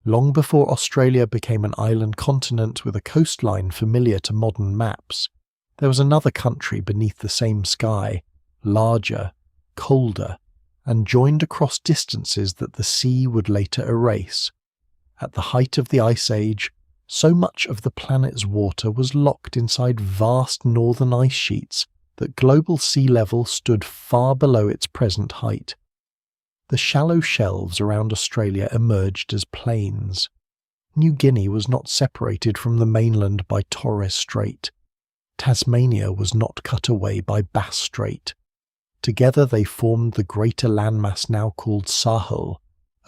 Long before Australia became an island continent with a coastline familiar to modern maps, there was another country beneath the same sky, larger, colder, and joined across distances that the sea would later erase. At the height of the Ice Age, so much of the planet's water was locked inside vast northern ice sheets that global sea level stood far below its present height. The shallow shelves around Australia emerged as plains. New Guinea was not separated from the mainland by Torres Strait. Tasmania was not cut away by Bass Strait. Together they formed the greater landmass now called Sahul,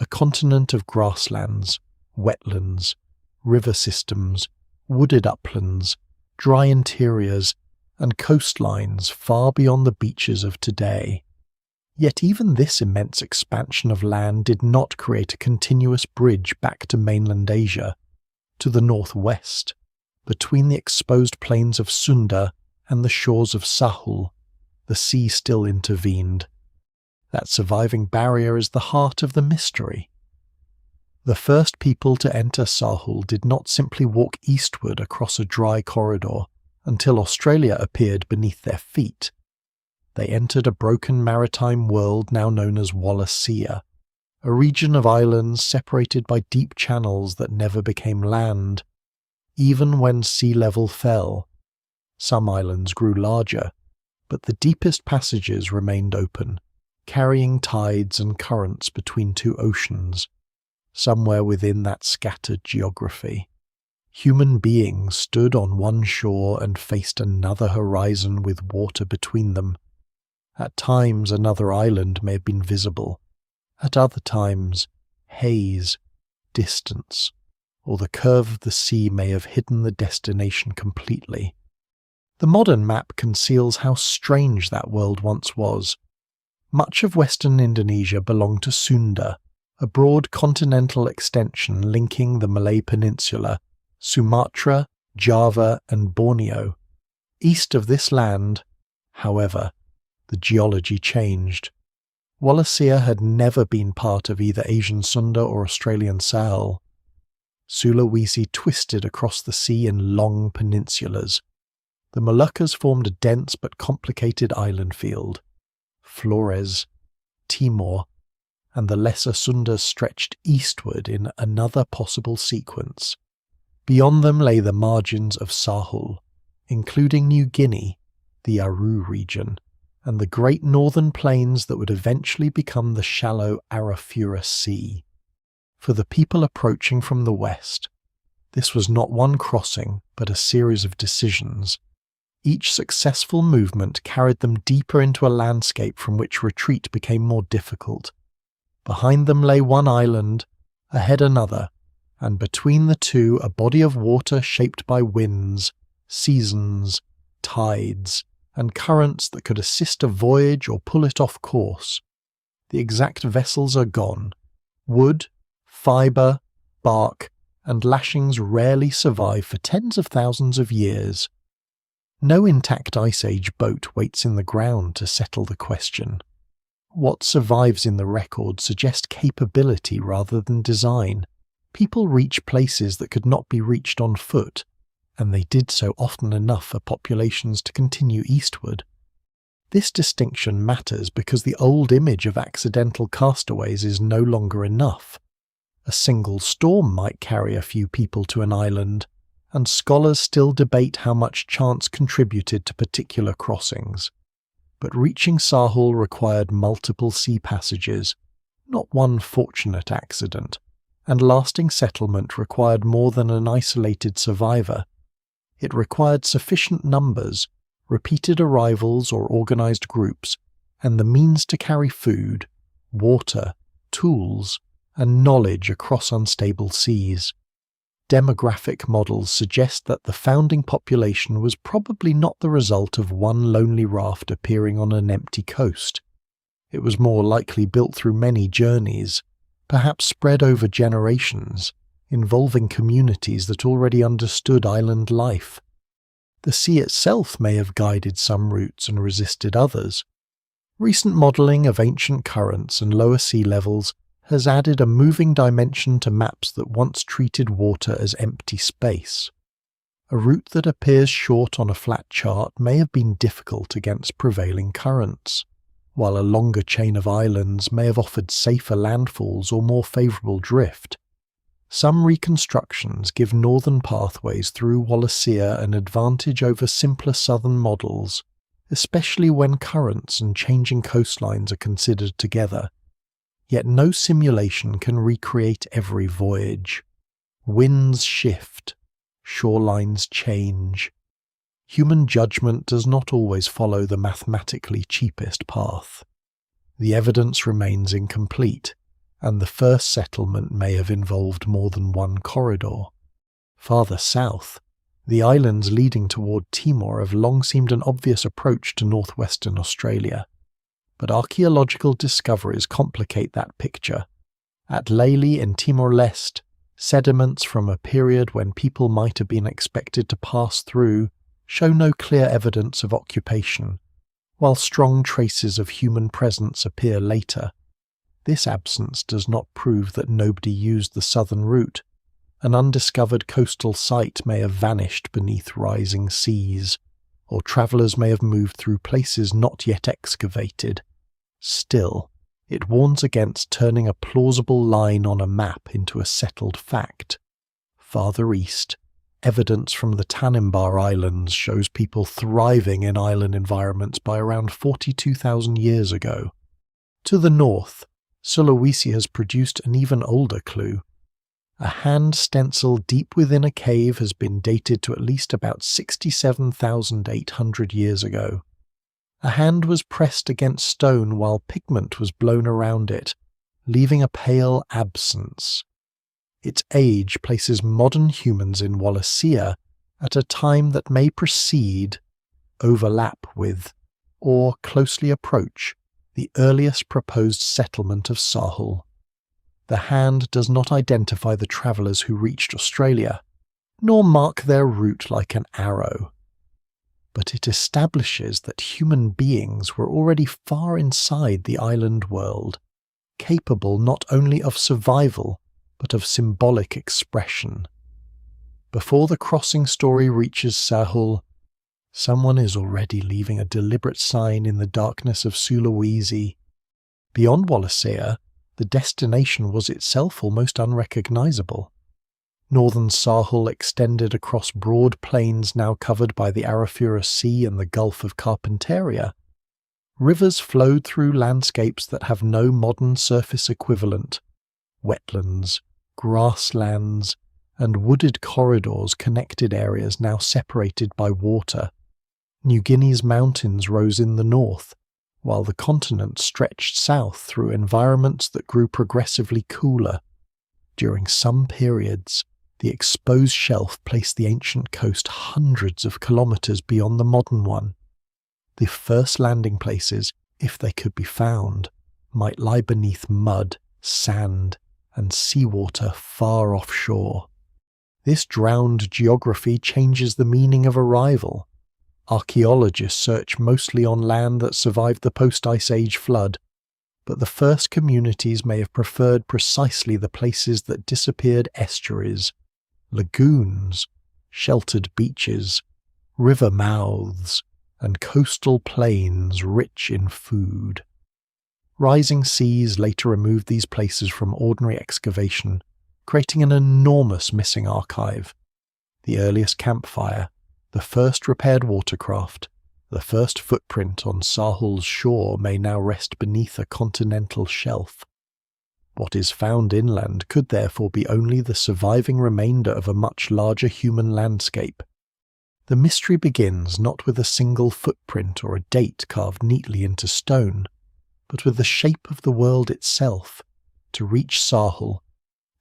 a continent of grasslands, wetlands, river systems, wooded uplands, dry interiors, and coastlines far beyond the beaches of today. Yet even this immense expansion of land did not create a continuous bridge back to mainland Asia. To the northwest, between the exposed plains of Sunda and the shores of Sahul, the sea still intervened. That surviving barrier is the heart of the mystery. The first people to enter Sahul did not simply walk eastward across a dry corridor until Australia appeared beneath their feet. They entered a broken maritime world now known as Wallacea, a region of islands separated by deep channels that never became land. Even when sea level fell, some islands grew larger, but the deepest passages remained open, carrying tides and currents between two oceans. Somewhere within that scattered geography, human beings stood on one shore and faced another horizon with water between them. At times another island may have been visible, at other times haze, distance, or the curve of the sea may have hidden the destination completely. The modern map conceals how strange that world once was. Much of western Indonesia belonged to Sunda, a broad continental extension linking the Malay Peninsula, Sumatra, Java, and Borneo. East of this land, however, the geology changed. Wallacea had never been part of either Asian Sunda or Australian Sahel. Sulawesi twisted across the sea in long peninsulas. The Moluccas formed a dense but complicated island field. Flores, Timor, and the Lesser Sunda stretched eastward in another possible sequence. Beyond them lay the margins of Sahul, including New Guinea, the Aru region, and the great northern plains that would eventually become the shallow Arafura Sea. For the people approaching from the west, this was not one crossing, but a series of decisions. Each successful movement carried them deeper into a landscape from which retreat became more difficult. Behind them lay one island, ahead another, and between the two a body of water shaped by winds, seasons, tides, and currents that could assist a voyage or pull it off course. The exact vessels are gone. Wood, fibre, bark, and lashings rarely survive for tens of thousands of years. No intact Ice Age boat waits in the ground to settle the question. What survives in the record suggests capability rather than design. People reach places that could not be reached on foot, and they did so often enough for populations to continue eastward. This distinction matters because the old image of accidental castaways is no longer enough. A single storm might carry a few people to an island, and scholars still debate how much chance contributed to particular crossings. But reaching Sahul required multiple sea passages, not one fortunate accident, and lasting settlement required more than an isolated survivor. It required sufficient numbers, repeated arrivals or organized groups, and the means to carry food, water, tools, and knowledge across unstable seas. Demographic models suggest that the founding population was probably not the result of one lonely raft appearing on an empty coast. It was more likely built through many journeys, perhaps spread over generations, involving communities that already understood island life. The sea itself may have guided some routes and resisted others. Recent modelling of ancient currents and lower sea levels has added a moving dimension to maps that once treated water as empty space. A route that appears short on a flat chart may have been difficult against prevailing currents, while a longer chain of islands may have offered safer landfalls or more favourable drift. Some reconstructions give northern pathways through Wallacea an advantage over simpler southern models, especially when currents and changing coastlines are considered together. Yet no simulation can recreate every voyage. Winds shift, shorelines change. Human judgment does not always follow the mathematically cheapest path. The evidence remains incomplete, and the first settlement may have involved more than one corridor. Farther south, the islands leading toward Timor have long seemed an obvious approach to northwestern Australia. But archaeological discoveries complicate that picture. At Leyte in Timor-Leste, sediments from a period when people might have been expected to pass through show no clear evidence of occupation, while strong traces of human presence appear later. This absence does not prove that nobody used the southern route. An undiscovered coastal site may have vanished beneath rising seas, or travellers may have moved through places not yet excavated. Still, it warns against turning a plausible line on a map into a settled fact. Farther east, evidence from the Tanimbar Islands shows people thriving in island environments by around 42,000 years ago. To the north, Sulawesi has produced an even older clue. A hand stencil deep within a cave has been dated to at least about 67,800 years ago. A hand was pressed against stone while pigment was blown around it, leaving a pale absence. Its age places modern humans in Wallacea at a time that may precede, overlap with, or closely approach the earliest proposed settlement of Sahul. The hand does not identify the travellers who reached Australia, nor mark their route like an arrow. But it establishes that human beings were already far inside the island world, capable not only of survival, but of symbolic expression. Before the crossing story reaches Sahul, someone is already leaving a deliberate sign in the darkness of Sulawesi. Beyond Wallacea, the destination was itself almost unrecognisable. Northern Sahul extended across broad plains now covered by the Arafura Sea and the Gulf of Carpentaria. Rivers flowed through landscapes that have no modern surface equivalent. Wetlands, grasslands, and wooded corridors connected areas now separated by water. New Guinea's mountains rose in the north, while the continent stretched south through environments that grew progressively cooler. During some periods, the exposed shelf placed the ancient coast hundreds of kilometres beyond the modern one. The first landing places, if they could be found, might lie beneath mud, sand, and seawater far offshore. This drowned geography changes the meaning of arrival. Archaeologists search mostly on land that survived the post-Ice Age flood, but the first communities may have preferred precisely the places that disappeared: estuaries, lagoons, sheltered beaches, river mouths, and coastal plains rich in food. Rising seas later removed these places from ordinary excavation, creating an enormous missing archive. The earliest campfire, the first repaired watercraft, the first footprint on Sahul's shore may now rest beneath a continental shelf. What is found inland could therefore be only the surviving remainder of a much larger human landscape. The mystery begins not with a single footprint or a date carved neatly into stone, but with the shape of the world itself. To reach Sahul,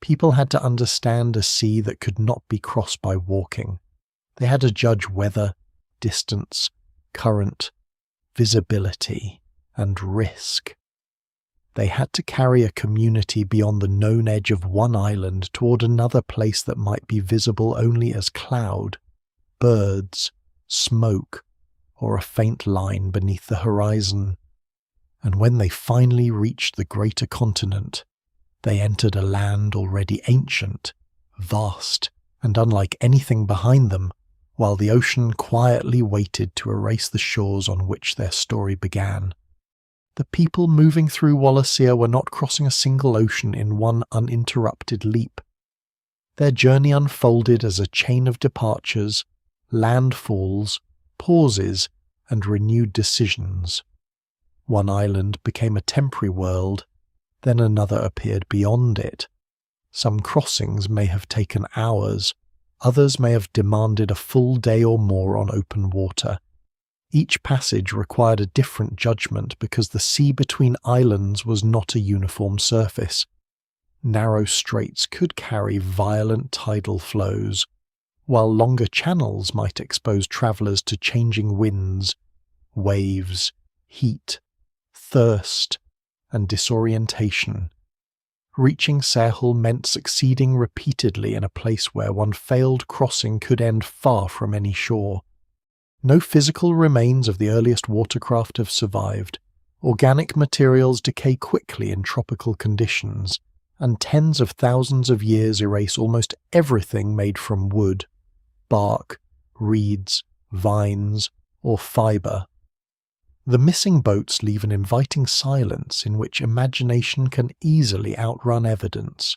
people had to understand a sea that could not be crossed by walking. They had to judge weather, distance, current, visibility, and risk. They had to carry a community beyond the known edge of one island toward another place that might be visible only as cloud, birds, smoke, or a faint line beneath the horizon. And when they finally reached the greater continent, They entered a land already ancient, vast, and unlike anything behind them, while the ocean quietly waited to erase the shores on which their story began. The people moving through Wallacea were not crossing a single ocean in one uninterrupted leap. Their journey unfolded as a chain of departures, landfalls, pauses, and renewed decisions. One island became a temporary world, then another appeared beyond it. Some crossings may have taken hours, others may have demanded a full day or more on open water. Each passage required a different judgment because the sea between islands was not a uniform surface. Narrow straits could carry violent tidal flows, while longer channels might expose travellers to changing winds, waves, heat, thirst, and disorientation. Reaching Sahul meant succeeding repeatedly in a place where one failed crossing could end far from any shore. No physical remains of the earliest watercraft have survived. Organic materials decay quickly in tropical conditions, and tens of thousands of years erase almost everything made from wood, bark, reeds, vines, or fibre. The missing boats leave an inviting silence in which imagination can easily outrun evidence.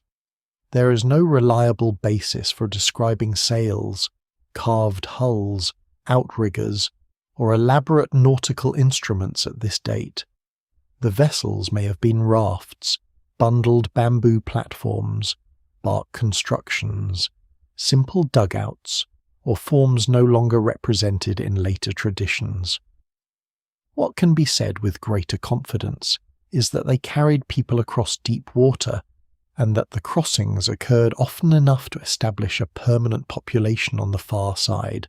There is no reliable basis for describing sails, carved hulls, outriggers, or elaborate nautical instruments at this date. The vessels may have been rafts, bundled bamboo platforms, bark constructions, simple dugouts, or forms no longer represented in later traditions. What can be said with greater confidence is that they carried people across deep water, and that the crossings occurred often enough to establish a permanent population on the far side.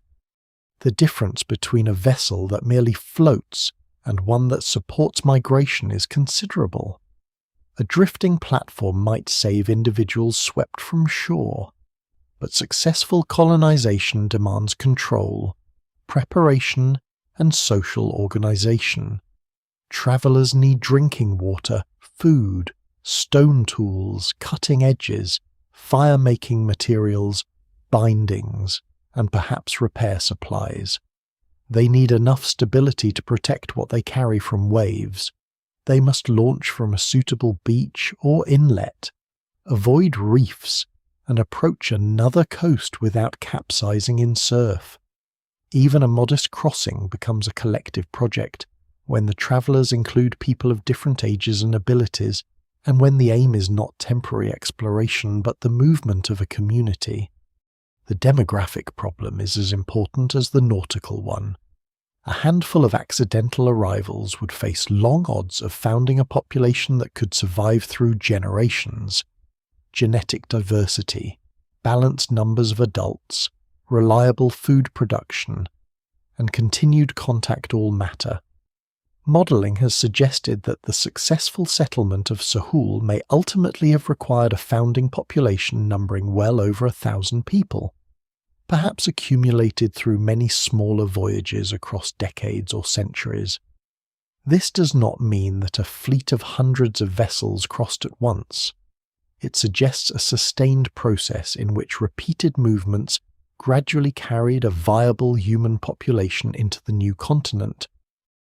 The difference between a vessel that merely floats and one that supports migration is considerable. A drifting platform might save individuals swept from shore, but successful colonization demands control, preparation, and social organization. Travelers need drinking water, food, stone tools, cutting edges, fire-making materials, bindings, and perhaps repair supplies. They need enough stability to protect what they carry from waves. They must launch from a suitable beach or inlet, avoid reefs, and approach another coast without capsizing in surf. Even a modest crossing becomes a collective project when the travellers include people of different ages and abilities, and when the aim is not temporary exploration but the movement of a community. The demographic problem is as important as the nautical one. A handful of accidental arrivals would face long odds of founding a population that could survive through generations. Genetic diversity, balanced numbers of adults, reliable food production, and continued contact all matter. Modelling has suggested that the successful settlement of Sahul may ultimately have required a founding population numbering well over 1,000 people, perhaps accumulated through many smaller voyages across decades or centuries. This does not mean that a fleet of hundreds of vessels crossed at once. It suggests a sustained process in which repeated movements gradually carried a viable human population into the new continent.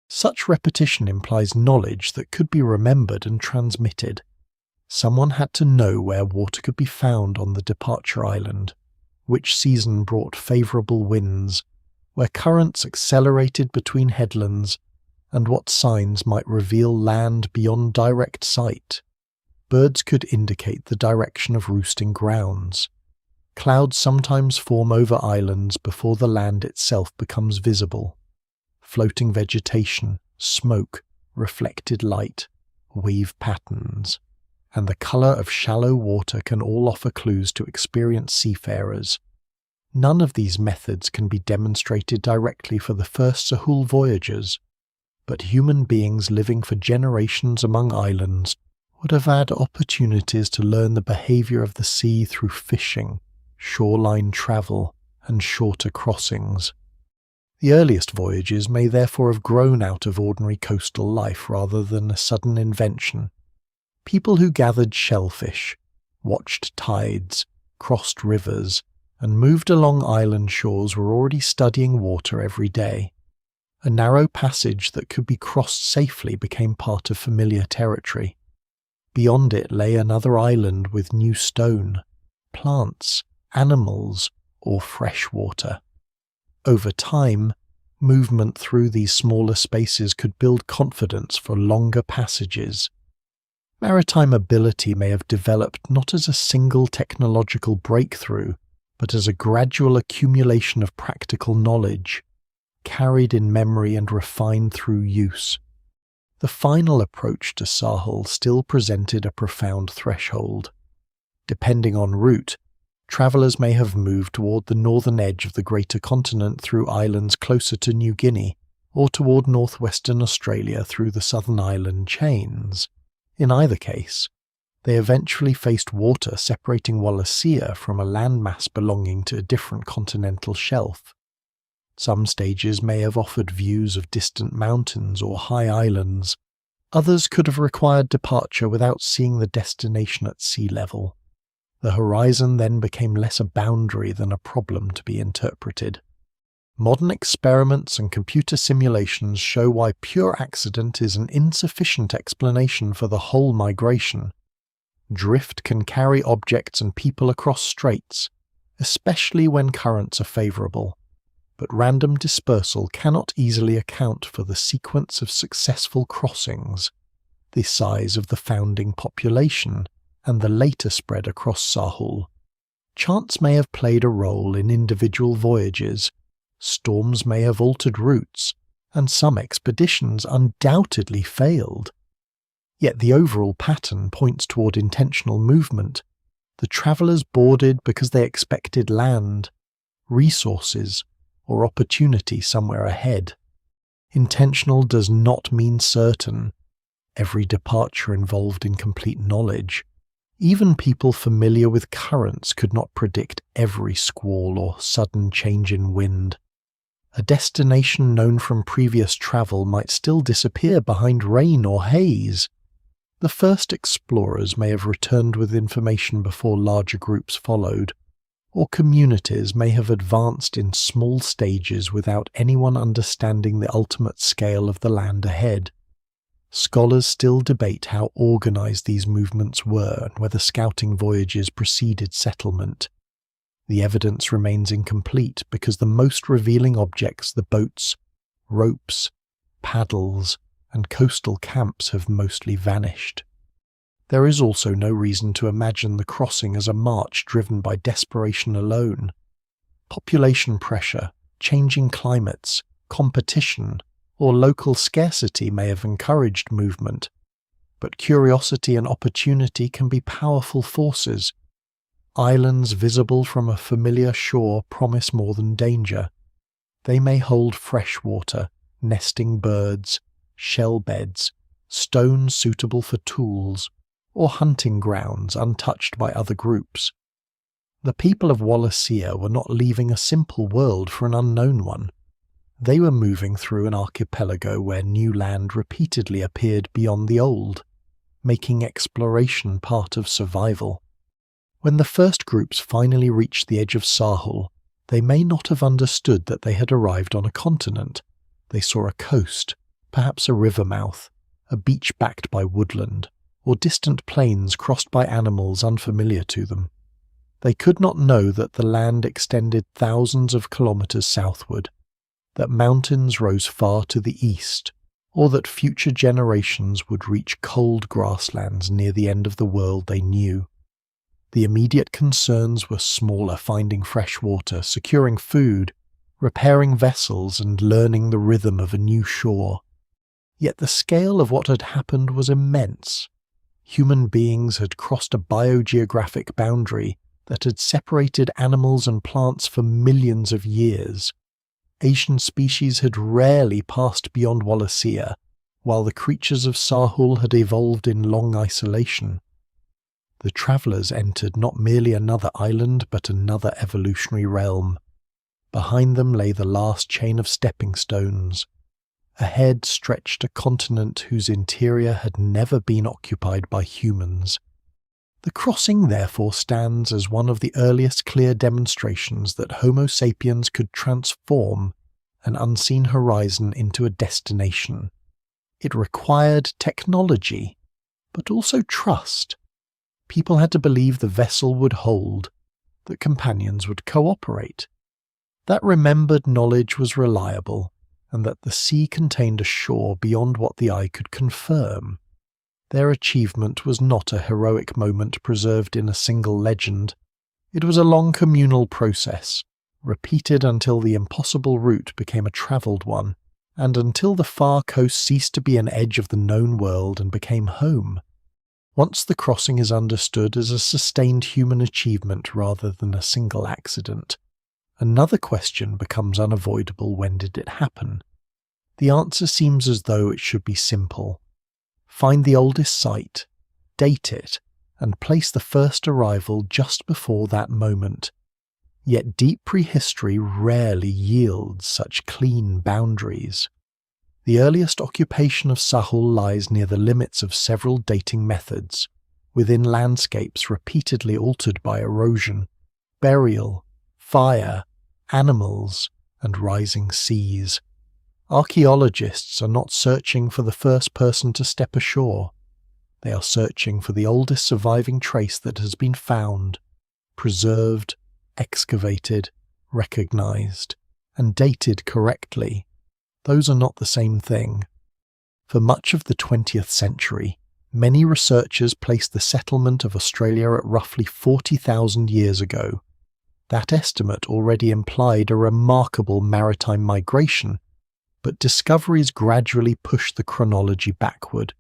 Such repetition implies knowledge that could be remembered and transmitted. Someone had to know where water could be found on the departure island, which season brought favourable winds, where currents accelerated between headlands, and what signs might reveal land beyond direct sight. Birds could indicate the direction of roosting grounds. Clouds sometimes form over islands before the land itself becomes visible. Floating vegetation, smoke, reflected light, wave patterns, and the colour of shallow water can all offer clues to experienced seafarers. None of these methods can be demonstrated directly for the first Sahul voyagers, but human beings living for generations among islands would have had opportunities to learn the behaviour of the sea through fishing, shoreline travel, and shorter crossings. The earliest voyages may therefore have grown out of ordinary coastal life rather than a sudden invention. People who gathered shellfish, watched tides, crossed rivers, and moved along island shores were already studying water every day. A narrow passage that could be crossed safely became part of familiar territory. Beyond it lay another island with new stone, plants, animals, or fresh water. Over time, movement through these smaller spaces could build confidence for longer passages. Maritime ability may have developed not as a single technological breakthrough, but as a gradual accumulation of practical knowledge, carried in memory and refined through use. The final approach to Sahul still presented a profound threshold. Depending on route, travellers may have moved toward the northern edge of the greater continent through islands closer to New Guinea, or toward northwestern Australia through the southern island chains. In either case, they eventually faced water separating Wallacea from a landmass belonging to a different continental shelf. Some stages may have offered views of distant mountains or high islands. Others could have required departure without seeing the destination at sea level. The horizon then became less a boundary than a problem to be interpreted. Modern experiments and computer simulations show why pure accident is an insufficient explanation for the whole migration. Drift can carry objects and people across straits, especially when currents are favourable, but random dispersal cannot easily account for the sequence of successful crossings, the size of the founding population, and the later spread across Sahul. Chance may have played a role in individual voyages, storms may have altered routes, and some expeditions undoubtedly failed. Yet the overall pattern points toward intentional movement. The travellers boarded because they expected land, resources, or opportunity somewhere ahead. Intentional does not mean certain. Every departure involved incomplete knowledge. Even people familiar with currents could not predict every squall or sudden change in wind. A destination known from previous travel might still disappear behind rain or haze. The first explorers may have returned with information before larger groups followed, or communities may have advanced in small stages without anyone understanding the ultimate scale of the land ahead. Scholars still debate how organized these movements were and whether scouting voyages preceded settlement. The evidence remains incomplete because the most revealing objects, the boats, ropes, paddles, and coastal camps have mostly vanished. There is also no reason to imagine the crossing as a march driven by desperation alone. Population pressure, changing climates, competition, or local scarcity may have encouraged movement, but curiosity and opportunity can be powerful forces. Islands visible from a familiar shore promise more than danger. They may hold fresh water, nesting birds, shell beds, stones suitable for tools, or hunting grounds untouched by other groups. The people of Wallacea were not leaving a simple world for an unknown one. They were moving through an archipelago where new land repeatedly appeared beyond the old, making exploration part of survival. When the first groups finally reached the edge of Sahul, they may not have understood that they had arrived on a continent. They saw a coast, perhaps a river mouth, a beach backed by woodland, or distant plains crossed by animals unfamiliar to them. They could not know that the land extended thousands of kilometers southward, that mountains rose far to the east, or that future generations would reach cold grasslands near the end of the world they knew. The immediate concerns were smaller: finding fresh water, securing food, repairing vessels, and learning the rhythm of a new shore. Yet the scale of what had happened was immense. Human beings had crossed a biogeographic boundary that had separated animals and plants for millions of years. Asian species had rarely passed beyond Wallacea, while the creatures of Sahul had evolved in long isolation. The travellers entered not merely another island but another evolutionary realm. Behind them lay the last chain of stepping stones, Ahead stretched a continent whose interior had never been occupied by humans. The crossing therefore stands as one of the earliest clear demonstrations that Homo sapiens could transform an unseen horizon into a destination. It required technology, but also trust. People had to believe the vessel would hold, that companions would cooperate, that remembered knowledge was reliable, and that the sea contained a shore beyond what the eye could confirm. Their achievement was not a heroic moment preserved in a single legend. It was a long communal process, repeated until the impossible route became a travelled one, and until the far coast ceased to be an edge of the known world and became home. Once the crossing is understood as a sustained human achievement rather than a single accident, another question becomes unavoidable: when did it happen? The answer seems as though it should be simple. Find the oldest site, date it, and place the first arrival just before that moment. Yet deep prehistory rarely yields such clean boundaries. The earliest occupation of Sahul lies near the limits of several dating methods, within landscapes repeatedly altered by erosion, burial, fire, animals, and rising seas. Archaeologists are not searching for the first person to step ashore. They are searching for the oldest surviving trace that has been found, preserved, excavated, recognized, and dated correctly. Those are not the same thing. For much of the 20th century, many researchers placed the settlement of Australia at roughly 40,000 years ago. That estimate already implied a remarkable maritime migration, but discoveries gradually pushed the chronology backward.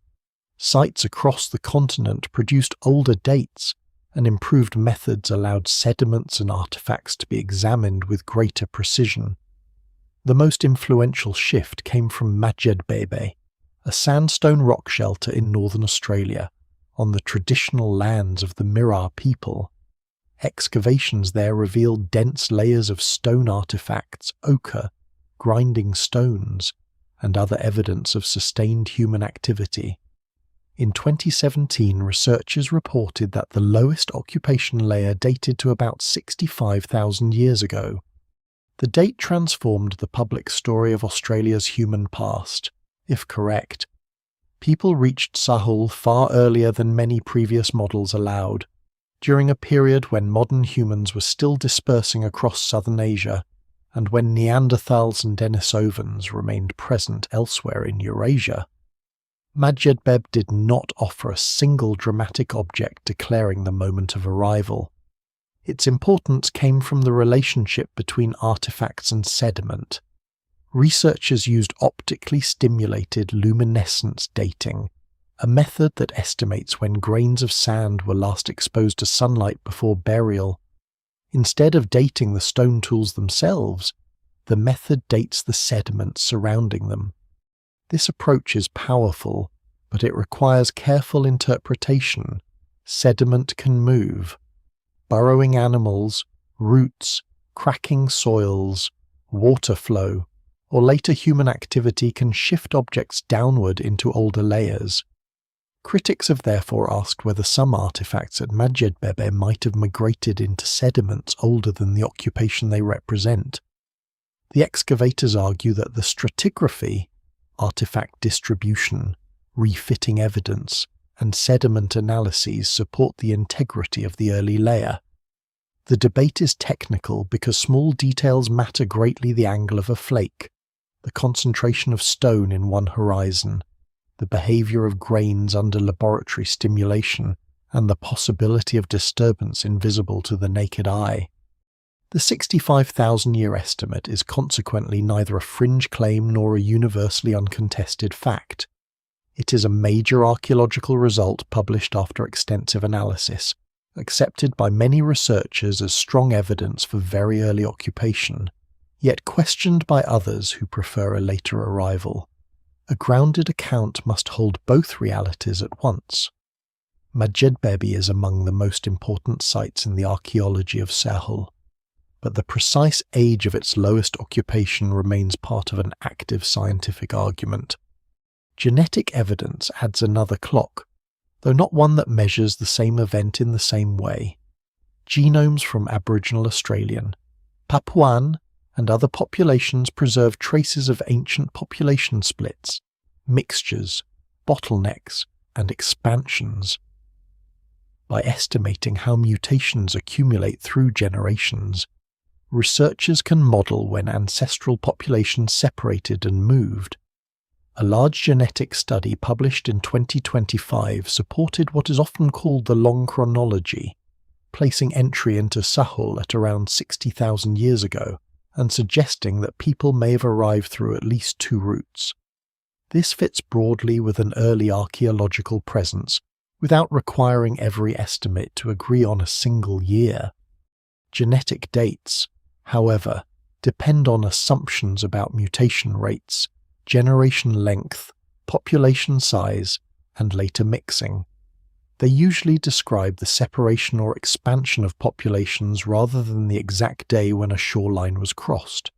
Sites across the continent produced older dates, and improved methods allowed sediments and artifacts to be examined with greater precision. The most influential shift came from Madjedbebe, a sandstone rock shelter in northern Australia, on the traditional lands of the Mirarr people. Excavations there revealed dense layers of stone artifacts, ochre, grinding stones, and other evidence of sustained human activity. In 2017, researchers reported that the lowest occupation layer dated to about 65,000 years ago. The date transformed the public story of Australia's human past, if correct. People reached Sahul far earlier than many previous models allowed, during a period when modern humans were still dispersing across southern Asia, and when Neanderthals and Denisovans remained present elsewhere in Eurasia. Madjedbebe did not offer a single dramatic object declaring the moment of arrival. Its importance came from the relationship between artifacts and sediment. Researchers used optically stimulated luminescence dating, a method that estimates when grains of sand were last exposed to sunlight before burial. Instead of dating the stone tools themselves, the method dates the sediments surrounding them. This approach is powerful, but it requires careful interpretation. Sediment can move. Burrowing animals, roots, cracking soils, water flow, or later human activity can shift objects downward into older layers. Critics have therefore asked whether some artifacts at Madjedbebe might have migrated into sediments older than the occupation they represent. The excavators argue that the stratigraphy, artifact distribution, refitting evidence, and sediment analyses support the integrity of the early layer. The debate is technical because small details matter greatly: the angle of a flake, the concentration of stone in one horizon, the behavior of grains under laboratory stimulation, and the possibility of disturbance invisible to the naked eye. The 65,000-year estimate is consequently neither a fringe claim nor a universally uncontested fact. It is a major archaeological result published after extensive analysis, accepted by many researchers as strong evidence for very early occupation, yet questioned by others who prefer a later arrival. A grounded account must hold both realities at once. Madjedbebe is among the most important sites in the archaeology of Sahul. but the precise age of its lowest occupation remains part of an active scientific argument. Genetic evidence adds another clock, though not one that measures the same event in the same way. Genomes from Aboriginal Australian, Papuan, and other populations preserve traces of ancient population splits, mixtures, bottlenecks, and expansions. By estimating how mutations accumulate through generations, researchers can model when ancestral populations separated and moved. A large genetic study published in 2025 supported what is often called the long chronology, placing entry into Sahul at around 60,000 years ago and suggesting that people may have arrived through at least two routes. This fits broadly with an early archaeological presence, without requiring every estimate to agree on a single year. Genetic dates, however, depend on assumptions about mutation rates, generation length, population size, and later mixing. They usually describe the separation or expansion of populations rather than the exact day when a shoreline was crossed.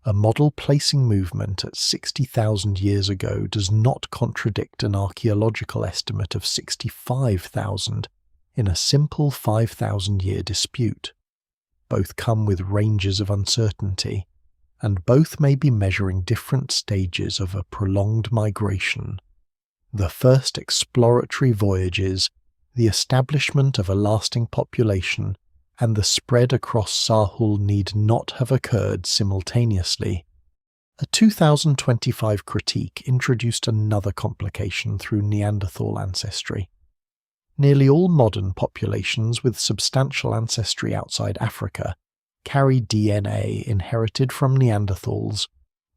A model placing movement at 60,000 years ago does not contradict an archaeological estimate of 65,000 in a simple 5,000-year dispute. Both come with ranges of uncertainty, and both may be measuring different stages of a prolonged migration. The first exploratory voyages, the establishment of a lasting population, and the spread across Sahul need not have occurred simultaneously. A 2025 critique introduced another complication through Neanderthal ancestry. Nearly all modern populations with substantial ancestry outside Africa carry DNA inherited from Neanderthals,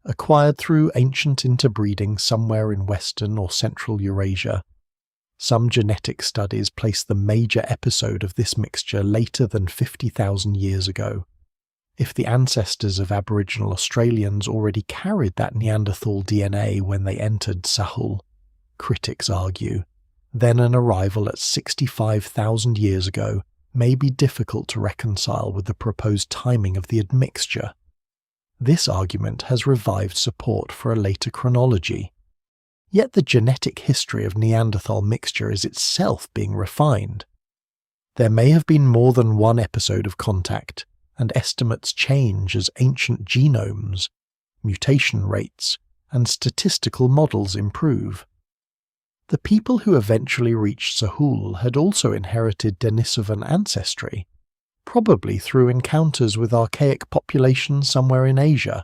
acquired through ancient interbreeding somewhere in Western or Central Eurasia. Some genetic studies place the major episode of this mixture later than 50,000 years ago. If the ancestors of Aboriginal Australians already carried that Neanderthal DNA when they entered Sahul, critics argue, then an arrival at 65,000 years ago may be difficult to reconcile with the proposed timing of the admixture. This argument has revived support for a later chronology. Yet the genetic history of Neanderthal mixture is itself being refined. There may have been more than one episode of contact, and estimates change as ancient genomes, mutation rates, and statistical models improve. The people who eventually reached Sahul had also inherited Denisovan ancestry, probably through encounters with archaic populations somewhere in Asia.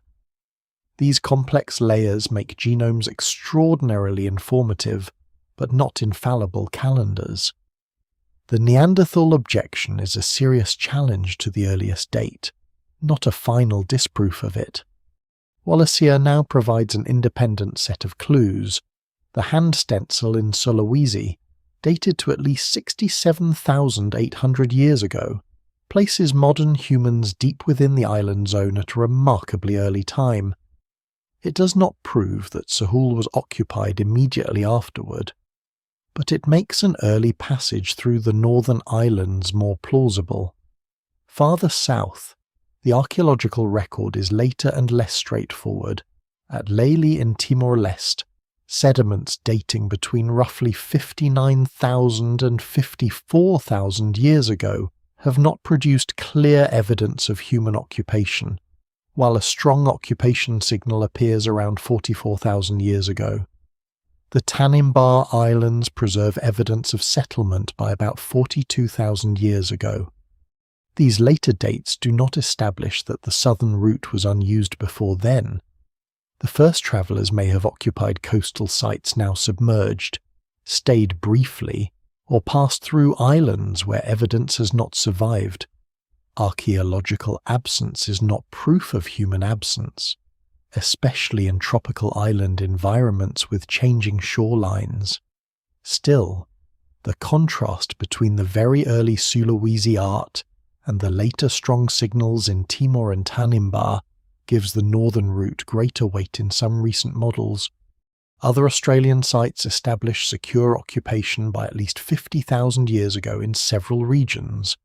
These complex layers make genomes extraordinarily informative, but not infallible calendars. The Neanderthal objection is a serious challenge to the earliest date, not a final disproof of it. Wallacea now provides an independent set of clues. The hand stencil in Sulawesi, dated to at least 67,800 years ago, places modern humans deep within the island zone at a remarkably early time. It does not prove that Sahul was occupied immediately afterward, but it makes an early passage through the northern islands more plausible. Farther south, the archaeological record is later and less straightforward. At Leyli in Timor-Leste, sediments dating between roughly 59,000 and 54,000 years ago have not produced clear evidence of human occupation, while a strong occupation signal appears around 44,000 years ago. The Tanimbar Islands preserve evidence of settlement by about 42,000 years ago. These later dates do not establish that the southern route was unused before then. The first travellers may have occupied coastal sites now submerged, stayed briefly, or passed through islands where evidence has not survived. Archaeological absence is not proof of human absence, especially in tropical island environments with changing shorelines. Still, the contrast between the very early Sulawesi art and the later strong signals in Timor and Tanimbar gives the northern route greater weight in some recent models. Other Australian sites establish secure occupation by at least 50,000 years ago in several regions.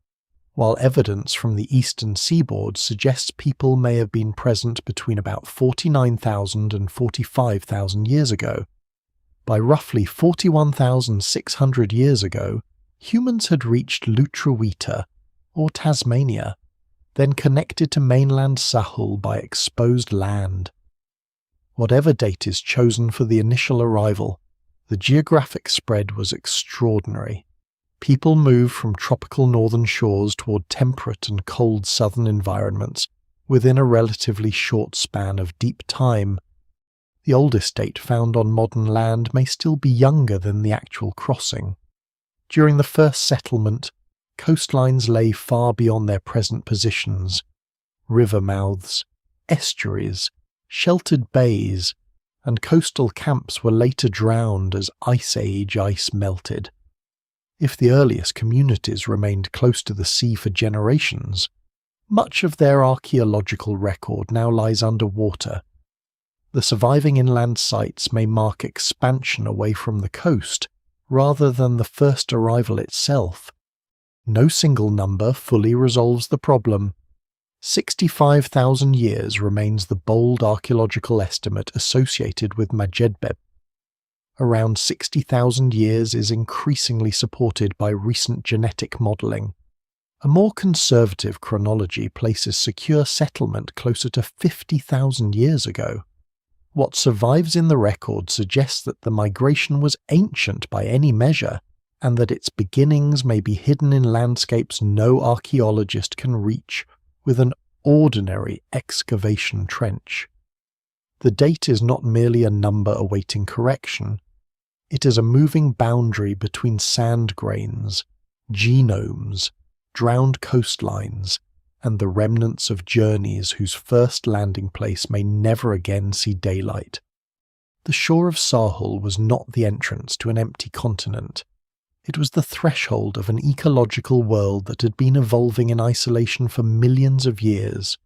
while evidence from the eastern seaboard suggests people may have been present between about 49,000 and 45,000 years ago. By roughly 41,600 years ago, humans had reached Lutruwita, or Tasmania, then connected to mainland Sahul by exposed land. Whatever date is chosen for the initial arrival, the geographic spread was extraordinary. People moved from tropical northern shores toward temperate and cold southern environments within a relatively short span of deep time. The oldest date found on modern land may still be younger than the actual crossing. During the first settlement, coastlines lay far beyond their present positions. River mouths, estuaries, sheltered bays, and coastal camps were later drowned as Ice Age ice melted. If the earliest communities remained close to the sea for generations, much of their archaeological record now lies underwater. The surviving inland sites may mark expansion away from the coast rather than the first arrival itself. No single number fully resolves the problem. 65,000 years remains the bold archaeological estimate associated with Madjedbebe. Around 60,000 years is increasingly supported by recent genetic modelling. A more conservative chronology places secure settlement closer to 50,000 years ago. What survives in the record suggests that the migration was ancient by any measure, and that its beginnings may be hidden in landscapes no archaeologist can reach with an ordinary excavation trench. The date is not merely a number awaiting correction. It is a moving boundary between sand grains, genomes, drowned coastlines, and the remnants of journeys whose first landing place may never again see daylight. The shore of Sahul was not the entrance to an empty continent. It was the threshold of an ecological world that had been evolving in isolation for millions of years.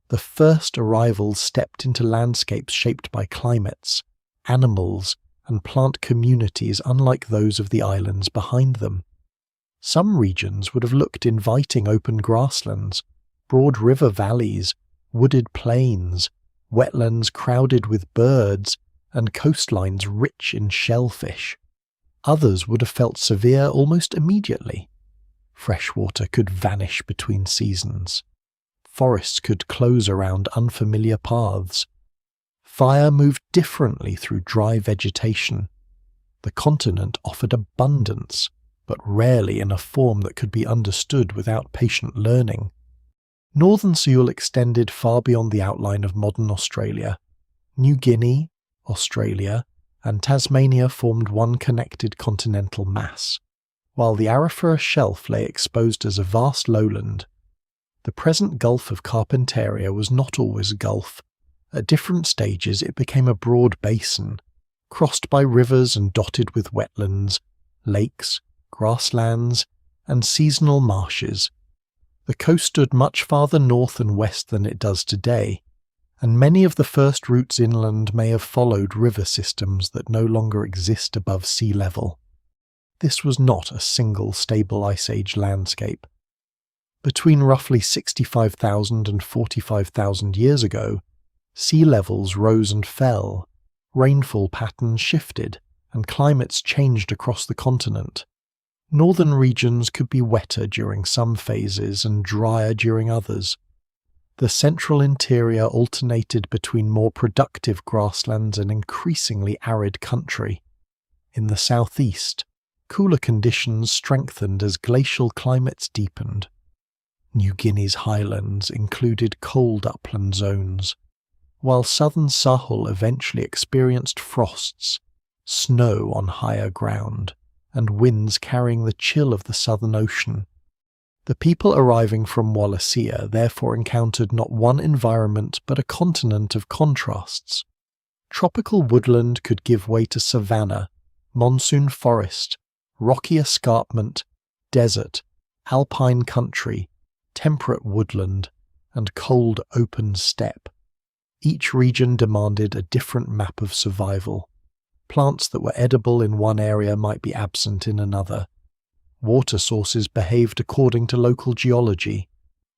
The first arrivals stepped into landscapes shaped by climates, animals, and plant communities unlike those of the islands behind them. Some regions would have looked inviting: open grasslands, broad river valleys, wooded plains, wetlands crowded with birds, and coastlines rich in shellfish. Others would have felt severe almost immediately. Fresh water could vanish between seasons. Forests could close around unfamiliar paths. Fire moved differently through dry vegetation. The continent offered abundance, but rarely in a form that could be understood without patient learning. Northern Sahul extended far beyond the outline of modern Australia. New Guinea, Australia, and Tasmania formed one connected continental mass, while the Arafura Shelf lay exposed as a vast lowland. The present Gulf of Carpentaria was not always a gulf. At different stages it became a broad basin, crossed by rivers and dotted with wetlands, lakes, grasslands, and seasonal marshes. The coast stood much farther north and west than it does today, and many of the first routes inland may have followed river systems that no longer exist above sea level. This was not a single stable Ice Age landscape. Between roughly 65,000 and 45,000 years ago, sea levels rose and fell, rainfall patterns shifted, and climates changed across the continent. Northern regions could be wetter during some phases and drier during others. The central interior alternated between more productive grasslands and increasingly arid country. In the southeast, cooler conditions strengthened as glacial climates deepened. New Guinea's highlands included cold upland zones, while southern Sahul eventually experienced frosts, snow on higher ground, and winds carrying the chill of the Southern Ocean. The people arriving from Wallacea therefore encountered not one environment but a continent of contrasts. Tropical woodland could give way to savanna, monsoon forest, rocky escarpment, desert, alpine country, temperate woodland, and cold open steppe. Each region demanded a different map of survival. Plants that were edible in one area might be absent in another. Water sources behaved according to local geology.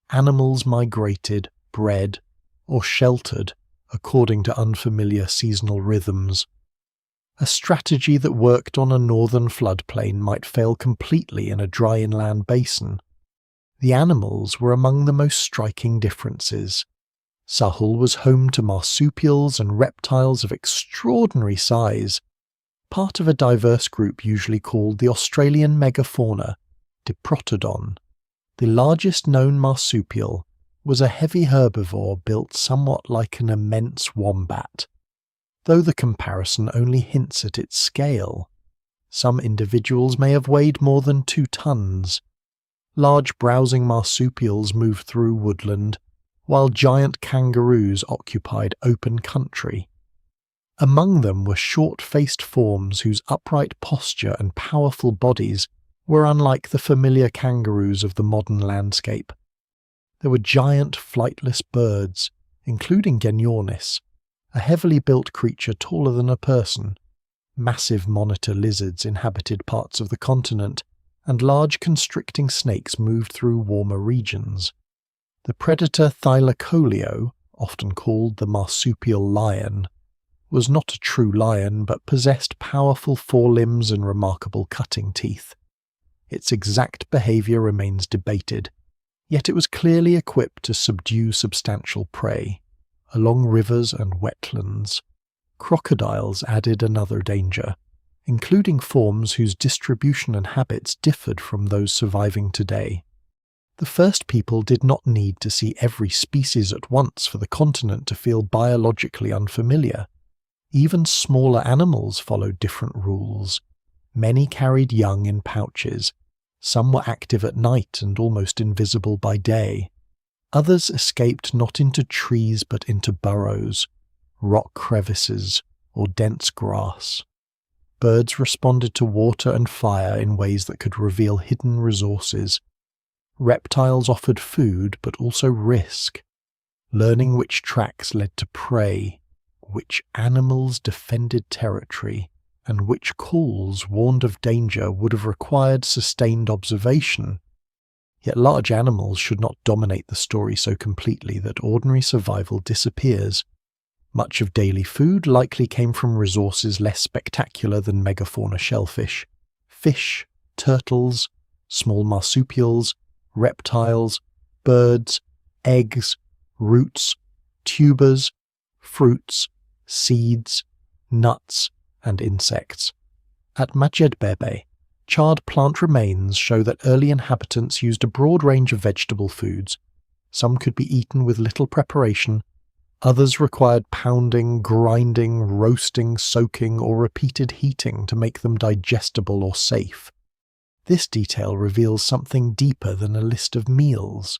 Animals migrated, bred, or sheltered according to unfamiliar seasonal rhythms. A strategy that worked on a northern floodplain might fail completely in a dry inland basin. The animals were among the most striking differences. Sahul was home to marsupials and reptiles of extraordinary size, part of a diverse group usually called the Australian megafauna, Diprotodon. The largest known marsupial was a heavy herbivore built somewhat like an immense wombat, though the comparison only hints at its scale. Some individuals may have weighed more than 2 tons. Large browsing marsupials moved through woodland, while giant kangaroos occupied open country. Among them were short-faced forms whose upright posture and powerful bodies were unlike the familiar kangaroos of the modern landscape. There were giant flightless birds, including Genyornis, a heavily built creature taller than a person. Massive monitor lizards inhabited parts of the continent, and large constricting snakes moved through warmer regions. The predator Thylacoleo, often called the marsupial lion, was not a true lion but possessed powerful forelimbs and remarkable cutting teeth. Its exact behaviour remains debated, yet it was clearly equipped to subdue substantial prey. Along rivers and wetlands, crocodiles added another danger, including forms whose distribution and habits differed from those surviving today. The first people did not need to see every species at once for the continent to feel biologically unfamiliar. Even smaller animals followed different rules. Many carried young in pouches. Some were active at night and almost invisible by day. Others escaped not into trees but into burrows, rock crevices, or dense grass. Birds responded to water and fire in ways that could reveal hidden resources. Reptiles offered food but also risk, learning which tracks led to prey, which animals defended territory, and which calls warned of danger would have required sustained observation. Yet large animals should not dominate the story so completely that ordinary survival disappears. Much of daily food likely came from resources less spectacular than megafauna shellfish. Fish, turtles, small marsupials, reptiles, birds, eggs, roots, tubers, fruits, seeds, nuts, and insects. At Madjedbebe, charred plant remains show that early inhabitants used a broad range of vegetable foods. Some could be eaten with little preparation, others required pounding, grinding, roasting, soaking, or repeated heating to make them digestible or safe. This detail reveals something deeper than a list of meals.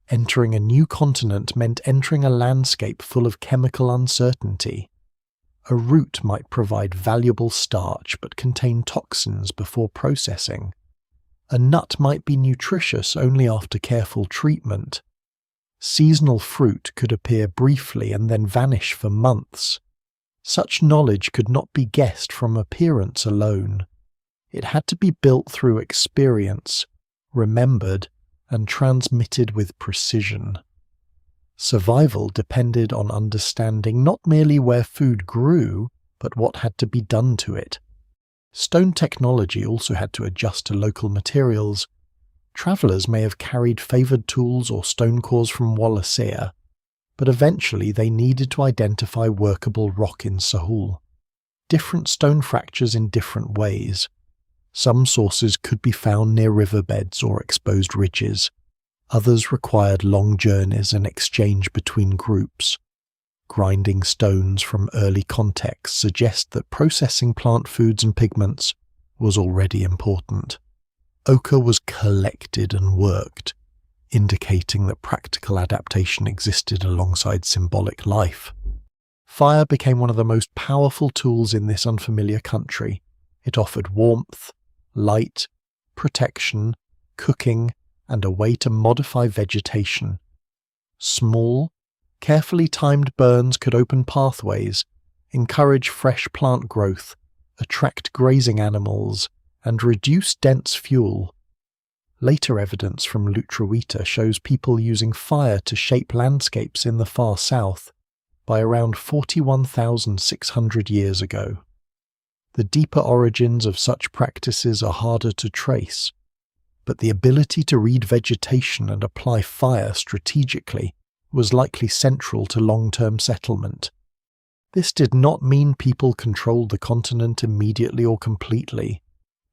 Entering a new continent meant entering a landscape full of chemical uncertainty. A root might provide valuable starch but contain toxins before processing. A nut might be nutritious only after careful treatment. Seasonal fruit could appear briefly and then vanish for months. Such knowledge could not be guessed from appearance alone. It had to be built through experience, remembered, and transmitted with precision. Survival depended on understanding not merely where food grew, but what had to be done to it. Stone technology also had to adjust to local materials. Travellers may have carried favoured tools or stone cores from Wallacea, but eventually they needed to identify workable rock in Sahul. Different stone fractures in different ways. Some sources could be found near riverbeds or exposed ridges. Others required long journeys and exchange between groups. Grinding stones from early contexts suggest that processing plant foods and pigments was already important. Ochre was collected and worked, indicating that practical adaptation existed alongside symbolic life. Fire became one of the most powerful tools in this unfamiliar country. It offered warmth, light, protection, cooking, and a way to modify vegetation. Small, carefully timed burns could open pathways, encourage fresh plant growth, attract grazing animals, and reduce dense fuel. Later evidence from Lutruwita shows people using fire to shape landscapes in the far south by around 41,600 years ago. The deeper origins of such practices are harder to trace, but the ability to read vegetation and apply fire strategically was likely central to long-term settlement. This did not mean people controlled the continent immediately or completely.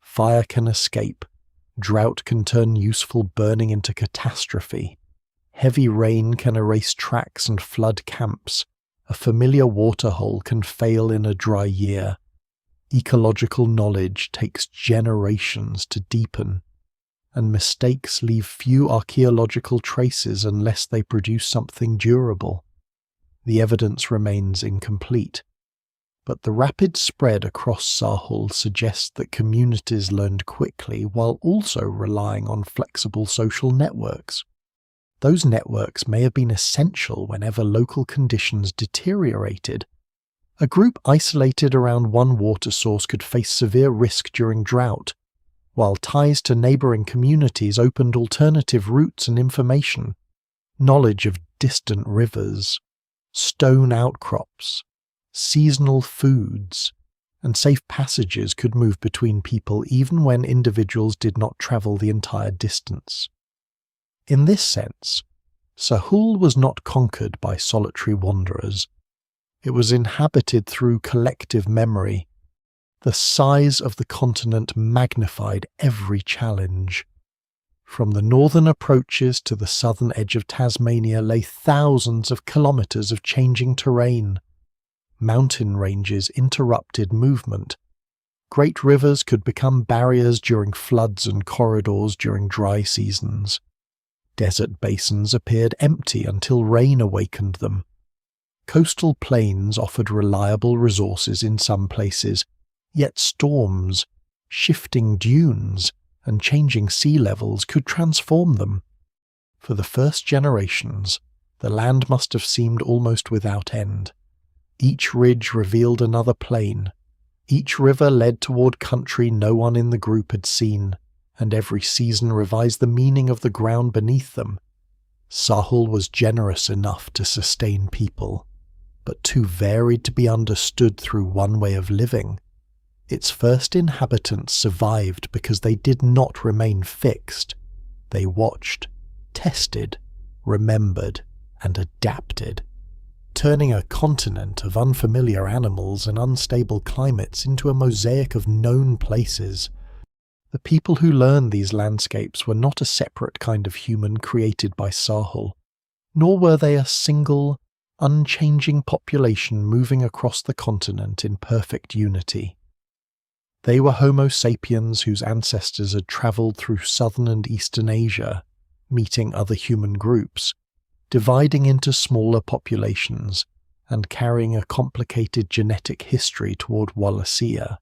Fire can escape. Drought can turn useful burning into catastrophe. Heavy rain can erase tracks and flood camps. A familiar waterhole can fail in a dry year. Ecological knowledge takes generations to deepen, and mistakes leave few archaeological traces unless they produce something durable. The evidence remains incomplete, but the rapid spread across Sahul suggests that communities learned quickly while also relying on flexible social networks. Those networks may have been essential whenever local conditions deteriorated. A group isolated around one water source could face severe risk during drought, while ties to neighbouring communities opened alternative routes and information. Knowledge of distant rivers, stone outcrops, seasonal foods, and safe passages could move between people even when individuals did not travel the entire distance. In this sense, Sahul was not conquered by solitary wanderers. It was inhabited through collective memory. The size of the continent magnified every challenge. From the northern approaches to the southern edge of Tasmania lay thousands of kilometres of changing terrain. Mountain ranges interrupted movement. Great rivers could become barriers during floods and corridors during dry seasons. Desert basins appeared empty until rain awakened them. Coastal plains offered reliable resources in some places, yet storms, shifting dunes, and changing sea levels could transform them. For the first generations, the land must have seemed almost without end. Each ridge revealed another plain. Each river led toward country no one in the group had seen, and every season revised the meaning of the ground beneath them. Sahul was generous enough to sustain people, but too varied to be understood through one way of living. Its first inhabitants survived because they did not remain fixed. They watched, tested, remembered, and adapted, turning a continent of unfamiliar animals and unstable climates into a mosaic of known places. The people who learned these landscapes were not a separate kind of human created by Sahul, nor were they a single, unchanging population moving across the continent in perfect unity. They were Homo sapiens whose ancestors had travelled through southern and eastern Asia, meeting other human groups, dividing into smaller populations, and carrying a complicated genetic history toward Wallacea.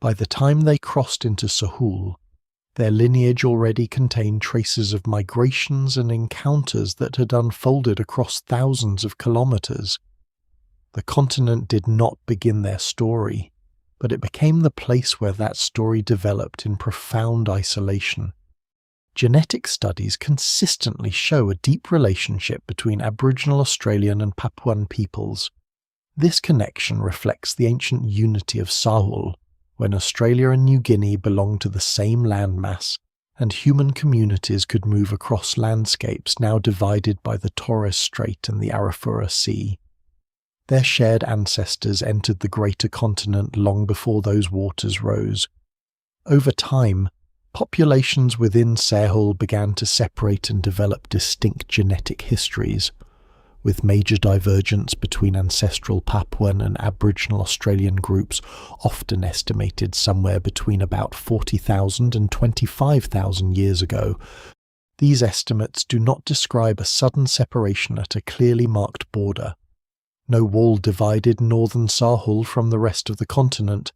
By the time they crossed into Sahul, their lineage already contained traces of migrations and encounters that had unfolded across thousands of kilometres. The continent did not begin their story, but it became the place where that story developed in profound isolation. Genetic studies consistently show a deep relationship between Aboriginal Australian and Papuan peoples. This connection reflects the ancient unity of Sahul, when Australia and New Guinea belonged to the same landmass, and human communities could move across landscapes now divided by the Torres Strait and the Arafura Sea. Their shared ancestors entered the greater continent long before those waters rose. Over time, populations within Sahul began to separate and develop distinct genetic histories, with major divergence between ancestral Papuan and Aboriginal Australian groups often estimated somewhere between about 40,000 and 25,000 years ago. These estimates do not describe a sudden separation at a clearly marked border. No wall divided northern Sahul from the rest of the continent.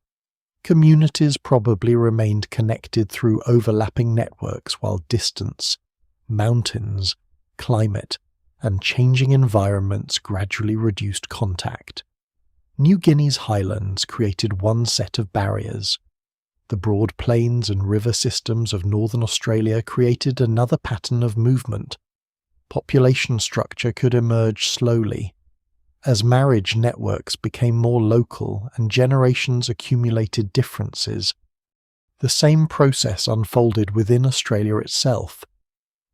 Communities probably remained connected through overlapping networks while distance, mountains, climate, and changing environments gradually reduced contact. New Guinea's highlands created one set of barriers. The broad plains and river systems of northern Australia created another pattern of movement. Population structure could emerge slowly. As marriage networks became more local and generations accumulated differences, the same process unfolded within Australia itself.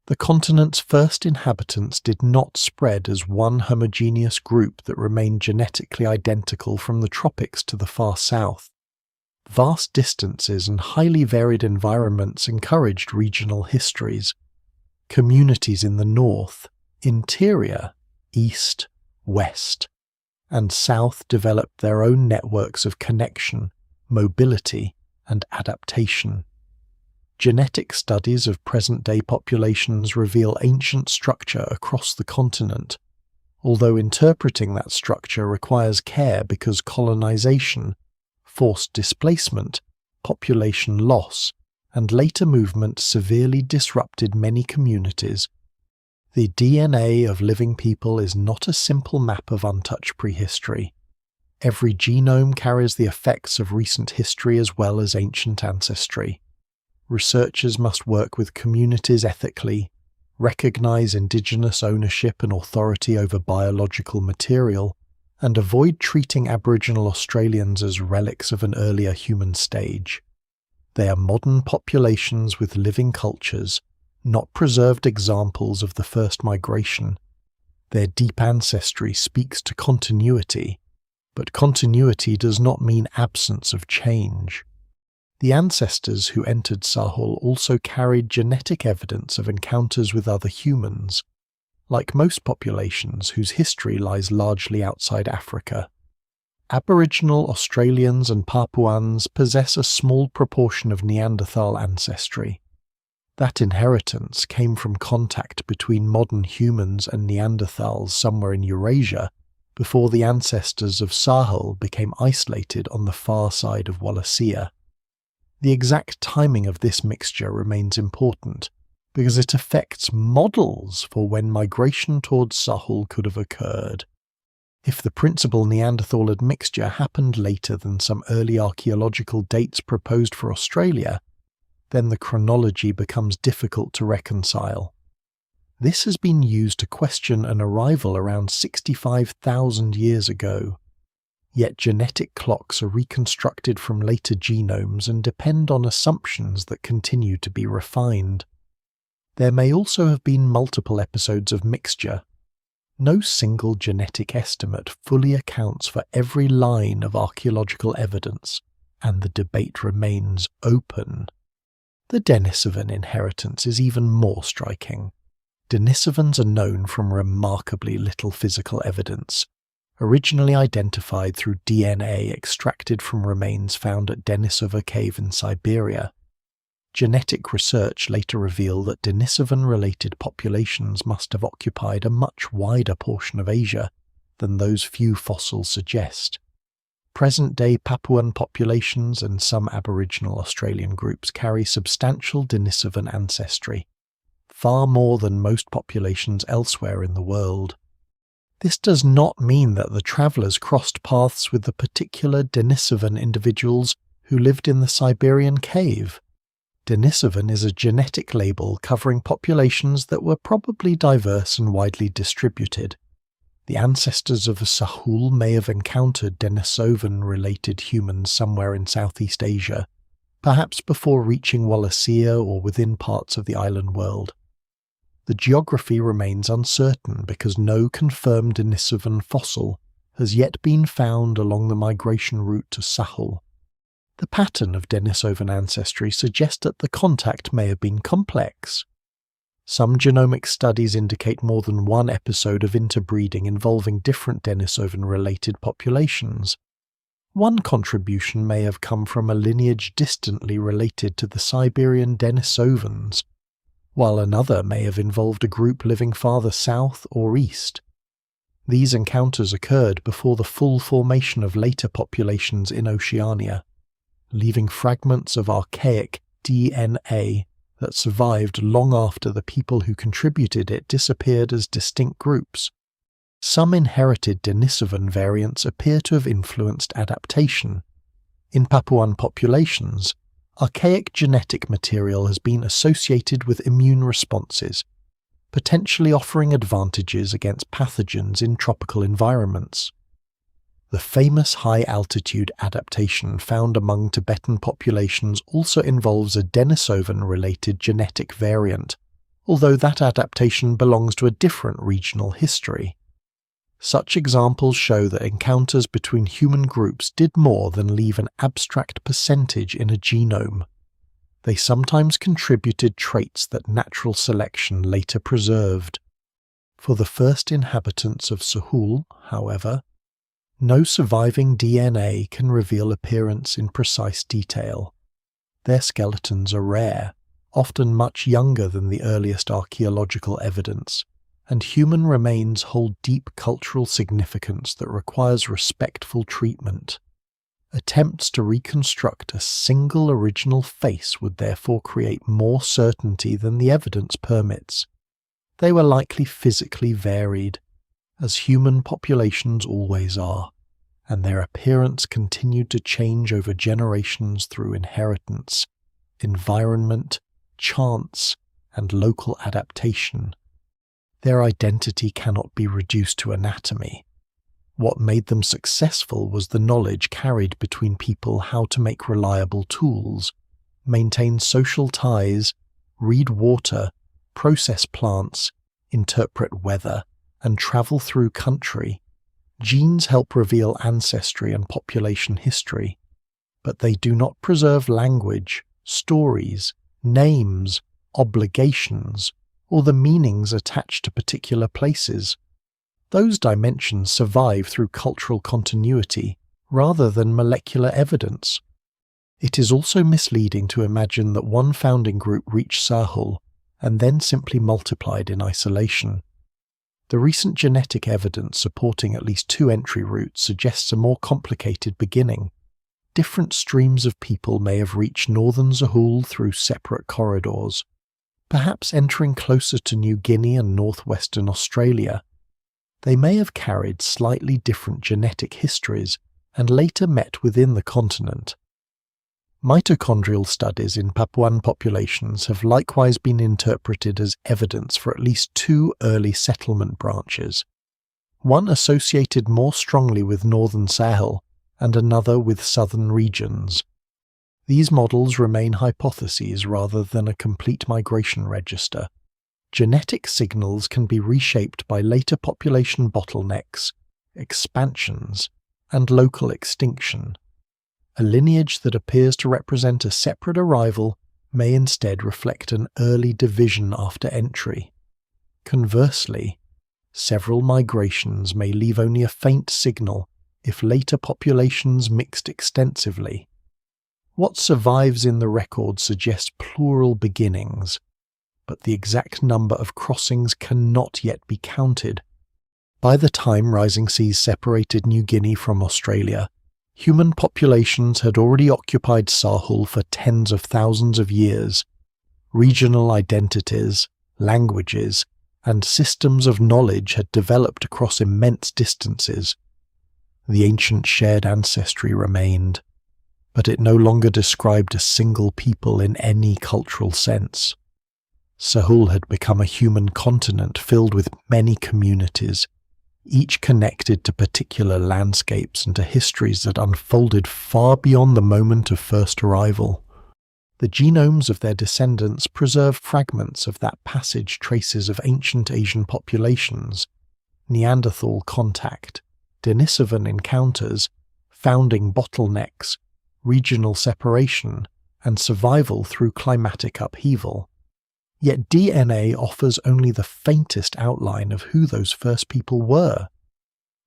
The continent's first inhabitants did not spread as one homogeneous group that remained genetically identical from the tropics to the far south. Vast distances and highly varied environments encouraged regional histories. Communities in the north, interior, east, west, and south developed their own networks of connection, mobility, and adaptation. Genetic studies of present-day populations reveal ancient structure across the continent, although interpreting that structure requires care because colonization, forced displacement, population loss, and later movement severely disrupted many communities. The DNA of living people is not a simple map of untouched prehistory. Every genome carries the effects of recent history as well as ancient ancestry. Researchers must work with communities ethically, recognize indigenous ownership and authority over biological material, and avoid treating Aboriginal Australians as relics of an earlier human stage. They are modern populations with living cultures, not preserved examples of the first migration. Their deep ancestry speaks to continuity, but continuity does not mean absence of change. The ancestors who entered Sahul also carried genetic evidence of encounters with other humans. Like most populations whose history lies largely outside Africa, Aboriginal Australians and Papuans possess a small proportion of Neanderthal ancestry. That inheritance came from contact between modern humans and Neanderthals somewhere in Eurasia before the ancestors of Sahul became isolated on the far side of Wallacea. The exact timing of this mixture remains important, because it affects models for when migration towards Sahul could have occurred. If the principal Neanderthal admixture happened later than some early archaeological dates proposed for Australia, then the chronology becomes difficult to reconcile. This has been used to question an arrival around 65,000 years ago. Yet genetic clocks are reconstructed from later genomes and depend on assumptions that continue to be refined. There may also have been multiple episodes of mixture. No single genetic estimate fully accounts for every line of archaeological evidence, and the debate remains open. The Denisovan inheritance is even more striking. Denisovans are known from remarkably little physical evidence, originally identified through DNA extracted from remains found at Denisova Cave in Siberia. Genetic research later revealed that Denisovan-related populations must have occupied a much wider portion of Asia than those few fossils suggest. Present-day Papuan populations and some Aboriginal Australian groups carry substantial Denisovan ancestry, far more than most populations elsewhere in the world. This does not mean that the travellers crossed paths with the particular Denisovan individuals who lived in the Siberian cave. Denisovan is a genetic label covering populations that were probably diverse and widely distributed. The ancestors of Sahul may have encountered Denisovan-related humans somewhere in Southeast Asia, perhaps before reaching Wallacea or within parts of the island world. The geography remains uncertain because no confirmed Denisovan fossil has yet been found along the migration route to Sahul. The pattern of Denisovan ancestry suggests that the contact may have been complex. Some genomic studies indicate more than one episode of interbreeding involving different Denisovan-related populations. One contribution may have come from a lineage distantly related to the Siberian Denisovans, while another may have involved a group living farther south or east. These encounters occurred before the full formation of later populations in Oceania, leaving fragments of archaic DNA that survived long after the people who contributed it disappeared as distinct groups. Some inherited Denisovan variants appear to have influenced adaptation. In Papuan populations, archaic genetic material has been associated with immune responses, potentially offering advantages against pathogens in tropical environments. The famous high-altitude adaptation found among Tibetan populations also involves a Denisovan-related genetic variant, although that adaptation belongs to a different regional history. Such examples show that encounters between human groups did more than leave an abstract percentage in a genome. They sometimes contributed traits that natural selection later preserved. For the first inhabitants of Sahul, however, no surviving DNA can reveal appearance in precise detail. Their skeletons are rare, often much younger than the earliest archaeological evidence, and human remains hold deep cultural significance that requires respectful treatment. Attempts to reconstruct a single original face would therefore create more certainty than the evidence permits. They were likely physically varied, as human populations always are, and their appearance continued to change over generations through inheritance, environment, chance, and local adaptation. Their identity cannot be reduced to anatomy. What made them successful was the knowledge carried between people how to make reliable tools, maintain social ties, read water, process plants, interpret weather, and travel through country. Genes help reveal ancestry and population history, but they do not preserve language, stories, names, obligations, or the meanings attached to particular places. Those dimensions survive through cultural continuity rather than molecular evidence. It is also misleading to imagine that one founding group reached Sahul and then simply multiplied in isolation. The recent genetic evidence supporting at least 2 entry routes suggests a more complicated beginning. Different streams of people may have reached northern Sahul through separate corridors, perhaps entering closer to New Guinea and northwestern Australia. They may have carried slightly different genetic histories and later met within the continent. Mitochondrial studies in Papuan populations have likewise been interpreted as evidence for at least 2 early settlement branches, one associated more strongly with northern Sahel and another with southern regions. These models remain hypotheses rather than a complete migration register. Genetic signals can be reshaped by later population bottlenecks, expansions, and local extinction. A lineage that appears to represent a separate arrival may instead reflect an early division after entry. Conversely, several migrations may leave only a faint signal if later populations mixed extensively. What survives in the record suggests plural beginnings, but the exact number of crossings cannot yet be counted. By the time rising seas separated New Guinea from Australia, human populations had already occupied Sahul for tens of thousands of years. Regional identities, languages, and systems of knowledge had developed across immense distances. The ancient shared ancestry remained, but it no longer described a single people in any cultural sense. Sahul had become a human continent filled with many communities, each connected to particular landscapes and to histories that unfolded far beyond the moment of first arrival. The genomes of their descendants preserve fragments of that passage, traces of ancient Asian populations, Neanderthal contact, Denisovan encounters, founding bottlenecks, regional separation, and survival through climatic upheaval. Yet DNA offers only the faintest outline of who those first people were.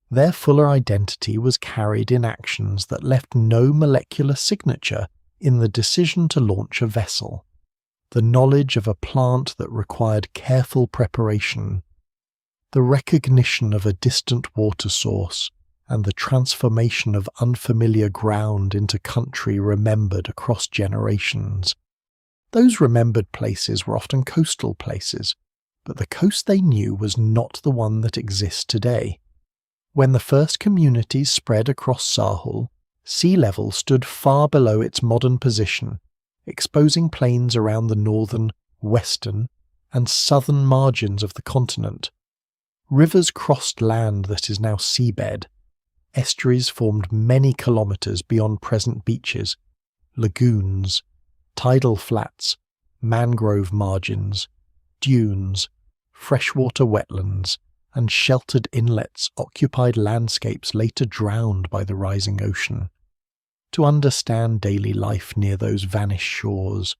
Their fuller identity was carried in actions that left no molecular signature in the decision to launch a vessel, the knowledge of a plant that required careful preparation, the recognition of a distant water source, and the transformation of unfamiliar ground into country remembered across generations. Those remembered places were often coastal places, but the coast they knew was not the one that exists today. When the first communities spread across Sahul, sea level stood far below its modern position, exposing plains around the northern, western, and southern margins of the continent. Rivers crossed land that is now seabed. Estuaries formed many kilometres beyond present beaches, lagoons, tidal flats, mangrove margins, dunes, freshwater wetlands, and sheltered inlets occupied landscapes later drowned by the rising ocean. To understand daily life near those vanished shores,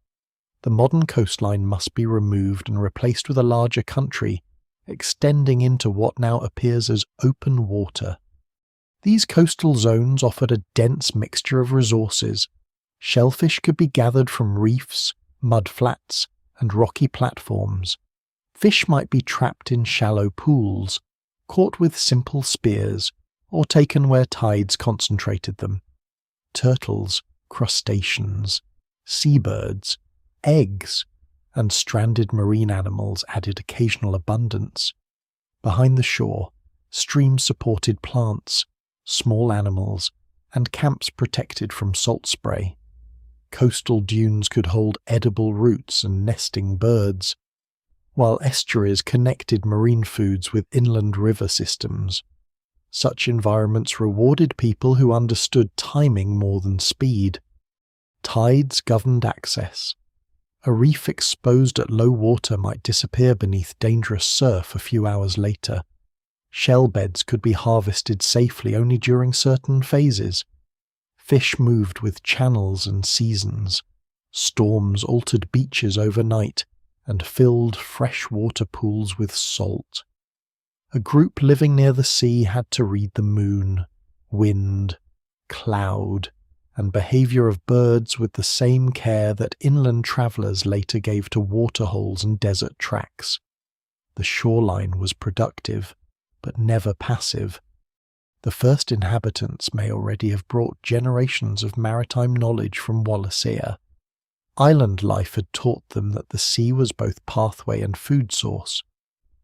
the modern coastline must be removed and replaced with a larger country, extending into what now appears as open water. These coastal zones offered a dense mixture of resources. Shellfish could be gathered from reefs, mudflats, and rocky platforms. Fish might be trapped in shallow pools, caught with simple spears, or taken where tides concentrated them. Turtles, crustaceans, seabirds, eggs, and stranded marine animals added occasional abundance. Behind the shore, streams supported plants, small animals, and camps protected from salt spray. Coastal dunes could hold edible roots and nesting birds, while estuaries connected marine foods with inland river systems. Such environments rewarded people who understood timing more than speed. Tides governed access. A reef exposed at low water might disappear beneath dangerous surf a few hours later. Shell beds could be harvested safely only during certain phases. Fish moved with channels and seasons. Storms altered beaches overnight and filled freshwater pools with salt. A group living near the sea had to read the moon, wind, cloud, and behaviour of birds with the same care that inland travellers later gave to waterholes and desert tracks. The shoreline was productive, but never passive. The first inhabitants may already have brought generations of maritime knowledge from Wallacea. Island life had taught them that the sea was both pathway and food source.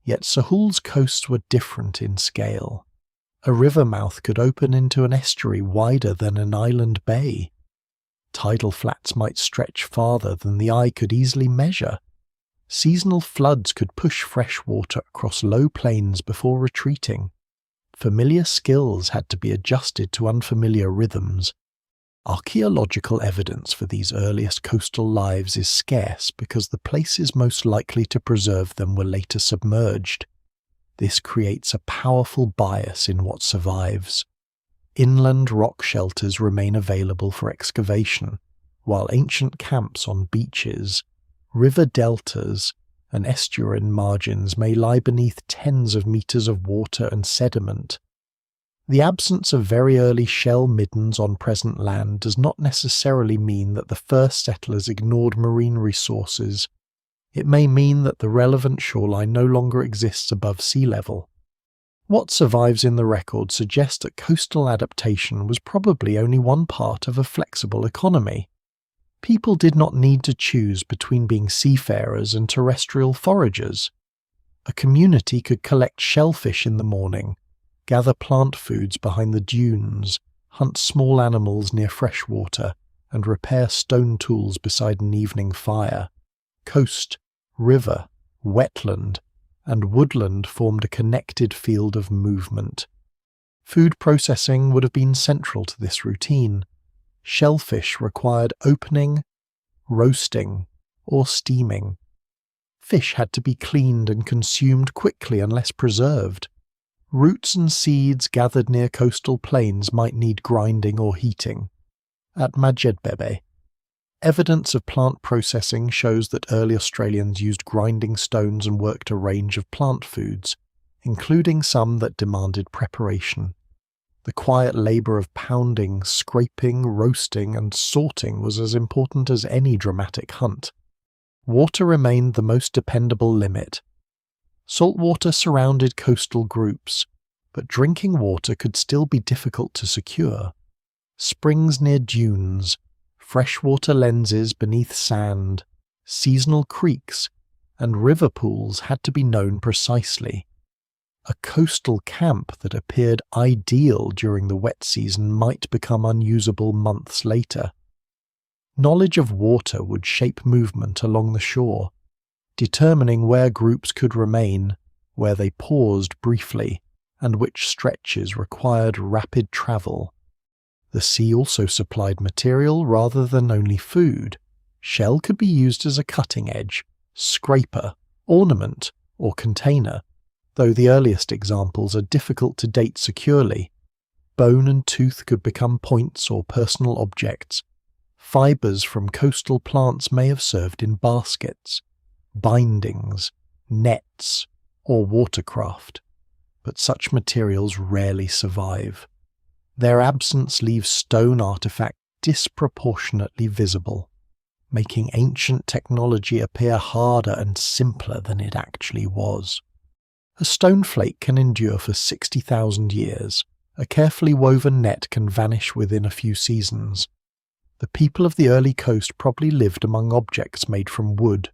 Yet Sahul's coasts were different in scale. A river mouth could open into an estuary wider than an island bay. Tidal flats might stretch farther than the eye could easily measure. Seasonal floods could push fresh water across low plains before retreating. Familiar skills had to be adjusted to unfamiliar rhythms. Archaeological evidence for these earliest coastal lives is scarce because the places most likely to preserve them were later submerged. This creates a powerful bias in what survives. Inland rock shelters remain available for excavation, while ancient camps on beaches, river deltas, and estuarine margins may lie beneath tens of meters of water and sediment. The absence of very early shell middens on present land does not necessarily mean that the first settlers ignored marine resources. It may mean that the relevant shoreline no longer exists above sea level. What survives in the record suggests that coastal adaptation was probably only one part of a flexible economy. People did not need to choose between being seafarers and terrestrial foragers. A community could collect shellfish in the morning, gather plant foods behind the dunes, hunt small animals near freshwater, and repair stone tools beside an evening fire. Coast, river, wetland, and woodland formed a connected field of movement. Food processing would have been central to this routine. Shellfish required opening, roasting, or steaming. Fish had to be cleaned and consumed quickly unless preserved. Roots and seeds gathered near coastal plains might need grinding or heating. At Madjedbebe, evidence of plant processing shows that early Australians used grinding stones and worked a range of plant foods, including some that demanded preparation. The quiet labour of pounding, scraping, roasting, and sorting was as important as any dramatic hunt. Water remained the most dependable limit. Salt water surrounded coastal groups, but drinking water could still be difficult to secure. Springs near dunes, freshwater lenses beneath sand, seasonal creeks, and river pools had to be known precisely. A coastal camp that appeared ideal during the wet season might become unusable months later. Knowledge of water would shape movement along the shore, determining where groups could remain, where they paused briefly, and which stretches required rapid travel. The sea also supplied material rather than only food. Shell could be used as a cutting edge, scraper, ornament, or container, though the earliest examples are difficult to date securely. Bone and tooth could become points or personal objects. Fibers from coastal plants may have served in baskets, bindings, nets, or watercraft, but such materials rarely survive. Their absence leaves stone artifacts disproportionately visible, making ancient technology appear harder and simpler than it actually was. A stone flake can endure for 60,000 years. A carefully woven net can vanish within a few seasons. The people of the early coast probably lived among objects made from wood,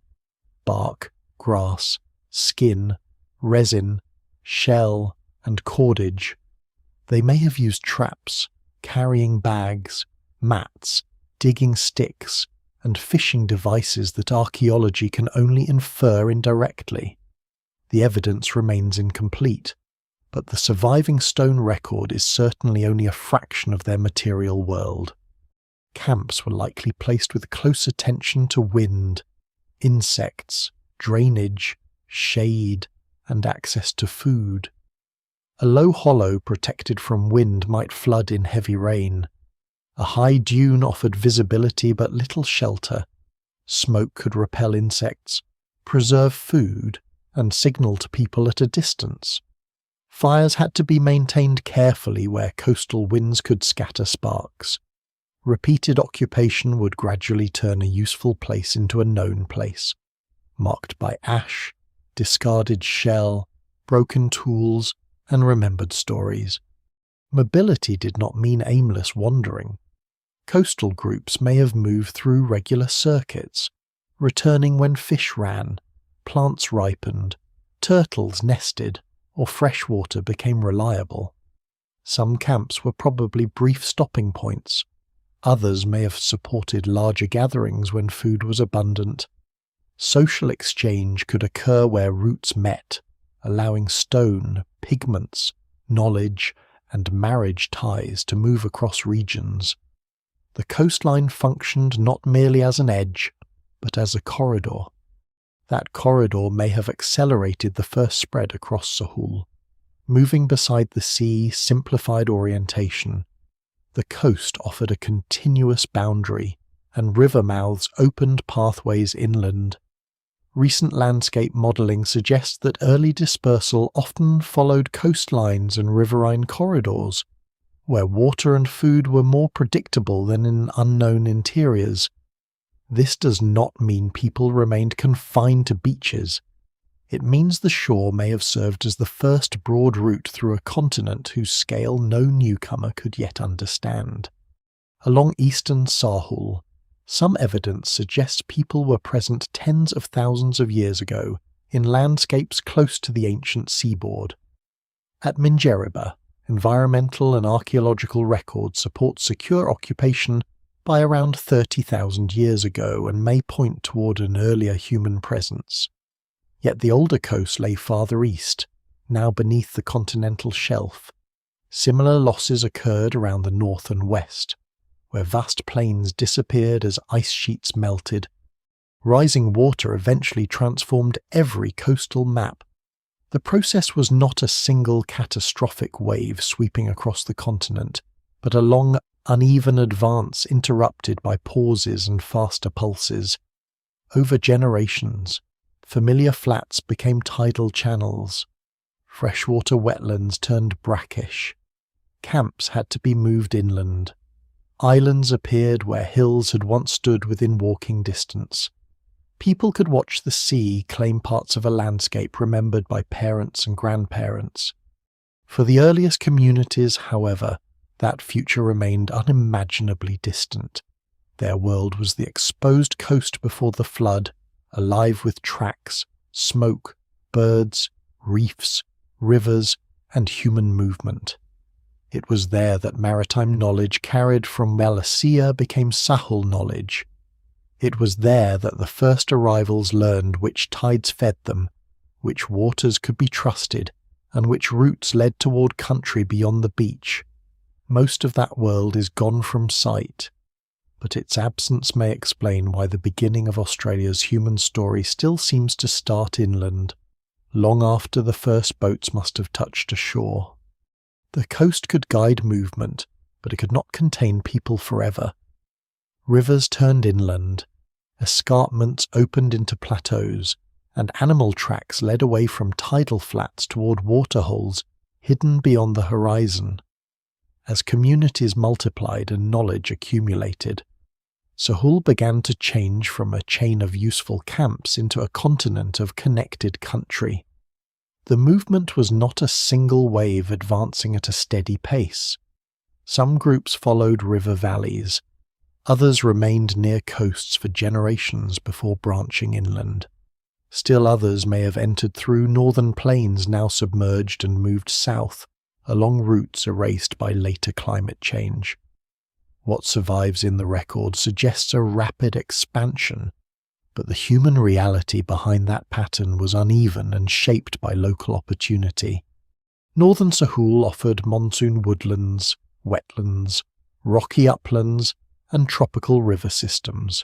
bark, grass, skin, resin, shell, and cordage. They may have used traps, carrying bags, mats, digging sticks, and fishing devices that archaeology can only infer indirectly. The evidence remains incomplete, but the surviving stone record is certainly only a fraction of their material world. Camps were likely placed with close attention to wind, insects, drainage, shade, and access to food. A low hollow protected from wind might flood in heavy rain. A high dune offered visibility but little shelter. Smoke could repel insects, preserve food, and signal to people at a distance. Fires had to be maintained carefully where coastal winds could scatter sparks. Repeated occupation would gradually turn a useful place into a known place, marked by ash, discarded shell, broken tools, and remembered stories. Mobility did not mean aimless wandering. Coastal groups may have moved through regular circuits, returning when fish ran, plants ripened, turtles nested, or fresh water became reliable. Some camps were probably brief stopping points. Others may have supported larger gatherings when food was abundant. Social exchange could occur where routes met, allowing stone, pigments, knowledge, and marriage ties to move across regions. The coastline functioned not merely as an edge, but as a corridor. That corridor may have accelerated the first spread across Sahul. Moving beside the sea simplified orientation. The coast offered a continuous boundary, and river mouths opened pathways inland. Recent landscape modelling suggests that early dispersal often followed coastlines and riverine corridors, where water and food were more predictable than in unknown interiors. This does not mean people remained confined to beaches. It means the shore may have served as the first broad route through a continent whose scale no newcomer could yet understand. Along eastern Sahul, some evidence suggests people were present tens of thousands of years ago in landscapes close to the ancient seaboard. At Madjedbebe, environmental and archaeological records support secure occupation by around 30,000 years ago and may point toward an earlier human presence. Yet the older coast lay farther east, now beneath the continental shelf. Similar losses occurred around the north and west, where vast plains disappeared as ice sheets melted. Rising water eventually transformed every coastal map. The process was not a single catastrophic wave sweeping across the continent, but a long, uneven advance interrupted by pauses and faster pulses. Over generations, familiar flats became tidal channels. Freshwater wetlands turned brackish. Camps had to be moved inland. Islands appeared where hills had once stood within walking distance. People could watch the sea claim parts of a landscape remembered by parents and grandparents. For the earliest communities, however, that future remained unimaginably distant. Their world was the exposed coast before the flood, alive with tracks, smoke, birds, reefs, rivers, and human movement. It was there that maritime knowledge carried from Wallacea became Sahul knowledge, It was there that the first arrivals learned which tides fed them, which waters could be trusted, and which routes led toward country beyond the beach. Most of that world is gone from sight, but its absence may explain why the beginning of Australia's human story still seems to start inland, long after the first boats must have touched ashore. The coast could guide movement, but it could not contain people forever. Rivers turned inland, escarpments opened into plateaus, and animal tracks led away from tidal flats toward waterholes hidden beyond the horizon. As communities multiplied and knowledge accumulated, Sahul began to change from a chain of useful camps into a continent of connected country. The movement was not a single wave advancing at a steady pace. Some groups followed river valleys, others remained near coasts for generations before branching inland. Still others may have entered through northern plains now submerged and moved south, along routes erased by later climate change. What survives in the record suggests a rapid expansion, but the human reality behind that pattern was uneven and shaped by local opportunity. Northern Sahul offered monsoon woodlands, wetlands, rocky uplands, and tropical river systems.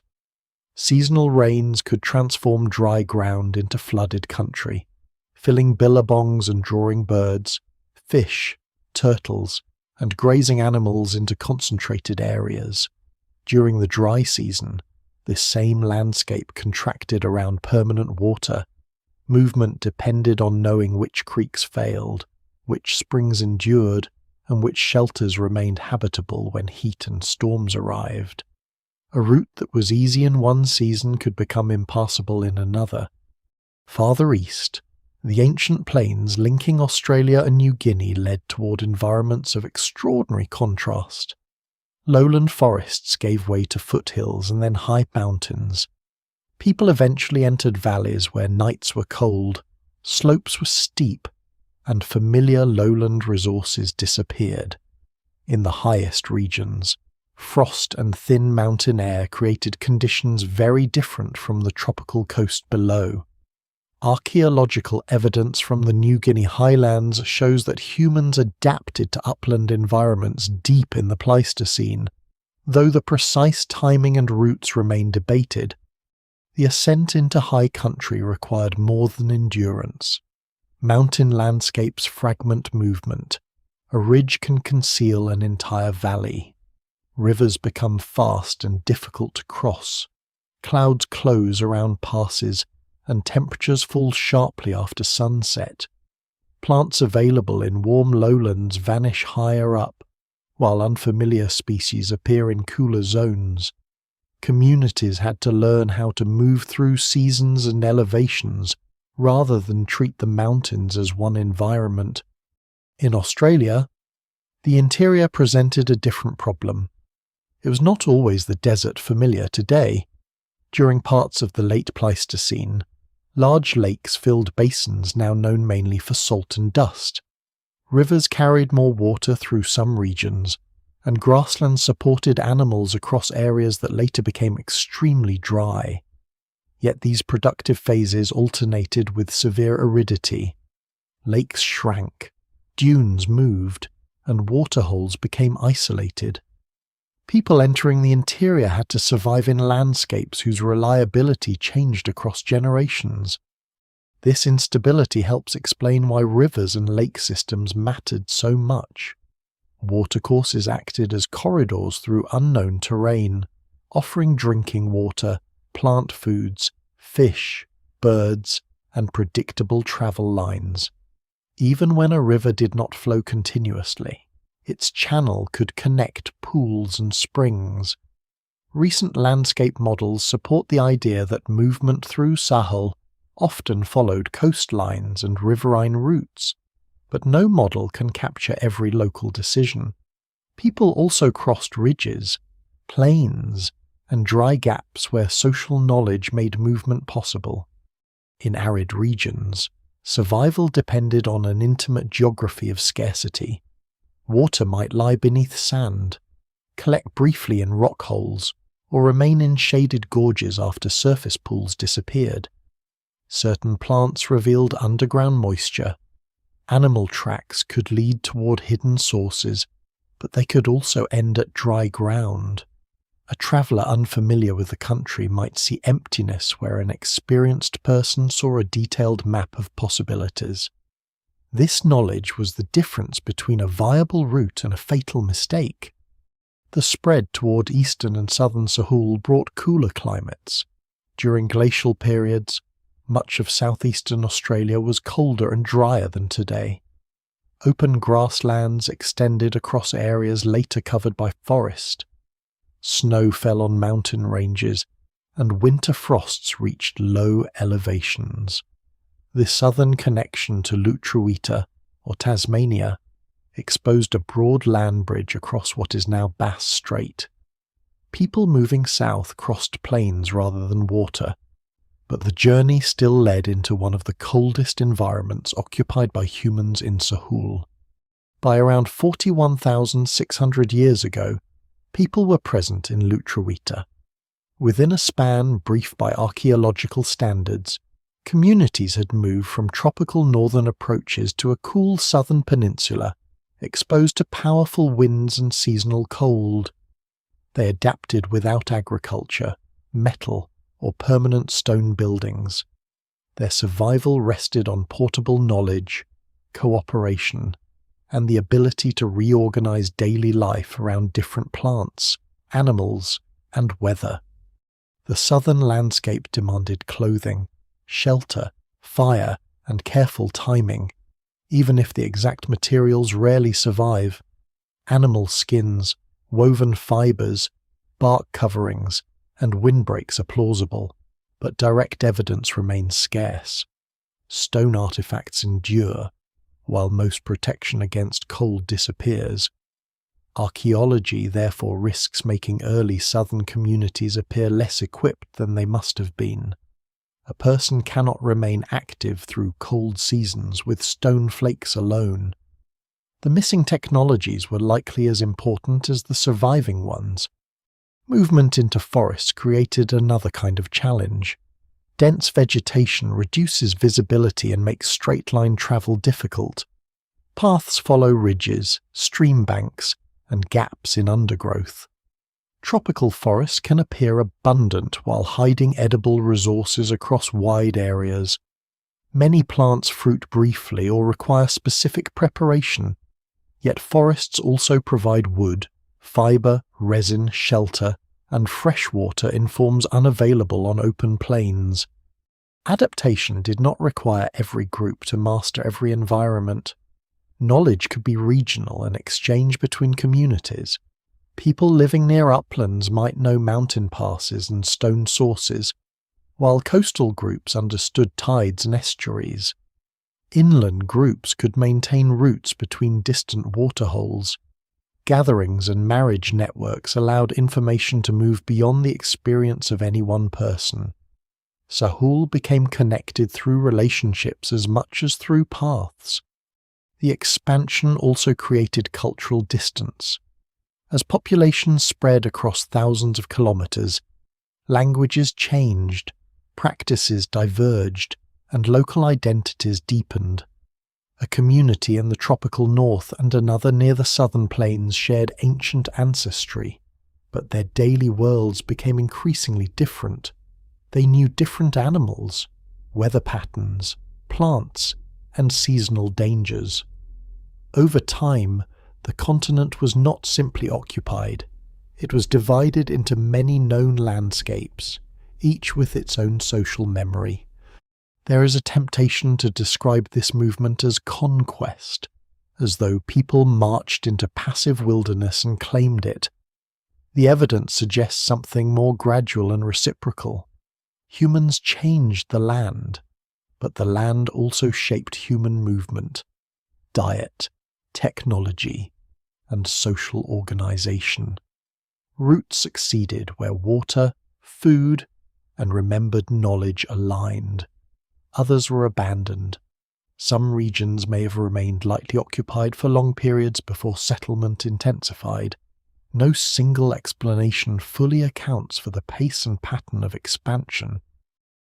Seasonal rains could transform dry ground into flooded country, filling billabongs and drawing birds, fish, turtles, and grazing animals into concentrated areas. During the dry season, this same landscape contracted around permanent water. Movement depended on knowing which creeks failed, which springs endured, and which shelters remained habitable when heat and storms arrived. A route that was easy in one season could become impassable in another. Farther east, the ancient plains linking Australia and New Guinea led toward environments of extraordinary contrast. Lowland forests gave way to foothills and then high mountains. People eventually entered valleys where nights were cold, slopes were steep, and familiar lowland resources disappeared. In the highest regions, frost and thin mountain air created conditions very different from the tropical coast below. Archaeological evidence from the New Guinea highlands shows that humans adapted to upland environments deep in the Pleistocene. Though the precise timing and routes remain debated, the ascent into high country required more than endurance. Mountain landscapes fragment movement. A ridge can conceal an entire valley. Rivers become fast and difficult to cross. Clouds close around passes, and temperatures fall sharply after sunset. Plants available in warm lowlands vanish higher up, while unfamiliar species appear in cooler zones. Communities had to learn how to move through seasons and elevations rather than treat the mountains as one environment. In Australia, the interior presented a different problem. It was not always the desert familiar today. During parts of the late Pleistocene, large lakes filled basins now known mainly for salt and dust. Rivers carried more water through some regions, and grasslands supported animals across areas that later became extremely dry. Yet these productive phases alternated with severe aridity. Lakes shrank, dunes moved, and waterholes became isolated. People entering the interior had to survive in landscapes whose reliability changed across generations. This instability helps explain why rivers and lake systems mattered so much. Watercourses acted as corridors through unknown terrain, offering drinking water, plant foods, fish, birds, and predictable travel lines. Even when a river did not flow continuously, its channel could connect pools and springs. Recent landscape models support the idea that movement through Sahul often followed coastlines and riverine routes, but no model can capture every local decision. People also crossed ridges, plains, and dry gaps where social knowledge made movement possible. In arid regions, survival depended on an intimate geography of scarcity. Water might lie beneath sand, collect briefly in rock holes, or remain in shaded gorges after surface pools disappeared. Certain plants revealed underground moisture. Animal tracks could lead toward hidden sources, but they could also end at dry ground. A traveller unfamiliar with the country might see emptiness where an experienced person saw a detailed map of possibilities. This knowledge was the difference between a viable route and a fatal mistake. The spread toward eastern and southern Sahul brought cooler climates. During glacial periods, much of southeastern Australia was colder and drier than today. Open grasslands extended across areas later covered by forest. Snow fell on mountain ranges, and winter frosts reached low elevations. The southern connection to Lutruwita, or Tasmania, exposed a broad land bridge across what is now Bass Strait. People moving south crossed plains rather than water, but the journey still led into one of the coldest environments occupied by humans in Sahul. By around 41,600 years ago, people were present in Lutruwita. Within a span brief by archaeological standards, communities had moved from tropical northern approaches to a cool southern peninsula, exposed to powerful winds and seasonal cold. They adapted without agriculture, metal, or permanent stone buildings. Their survival rested on portable knowledge, cooperation, and the ability to reorganize daily life around different plants, animals, and weather. The southern landscape demanded clothing, shelter, fire, and careful timing, even if the exact materials rarely survive. Animal skins, woven fibers, bark coverings, and windbreaks are plausible, but direct evidence remains scarce. Stone artifacts endure, while most protection against cold disappears. Archaeology therefore risks making early southern communities appear less equipped than they must have been. A person cannot remain active through cold seasons with stone flakes alone. The missing technologies were likely as important as the surviving ones. Movement into forests created another kind of challenge. Dense vegetation reduces visibility and makes straight-line travel difficult. Paths follow ridges, stream banks, and gaps in undergrowth. Tropical forests can appear abundant while hiding edible resources across wide areas. Many plants fruit briefly or require specific preparation, yet forests also provide wood, fibre, resin, shelter, and fresh water in forms unavailable on open plains. Adaptation did not require every group to master every environment. Knowledge could be regional and exchanged between communities. People living near uplands might know mountain passes and stone sources, while coastal groups understood tides and estuaries. Inland groups could maintain routes between distant waterholes. Gatherings and marriage networks allowed information to move beyond the experience of any one person. Sahul became connected through relationships as much as through paths. The expansion also created cultural distance. As populations spread across thousands of kilometers, languages changed, practices diverged, and local identities deepened. A community in the tropical north and another near the southern plains shared ancient ancestry, but their daily worlds became increasingly different. They knew different animals, weather patterns, plants, and seasonal dangers. Over time, the continent was not simply occupied. It was divided into many known landscapes, each with its own social memory. There is a temptation to describe this movement as conquest, as though people marched into passive wilderness and claimed it. The evidence suggests something more gradual and reciprocal. Humans changed the land, but the land also shaped human movement, diet, technology, and social organization. Routes succeeded where water, food, and remembered knowledge aligned. Others were abandoned. Some regions may have remained lightly occupied for long periods before settlement intensified, no single explanation fully accounts for the pace and pattern of expansion.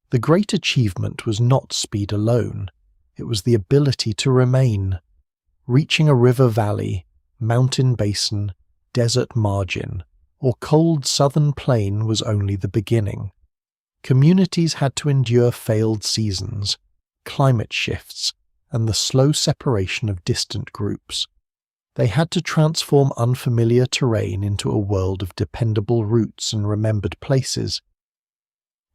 The great achievement was not speed alone, it was the ability to remain. Reaching a river valley, mountain basin, desert margin, or cold southern plain was only the beginning. Communities had to endure failed seasons, climate shifts, and the slow separation of distant groups. They had to transform unfamiliar terrain into a world of dependable routes and remembered places.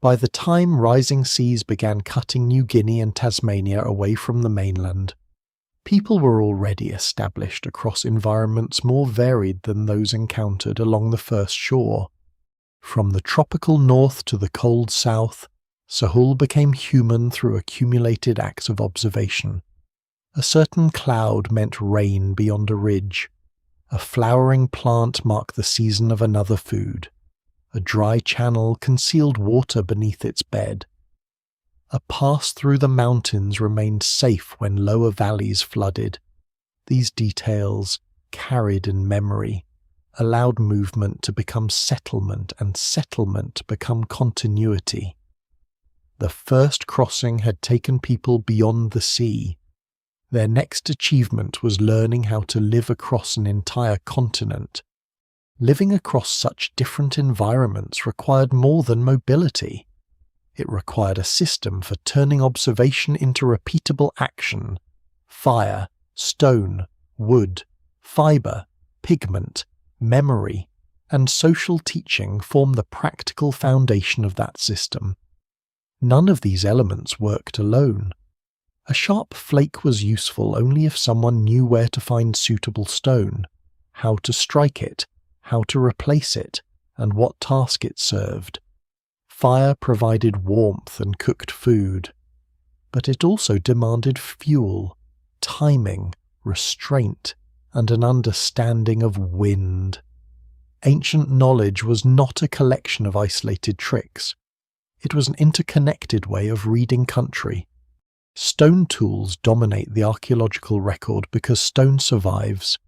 By the time rising seas began cutting New Guinea and Tasmania away from the mainland, people were already established across environments more varied than those encountered along the first shore. From the tropical north to the cold south, Sahul became human through accumulated acts of observation. A certain cloud meant rain beyond a ridge. A flowering plant marked the season of another food. A dry channel concealed water beneath its bed. A pass through the mountains remained safe when lower valleys flooded. These details, carried in memory, allowed movement to become settlement and settlement become continuity. The first crossing had taken people beyond the sea. Their next achievement was learning how to live across an entire continent. Living across such different environments required more than mobility. It required a system for turning observation into repeatable action. Fire, stone, wood, fibre, pigment, memory, and social teaching form the practical foundation of that system. None of these elements worked alone. A sharp flake was useful only if someone knew where to find suitable stone, how to strike it, how to replace it, and what task it served. Fire provided warmth and cooked food, but it also demanded fuel, timing, restraint, and an understanding of wind. Ancient knowledge was not a collection of isolated tricks. It was an interconnected way of reading country. Stone tools dominate the archaeological record because stone survives.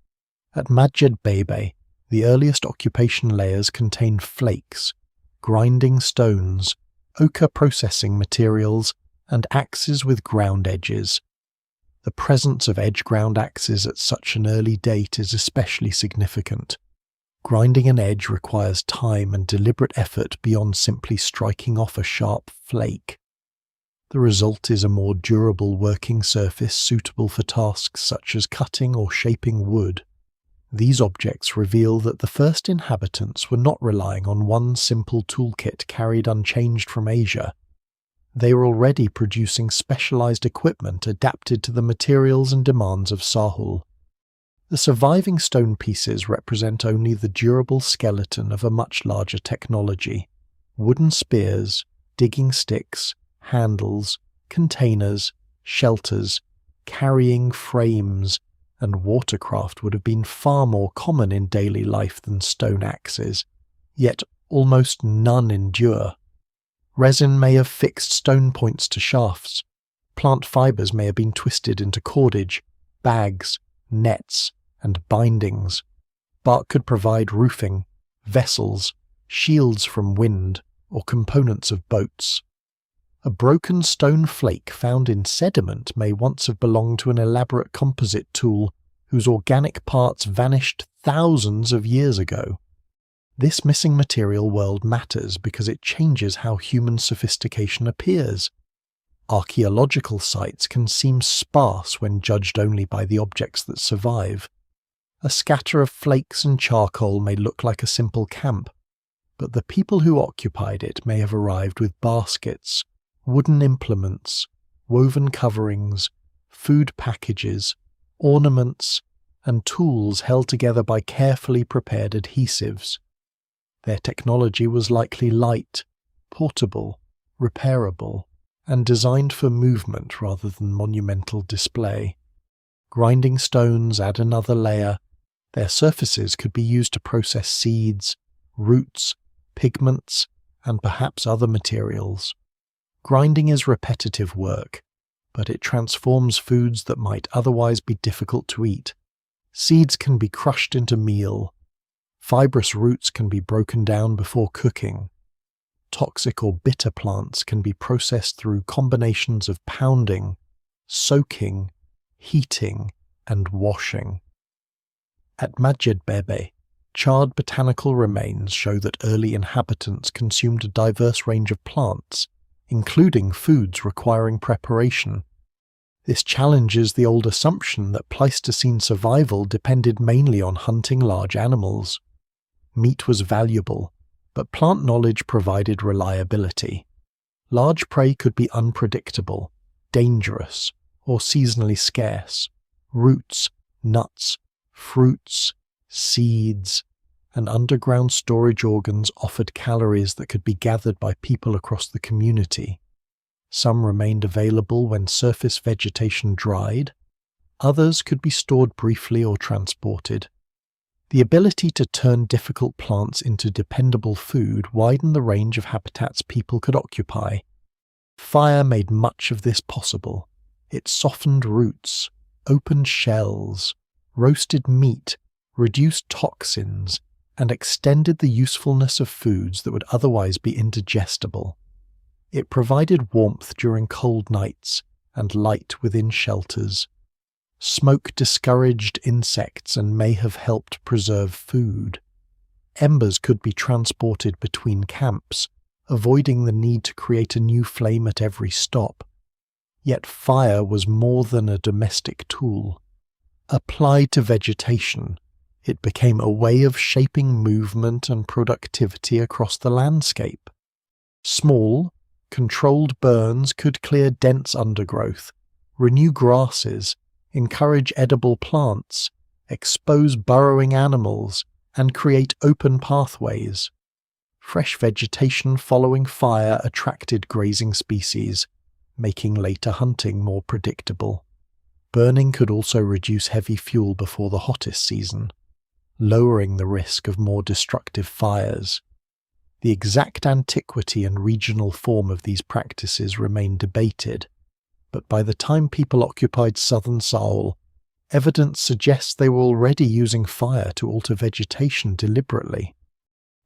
At Madjedbebe, the earliest occupation layers contained flakes, grinding stones, ochre processing materials, and axes with ground edges. The presence of edge-ground axes at such an early date is especially significant. Grinding an edge requires time and deliberate effort beyond simply striking off a sharp flake. The result is a more durable working surface suitable for tasks such as cutting or shaping wood. These objects reveal that the first inhabitants were not relying on one simple toolkit carried unchanged from Asia. They were already producing specialized equipment adapted to the materials and demands of Sahul. The surviving stone pieces represent only the durable skeleton of a much larger technology. Wooden spears, digging sticks, handles, containers, shelters, carrying frames, and watercraft would have been far more common in daily life than stone axes, yet almost none endure. Resin may have fixed stone points to shafts. Plant fibres may have been twisted into cordage, bags, nets, and bindings. Bark could provide roofing, vessels, shields from wind, or components of boats. A broken stone flake found in sediment may once have belonged to an elaborate composite tool whose organic parts vanished thousands of years ago. This missing material world matters because it changes how human sophistication appears. Archaeological sites can seem sparse when judged only by the objects that survive. A scatter of flakes and charcoal may look like a simple camp, but the people who occupied it may have arrived with baskets, wooden implements, woven coverings, food packages, ornaments, and tools held together by carefully prepared adhesives. Their technology was likely light, portable, repairable, and designed for movement rather than monumental display. Grinding stones add another layer. Their surfaces could be used to process seeds, roots, pigments, and perhaps other materials. Grinding is repetitive work, but it transforms foods that might otherwise be difficult to eat. Seeds can be crushed into meal. Fibrous roots can be broken down before cooking. Toxic or bitter plants can be processed through combinations of pounding, soaking, heating, and washing. At Madjedbebe, charred botanical remains show that early inhabitants consumed a diverse range of plants, including foods requiring preparation. This challenges the old assumption that Pleistocene survival depended mainly on hunting large animals. Meat was valuable, but plant knowledge provided reliability. Large prey could be unpredictable, dangerous, or seasonally scarce. Roots, nuts, fruits, seeds, and underground storage organs offered calories that could be gathered by people across the community. Some remained available when surface vegetation dried. Others could be stored briefly or transported. The ability to turn difficult plants into dependable food widened the range of habitats people could occupy. Fire made much of this possible. It softened roots, opened shells, roasted meat, reduced toxins, and extended the usefulness of foods that would otherwise be indigestible. It provided warmth during cold nights and light within shelters. Smoke discouraged insects and may have helped preserve food. Embers could be transported between camps, avoiding the need to create a new flame at every stop. Yet fire was more than a domestic tool. Applied to vegetation, it became a way of shaping movement and productivity across the landscape. Small, controlled burns could clear dense undergrowth, renew grasses, encourage edible plants, expose burrowing animals, and create open pathways. Fresh vegetation following fire attracted grazing species, making later hunting more predictable. Burning could also reduce heavy fuel before the hottest season, lowering the risk of more destructive fires. The exact antiquity and regional form of these practices remain debated, but by the time people occupied southern Sahul, evidence suggests they were already using fire to alter vegetation deliberately.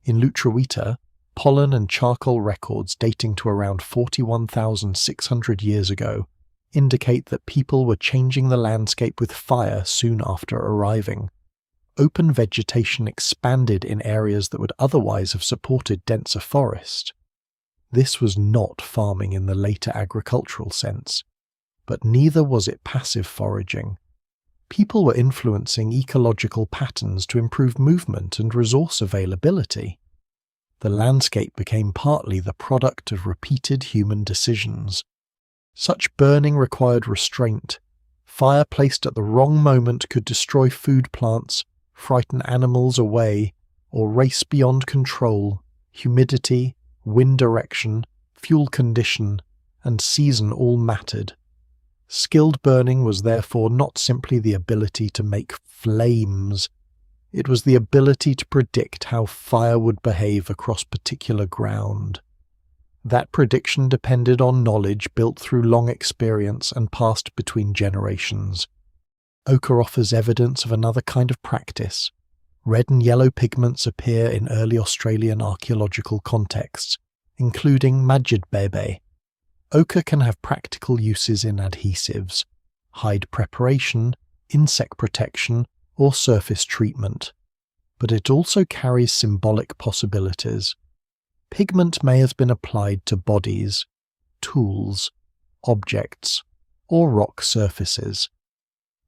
In Lutruwita, pollen and charcoal records dating to around 41,600 years ago indicate that people were changing the landscape with fire soon after arriving. Open vegetation expanded in areas that would otherwise have supported denser forest. This was not farming in the later agricultural sense, but neither was it passive foraging. People were influencing ecological patterns to improve movement and resource availability. The landscape became partly the product of repeated human decisions. Such burning required restraint. Fire placed at the wrong moment could destroy food plants, frighten animals away, or race beyond control. Humidity, wind direction, fuel condition, and season all mattered. Skilled burning was therefore not simply the ability to make flames, it was the ability to predict how fire would behave across particular ground. That prediction depended on knowledge built through long experience and passed between generations. Ochre offers evidence of another kind of practice. Red and yellow pigments appear in early Australian archaeological contexts, including Madjedbebe. Ochre can have practical uses in adhesives, hide preparation, insect protection, or surface treatment, but it also carries symbolic possibilities. Pigment may have been applied to bodies, tools, objects, or rock surfaces.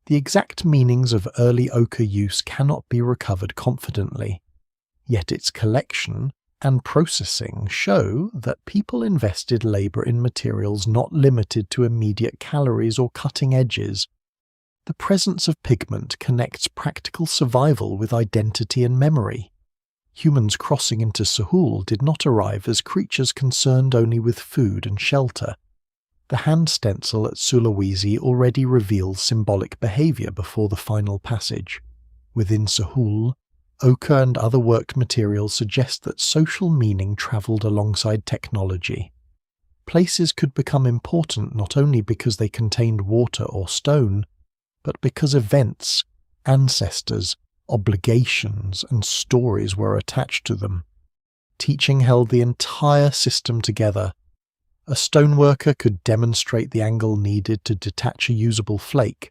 The exact meanings of early ochre use cannot be recovered confidently, yet its collection and processing show that people invested labour in materials not limited to immediate calories or cutting edges. The presence of pigment connects practical survival with identity and memory. Humans crossing into Sahul did not arrive as creatures concerned only with food and shelter. The hand stencil at Sulawesi already reveals symbolic behaviour before the final passage. Within Sahul, ochre and other worked materials suggest that social meaning travelled alongside technology. Places could become important not only because they contained water or stone, but because events, ancestors, Obligations and stories were attached to them. Teaching held the entire system together. A stoneworker could demonstrate the angle needed to detach a usable flake.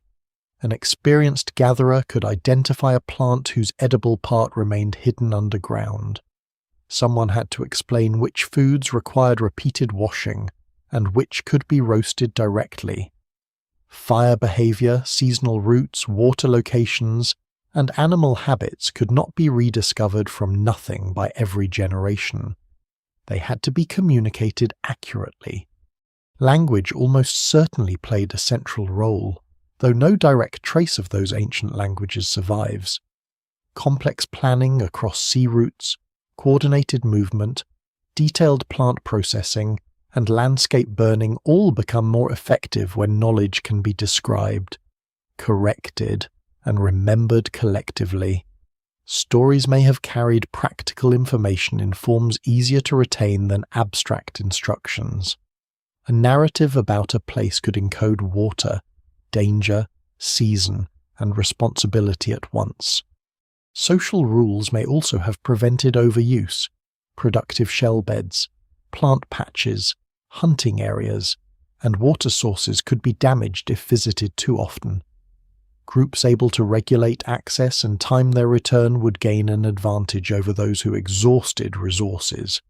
An experienced gatherer could identify a plant whose edible part remained hidden underground. Someone had to explain which foods required repeated washing and which could be roasted directly. Fire behavior, seasonal routes, water locations, and animal habits could not be rediscovered from nothing by every generation. They had to be communicated accurately. Language almost certainly played a central role, though no direct trace of those ancient languages survives. Complex planning across sea routes, coordinated movement, detailed plant processing, and landscape burning all become more effective when knowledge can be described, corrected, and remembered collectively. Stories may have carried practical information in forms easier to retain than abstract instructions. A narrative about a place could encode water, danger, season, and responsibility at once. Social rules may also have prevented overuse. Productive shell beds, plant patches, hunting areas, and water sources could be damaged if visited too often. Groups able to regulate access and time their return would gain an advantage over those who exhausted resources.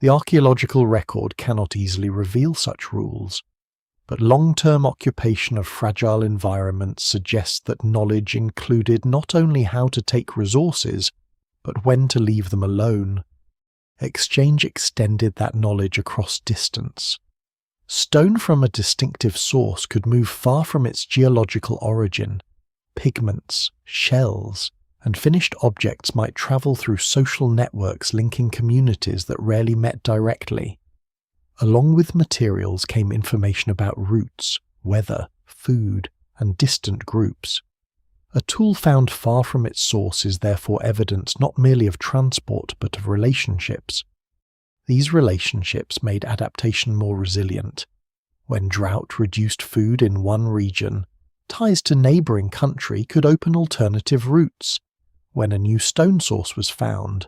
The archaeological record cannot easily reveal such rules, but long-term occupation of fragile environments suggests that knowledge included not only how to take resources, but when to leave them alone. Exchange extended that knowledge across distance. Stone from a distinctive source could move far from its geological origin. Pigments, shells, and finished objects might travel through social networks linking communities that rarely met directly. Along with materials came information about routes, weather, food, and distant groups. A tool found far from its source is therefore evidence not merely of transport but of relationships. These relationships made adaptation more resilient. When drought reduced food in one region, ties to neighbouring country could open alternative routes. When a new stone source was found,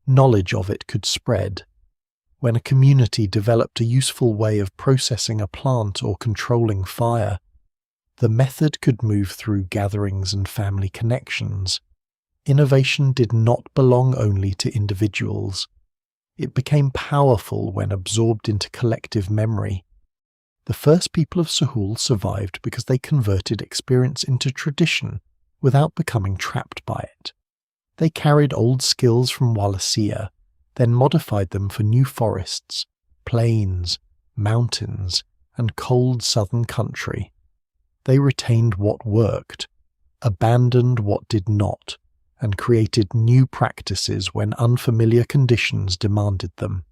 knowledge of it could spread. When a community developed a useful way of processing a plant or controlling fire, the method could move through gatherings and family connections. Innovation did not belong only to individuals. It became powerful when absorbed into collective memory. The first people of Sahul survived because they converted experience into tradition without becoming trapped by it. They carried old skills from Wallacea, then modified them for new forests, plains, mountains, and cold southern country. They retained what worked, abandoned what did not, and created new practices when unfamiliar conditions demanded them.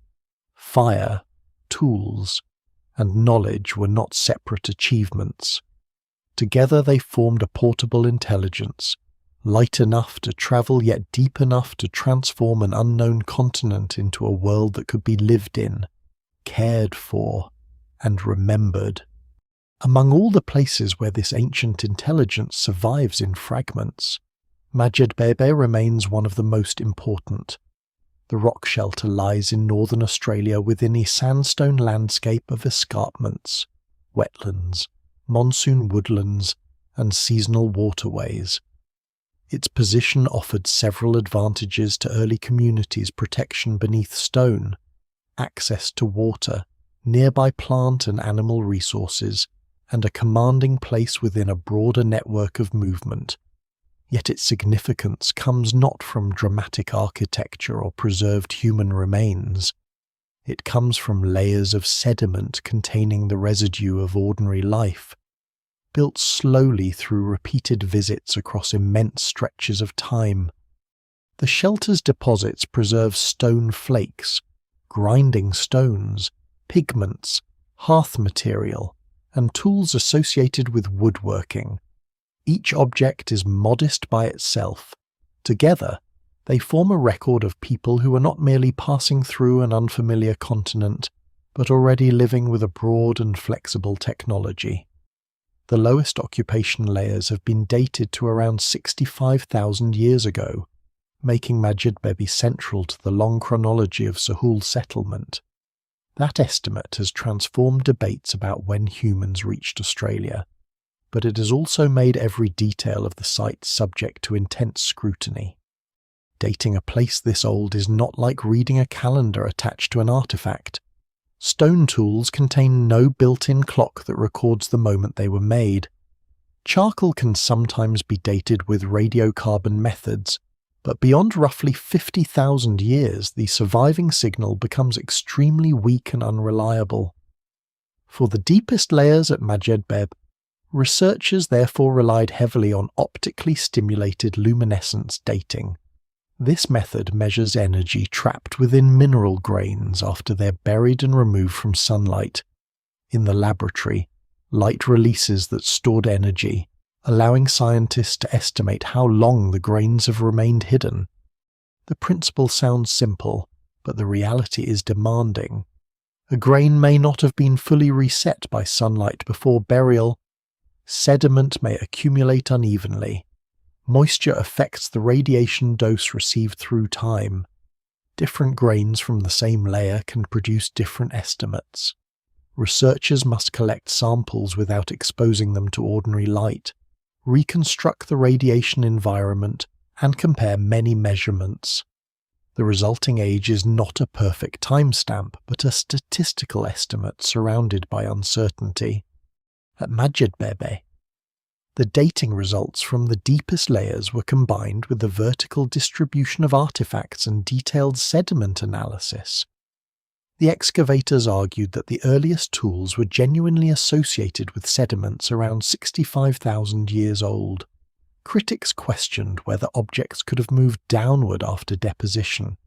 Fire, tools, and knowledge were not separate achievements. Together they formed a portable intelligence, light enough to travel yet deep enough to transform an unknown continent into a world that could be lived in, cared for, and remembered. Among all the places where this ancient intelligence survives in fragments, Madjedbebe remains one of the most important. The rock shelter lies in northern Australia within a sandstone landscape of escarpments, wetlands, monsoon woodlands, and seasonal waterways. Its position offered several advantages to early communities: protection beneath stone, access to water, nearby plant and animal resources, and a commanding place within a broader network of movement. Yet its significance comes not from dramatic architecture or preserved human remains. It comes from layers of sediment containing the residue of ordinary life, built slowly through repeated visits across immense stretches of time. The shelter's deposits preserve stone flakes, grinding stones, pigments, hearth material, and tools associated with woodworking. Each object is modest by itself. Together, they form a record of people who are not merely passing through an unfamiliar continent, but already living with a broad and flexible technology. The lowest occupation layers have been dated to around 65,000 years ago, making Madjedbebe central to the long chronology of Sahul settlement. That estimate has transformed debates about when humans reached Australia, but it has also made every detail of the site subject to intense scrutiny. Dating a place this old is not like reading a calendar attached to an artifact. Stone tools contain no built-in clock that records the moment they were made. Charcoal can sometimes be dated with radiocarbon methods, but beyond roughly 50,000 years, the surviving signal becomes extremely weak and unreliable. For the deepest layers at Madjedbebe, researchers therefore relied heavily on optically stimulated luminescence dating. This method measures energy trapped within mineral grains after they're buried and removed from sunlight. In the laboratory, light releases that stored energy, allowing scientists to estimate how long the grains have remained hidden. The principle sounds simple, but the reality is demanding. A grain may not have been fully reset by sunlight before burial. Sediment may accumulate unevenly. Moisture affects the radiation dose received through time. Different grains from the same layer can produce different estimates. Researchers must collect samples without exposing them to ordinary light, reconstruct the radiation environment, and compare many measurements. The resulting age is not a perfect timestamp, but a statistical estimate surrounded by uncertainty. At Madjedbebe, the dating results from the deepest layers were combined with the vertical distribution of artifacts and detailed sediment analysis. The excavators argued that the earliest tools were genuinely associated with sediments around 65,000 years old. Critics questioned whether objects could have moved downward after deposition.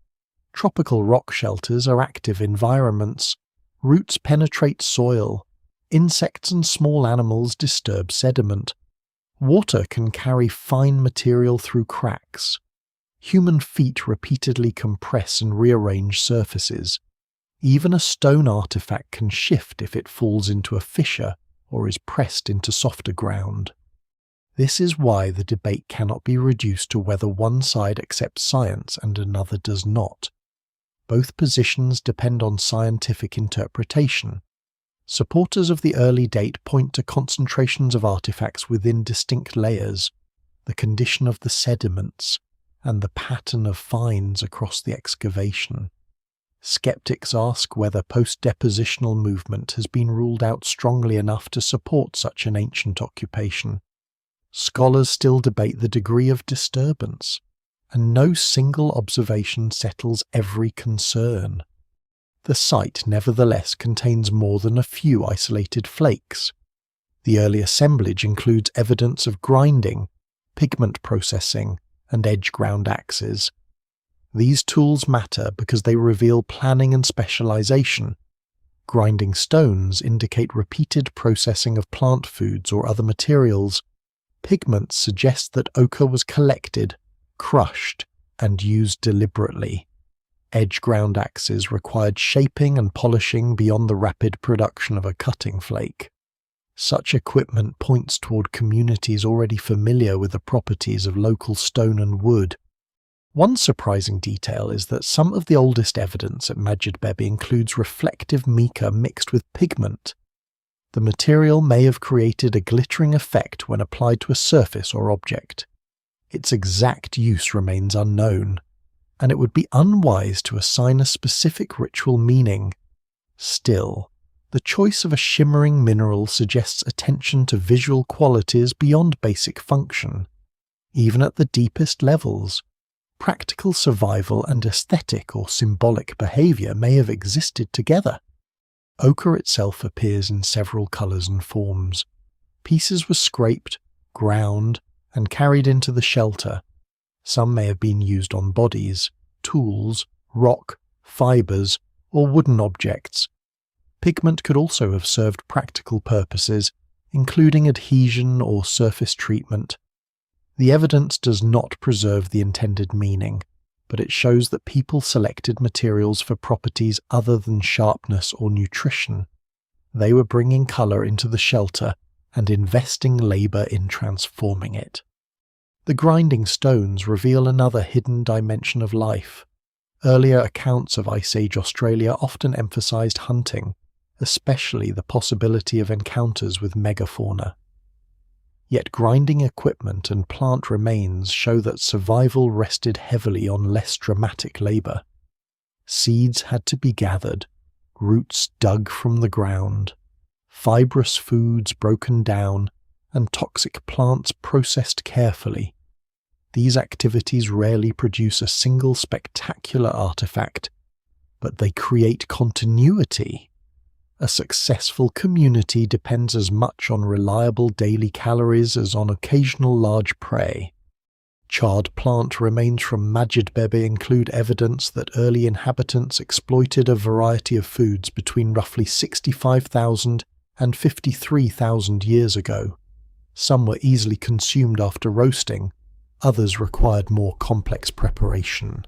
Tropical rock shelters are active environments. Roots penetrate soil. Insects and small animals disturb sediment. Water can carry fine material through cracks. Human feet repeatedly compress and rearrange surfaces. Even a stone artifact can shift if it falls into a fissure or is pressed into softer ground. This is why the debate cannot be reduced to whether one side accepts science and another does not. Both positions depend on scientific interpretation. Supporters of the early date point to concentrations of artifacts within distinct layers, the condition of the sediments, and the pattern of finds across the excavation. Skeptics ask whether post-depositional movement has been ruled out strongly enough to support such an ancient occupation. Scholars still debate the degree of disturbance, and no single observation settles every concern. The site nevertheless contains more than a few isolated flakes. The early assemblage includes evidence of grinding, pigment processing, and edge-ground axes. These tools matter because they reveal planning and specialization. Grinding stones indicate repeated processing of plant foods or other materials. Pigments suggest that ochre was collected, crushed, and used deliberately. Edge-ground axes required shaping and polishing beyond the rapid production of a cutting flake. Such equipment points toward communities already familiar with the properties of local stone and wood. One surprising detail is that some of the oldest evidence at Madjedbebe includes reflective mica mixed with pigment. The material may have created a glittering effect when applied to a surface or object. Its exact use remains unknown, and it would be unwise to assign a specific ritual meaning. Still, the choice of a shimmering mineral suggests attention to visual qualities beyond basic function. Even at the deepest levels, practical survival and aesthetic or symbolic behavior may have existed together. Ochre itself appears in several colors and forms. Pieces were scraped, ground, and carried into the shelter. Some may have been used on bodies, tools, rock, fibers, or wooden objects. Pigment could also have served practical purposes, including adhesion or surface treatment. The evidence does not preserve the intended meaning, but it shows that people selected materials for properties other than sharpness or nutrition. They were bringing color into the shelter, and investing labour in transforming it. The grinding stones reveal another hidden dimension of life. Earlier accounts of Ice Age Australia often emphasised hunting, especially the possibility of encounters with megafauna. Yet grinding equipment and plant remains show that survival rested heavily on less dramatic labour. Seeds had to be gathered, roots dug from the ground, fibrous foods broken down, and toxic plants processed carefully. These activities rarely produce a single spectacular artifact, but they create continuity. A successful community depends as much on reliable daily calories as on occasional large prey. Charred plant remains from Madjedbebe include evidence that early inhabitants exploited a variety of foods between roughly 65,000 and 53,000 years ago. Some were easily consumed after roasting, others required more complex preparation.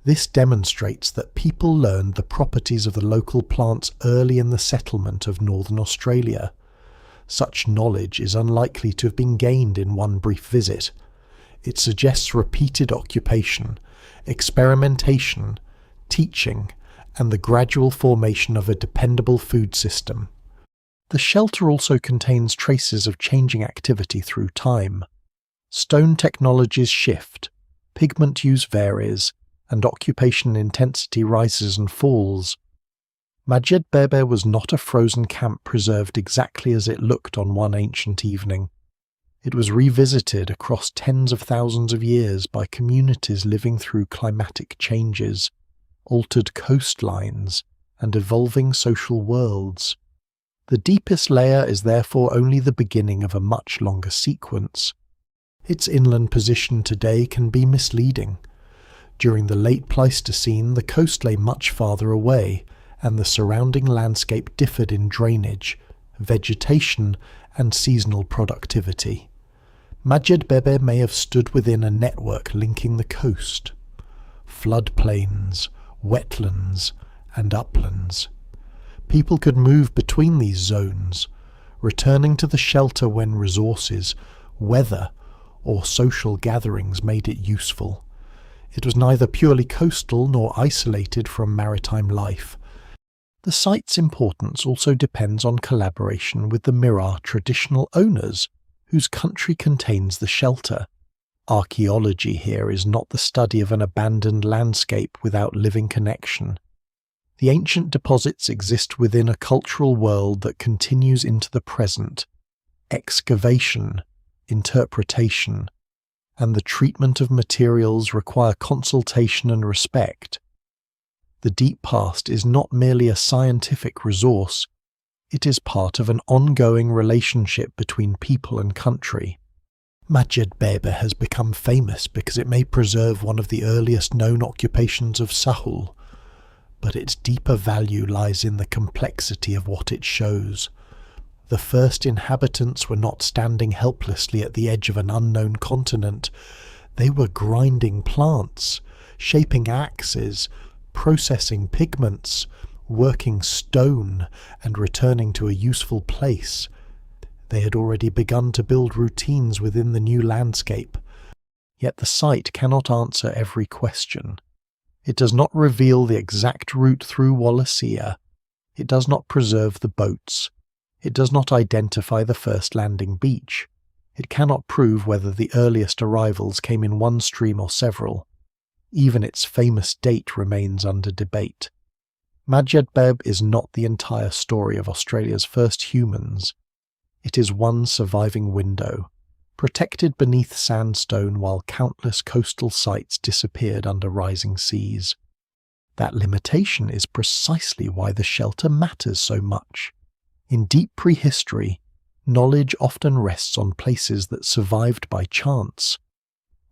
This demonstrates that people learned the properties of the local plants early in the settlement of northern Australia. Such knowledge is unlikely to have been gained in one brief visit. It suggests repeated occupation, experimentation, teaching, and the gradual formation of a dependable food system. The shelter also contains traces of changing activity through time. Stone technologies shift, pigment use varies, and occupation intensity rises and falls. Madjedbebe was not a frozen camp preserved exactly as it looked on one ancient evening. It was revisited across tens of thousands of years by communities living through climatic changes, altered coastlines, and evolving social worlds. The deepest layer is therefore only the beginning of a much longer sequence. Its inland position today can be misleading. During the late Pleistocene, the coast lay much farther away, and the surrounding landscape differed in drainage, vegetation, and seasonal productivity. Madjedbebe may have stood within a network linking the coast. Floodplains, wetlands, and uplands. People could move between these zones, returning to the shelter when resources, weather, or social gatherings made it useful. It was neither purely coastal nor isolated from maritime life. The site's importance also depends on collaboration with the Mirarr traditional owners, whose country contains the shelter. Archaeology here is not the study of an abandoned landscape without living connection. The ancient deposits exist within a cultural world that continues into the present. Excavation, interpretation, and the treatment of materials require consultation and respect. The deep past is not merely a scientific resource, it is part of an ongoing relationship between people and country. Madjedbebe has become famous because it may preserve one of the earliest known occupations of Sahul, but its deeper value lies in the complexity of what it shows. The first inhabitants were not standing helplessly at the edge of an unknown continent. They were grinding plants, shaping axes, processing pigments, working stone, and returning to a useful place. They had already begun to build routines within the new landscape. Yet the site cannot answer every question. It does not reveal the exact route through Wallacea. It does not preserve the boats. It does not identify the first landing beach. It cannot prove whether the earliest arrivals came in one stream or several. Even its famous date remains under debate. Madjedbebe is not the entire story of Australia's first humans. It is one surviving window, protected beneath sandstone while countless coastal sites disappeared under rising seas. That limitation is precisely why the shelter matters so much. In deep prehistory, knowledge often rests on places that survived by chance.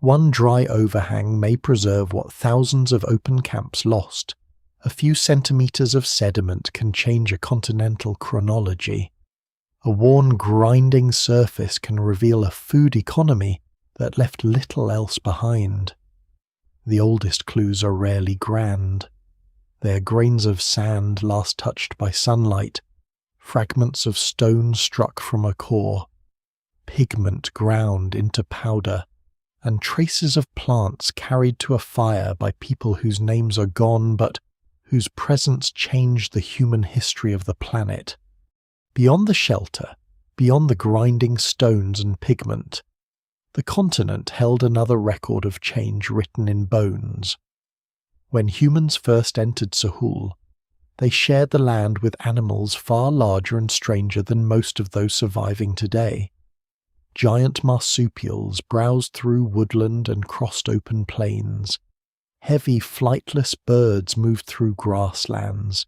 One dry overhang may preserve what thousands of open camps lost. A few centimetres of sediment can change a continental chronology. A worn, grinding surface can reveal a food economy that left little else behind. The oldest clues are rarely grand. They are grains of sand last touched by sunlight, fragments of stone struck from a core, pigment ground into powder, and traces of plants carried to a fire by people whose names are gone but whose presence changed the human history of the planet. Beyond the shelter, beyond the grinding stones and pigment, the continent held another record of change written in bones. When humans first entered Sahul, they shared the land with animals far larger and stranger than most of those surviving today. Giant marsupials browsed through woodland and crossed open plains. Heavy, flightless birds moved through grasslands.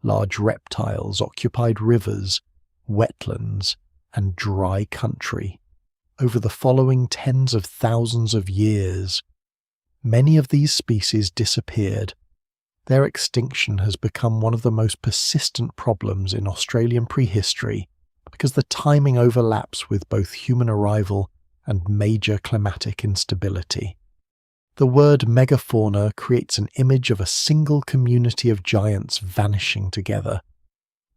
Large reptiles occupied rivers, wetlands, and dry country. Over the following tens of thousands of years, many of these species disappeared. Their extinction has become one of the most persistent problems in Australian prehistory because the timing overlaps with both human arrival and major climatic instability. The word megafauna creates an image of a single community of giants vanishing together,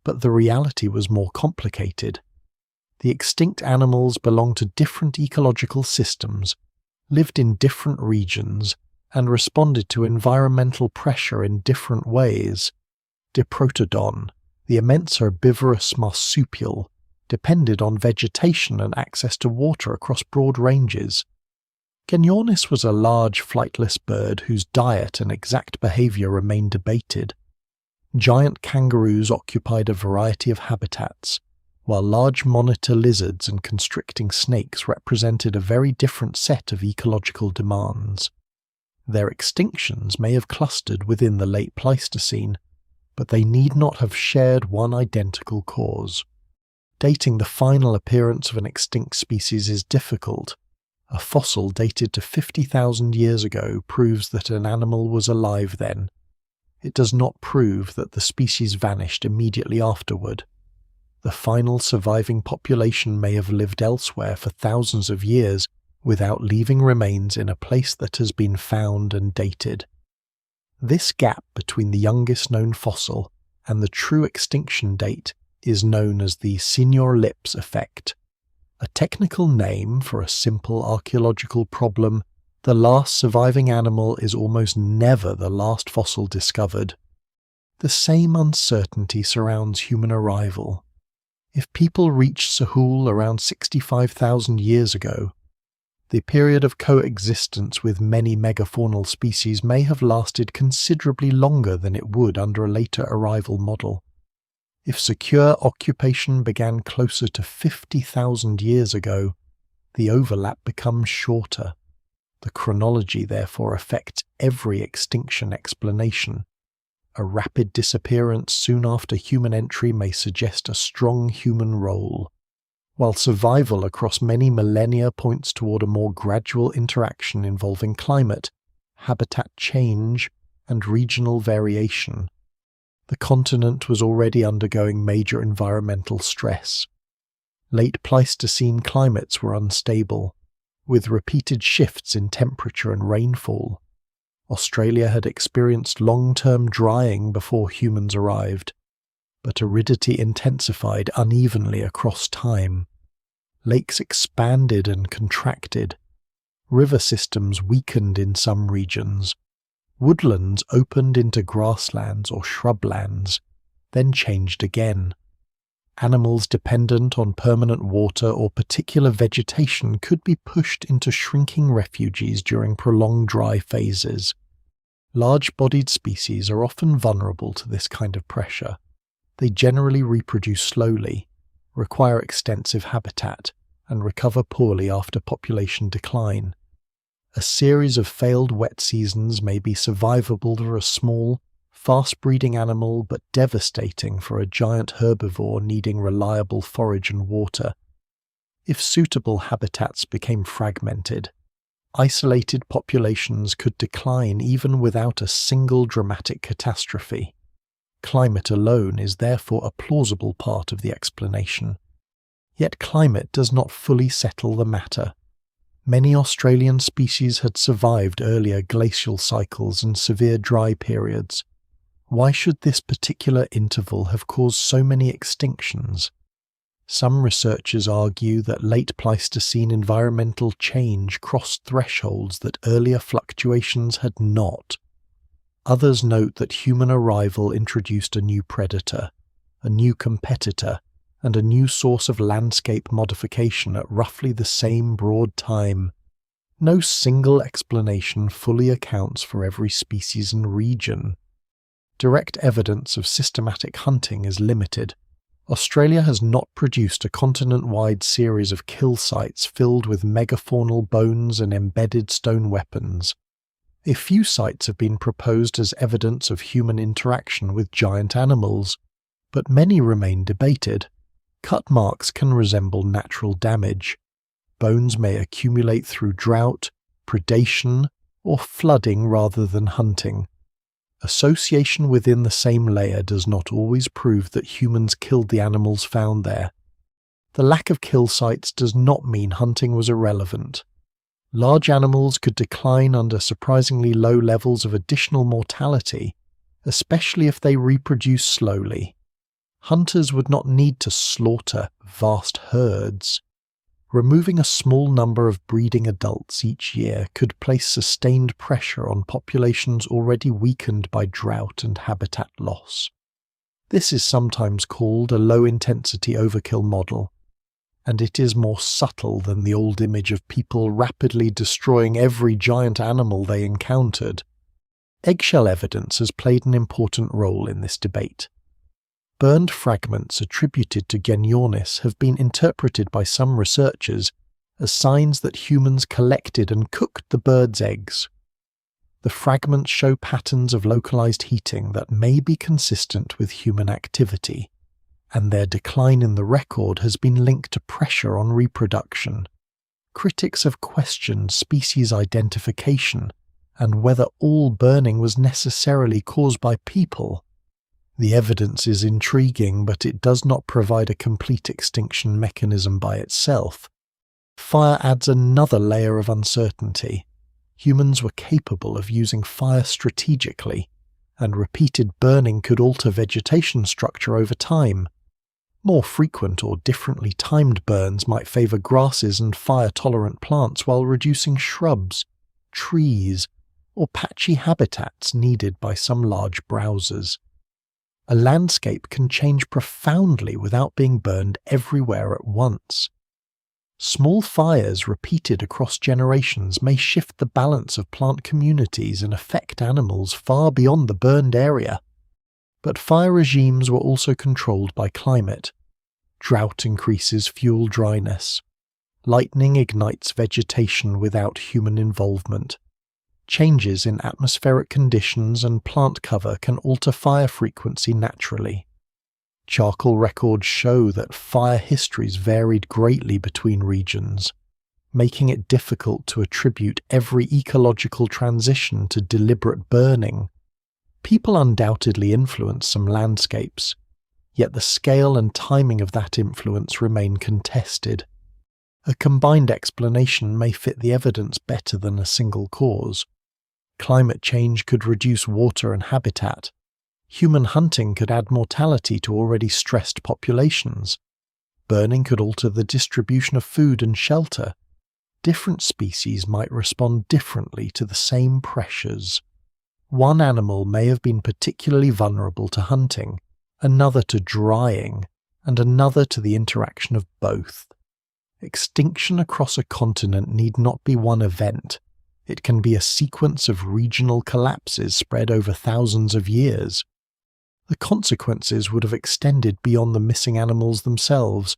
but the reality was more complicated. The extinct animals belonged to different ecological systems, lived in different regions, and responded to environmental pressure in different ways. Diprotodon, the immense herbivorous marsupial, depended on vegetation and access to water across broad ranges. Genyornis was a large flightless bird whose diet and exact behavior remain debated. Giant kangaroos occupied a variety of habitats, while large monitor lizards and constricting snakes represented a very different set of ecological demands. Their extinctions may have clustered within the late Pleistocene, but they need not have shared one identical cause. Dating the final appearance of an extinct species is difficult. A fossil dated to 50,000 years ago proves that an animal was alive then. It does not prove that the species vanished immediately afterward. The final surviving population may have lived elsewhere for thousands of years without leaving remains in a place that has been found and dated. This gap between the youngest known fossil and the true extinction date is known as the Senior Lips effect. A technical name for a simple archaeological problem, the last surviving animal is almost never the last fossil discovered. The same uncertainty surrounds human arrival. If people reached Sahul around 65,000 years ago, the period of coexistence with many megafaunal species may have lasted considerably longer than it would under a later arrival model. If secure occupation began closer to 50,000 years ago, the overlap becomes shorter. The chronology therefore affects every extinction explanation. A rapid disappearance soon after human entry may suggest a strong human role, while survival across many millennia points toward a more gradual interaction involving climate, habitat change, and regional variation. The continent was already undergoing major environmental stress. Late Pleistocene climates were unstable, with repeated shifts in temperature and rainfall. Australia had experienced long-term drying before humans arrived, but aridity intensified unevenly across time. Lakes expanded and contracted. River systems weakened in some regions. Woodlands opened into grasslands or shrublands, then changed again. Animals dependent on permanent water or particular vegetation could be pushed into shrinking refuges during prolonged dry phases. Large-bodied species are often vulnerable to this kind of pressure. They generally reproduce slowly, require extensive habitat, and recover poorly after population decline. A series of failed wet seasons may be survivable for a small, fast-breeding animal but devastating for a giant herbivore needing reliable forage and water. If suitable habitats became fragmented, isolated populations could decline even without a single dramatic catastrophe. Climate alone is therefore a plausible part of the explanation. Yet climate does not fully settle the matter. Many Australian species had survived earlier glacial cycles and severe dry periods. Why should this particular interval have caused so many extinctions? Some researchers argue that late Pleistocene environmental change crossed thresholds that earlier fluctuations had not. Others note that human arrival introduced a new predator, a new competitor, and a new source of landscape modification at roughly the same broad time. No single explanation fully accounts for every species and region. Direct evidence of systematic hunting is limited. Australia has not produced a continent-wide series of kill sites filled with megafaunal bones and embedded stone weapons. A few sites have been proposed as evidence of human interaction with giant animals, but many remain debated. Cut marks can resemble natural damage. Bones may accumulate through drought, predation, or flooding rather than hunting. Association within the same layer does not always prove that humans killed the animals found there. The lack of kill sites does not mean hunting was irrelevant. Large animals could decline under surprisingly low levels of additional mortality, especially if they reproduce slowly. Hunters would not need to slaughter vast herds. Removing a small number of breeding adults each year could place sustained pressure on populations already weakened by drought and habitat loss. This is sometimes called a low-intensity overkill model, and it is more subtle than the old image of people rapidly destroying every giant animal they encountered. Eggshell evidence has played an important role in this debate. Burned fragments attributed to Genyornis have been interpreted by some researchers as signs that humans collected and cooked the birds' eggs. The fragments show patterns of localized heating that may be consistent with human activity, and their decline in the record has been linked to pressure on reproduction. Critics have questioned species identification and whether all burning was necessarily caused by people. The evidence is intriguing, but it does not provide a complete extinction mechanism by itself. Fire adds another layer of uncertainty. Humans were capable of using fire strategically, and repeated burning could alter vegetation structure over time. More frequent or differently timed burns might favor grasses and fire-tolerant plants while reducing shrubs, trees, or patchy habitats needed by some large browsers. A landscape can change profoundly without being burned everywhere at once. Small fires repeated across generations may shift the balance of plant communities and affect animals far beyond the burned area. But fire regimes were also controlled by climate. Drought increases fuel dryness. Lightning ignites vegetation without human involvement. Changes in atmospheric conditions and plant cover can alter fire frequency naturally. Charcoal records show that fire histories varied greatly between regions, making it difficult to attribute every ecological transition to deliberate burning. People undoubtedly influence some landscapes, yet the scale and timing of that influence remain contested. A combined explanation may fit the evidence better than a single cause. Climate change could reduce water and habitat. Human hunting could add mortality to already stressed populations. Burning could alter the distribution of food and shelter. Different species might respond differently to the same pressures. One animal may have been particularly vulnerable to hunting, another to drying, and another to the interaction of both. Extinction across a continent need not be one event. It can be a sequence of regional collapses spread over thousands of years. The consequences would have extended beyond the missing animals themselves.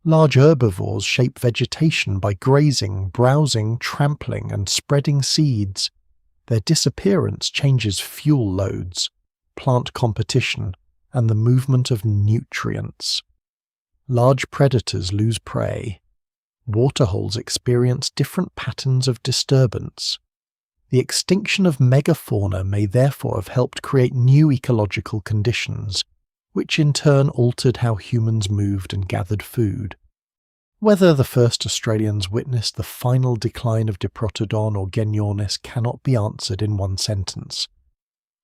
Large herbivores shape vegetation by grazing, browsing, trampling, and spreading seeds. Their disappearance changes fuel loads, plant competition, and the movement of nutrients. Large predators lose prey. Waterholes experience different patterns of disturbance. The extinction of megafauna may therefore have helped create new ecological conditions, which in turn altered how humans moved and gathered food. Whether the first Australians witnessed the final decline of Diprotodon or Genyornis cannot be answered in one sentence.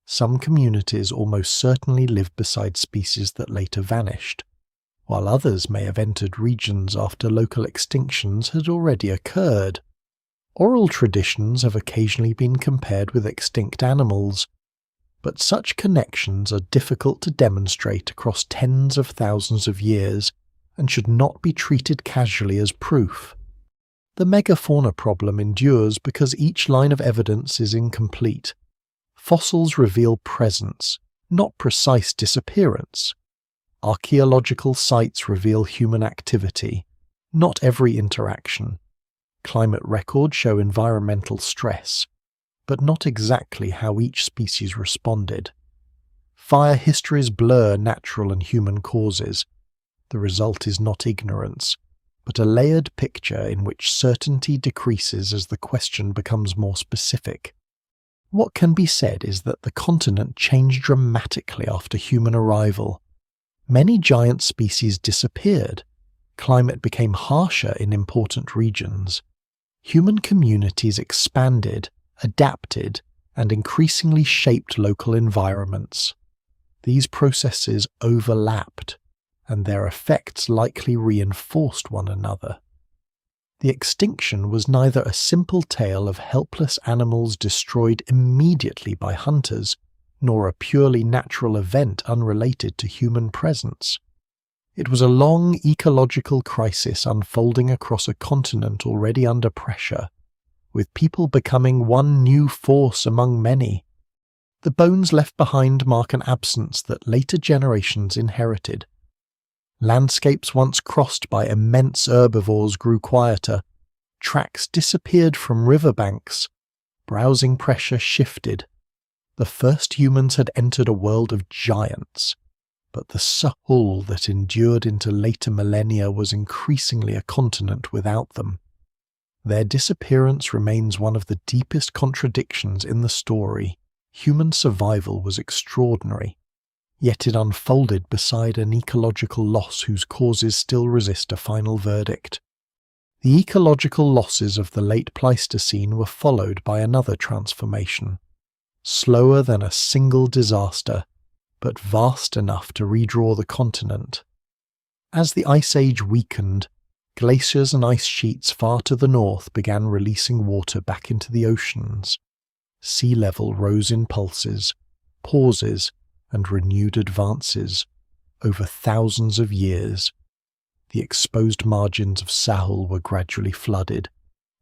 Some communities almost certainly lived beside species that later vanished, while others may have entered regions after local extinctions had already occurred. Oral traditions have occasionally been compared with extinct animals, but such connections are difficult to demonstrate across tens of thousands of years and should not be treated casually as proof. The megafauna problem endures because each line of evidence is incomplete. Fossils reveal presence, not precise disappearance. Archaeological sites reveal human activity, not every interaction. Climate records show environmental stress, but not exactly how each species responded. Fire histories blur natural and human causes. The result is not ignorance, but a layered picture in which certainty decreases as the question becomes more specific. What can be said is that the continent changed dramatically after human arrival. Many giant species disappeared. Climate became harsher in important regions. Human communities expanded, adapted, and increasingly shaped local environments. These processes overlapped, and their effects likely reinforced one another. The extinction was neither a simple tale of helpless animals destroyed immediately by hunters, nor a purely natural event unrelated to human presence. It was a long ecological crisis unfolding across a continent already under pressure, with people becoming one new force among many. The bones left behind mark an absence that later generations inherited. Landscapes once crossed by immense herbivores grew quieter. Tracks disappeared from riverbanks. Browsing pressure shifted. The first humans had entered a world of giants, but the Sahul that endured into later millennia was increasingly a continent without them. Their disappearance remains one of the deepest contradictions in the story. Human survival was extraordinary, yet it unfolded beside an ecological loss whose causes still resist a final verdict. The ecological losses of the late Pleistocene were followed by another transformation, slower than a single disaster, but vast enough to redraw the continent. As the Ice Age weakened, glaciers and ice sheets far to the north began releasing water back into the oceans. Sea level rose in pulses, pauses, and renewed advances over thousands of years. The exposed margins of Sahul were gradually flooded.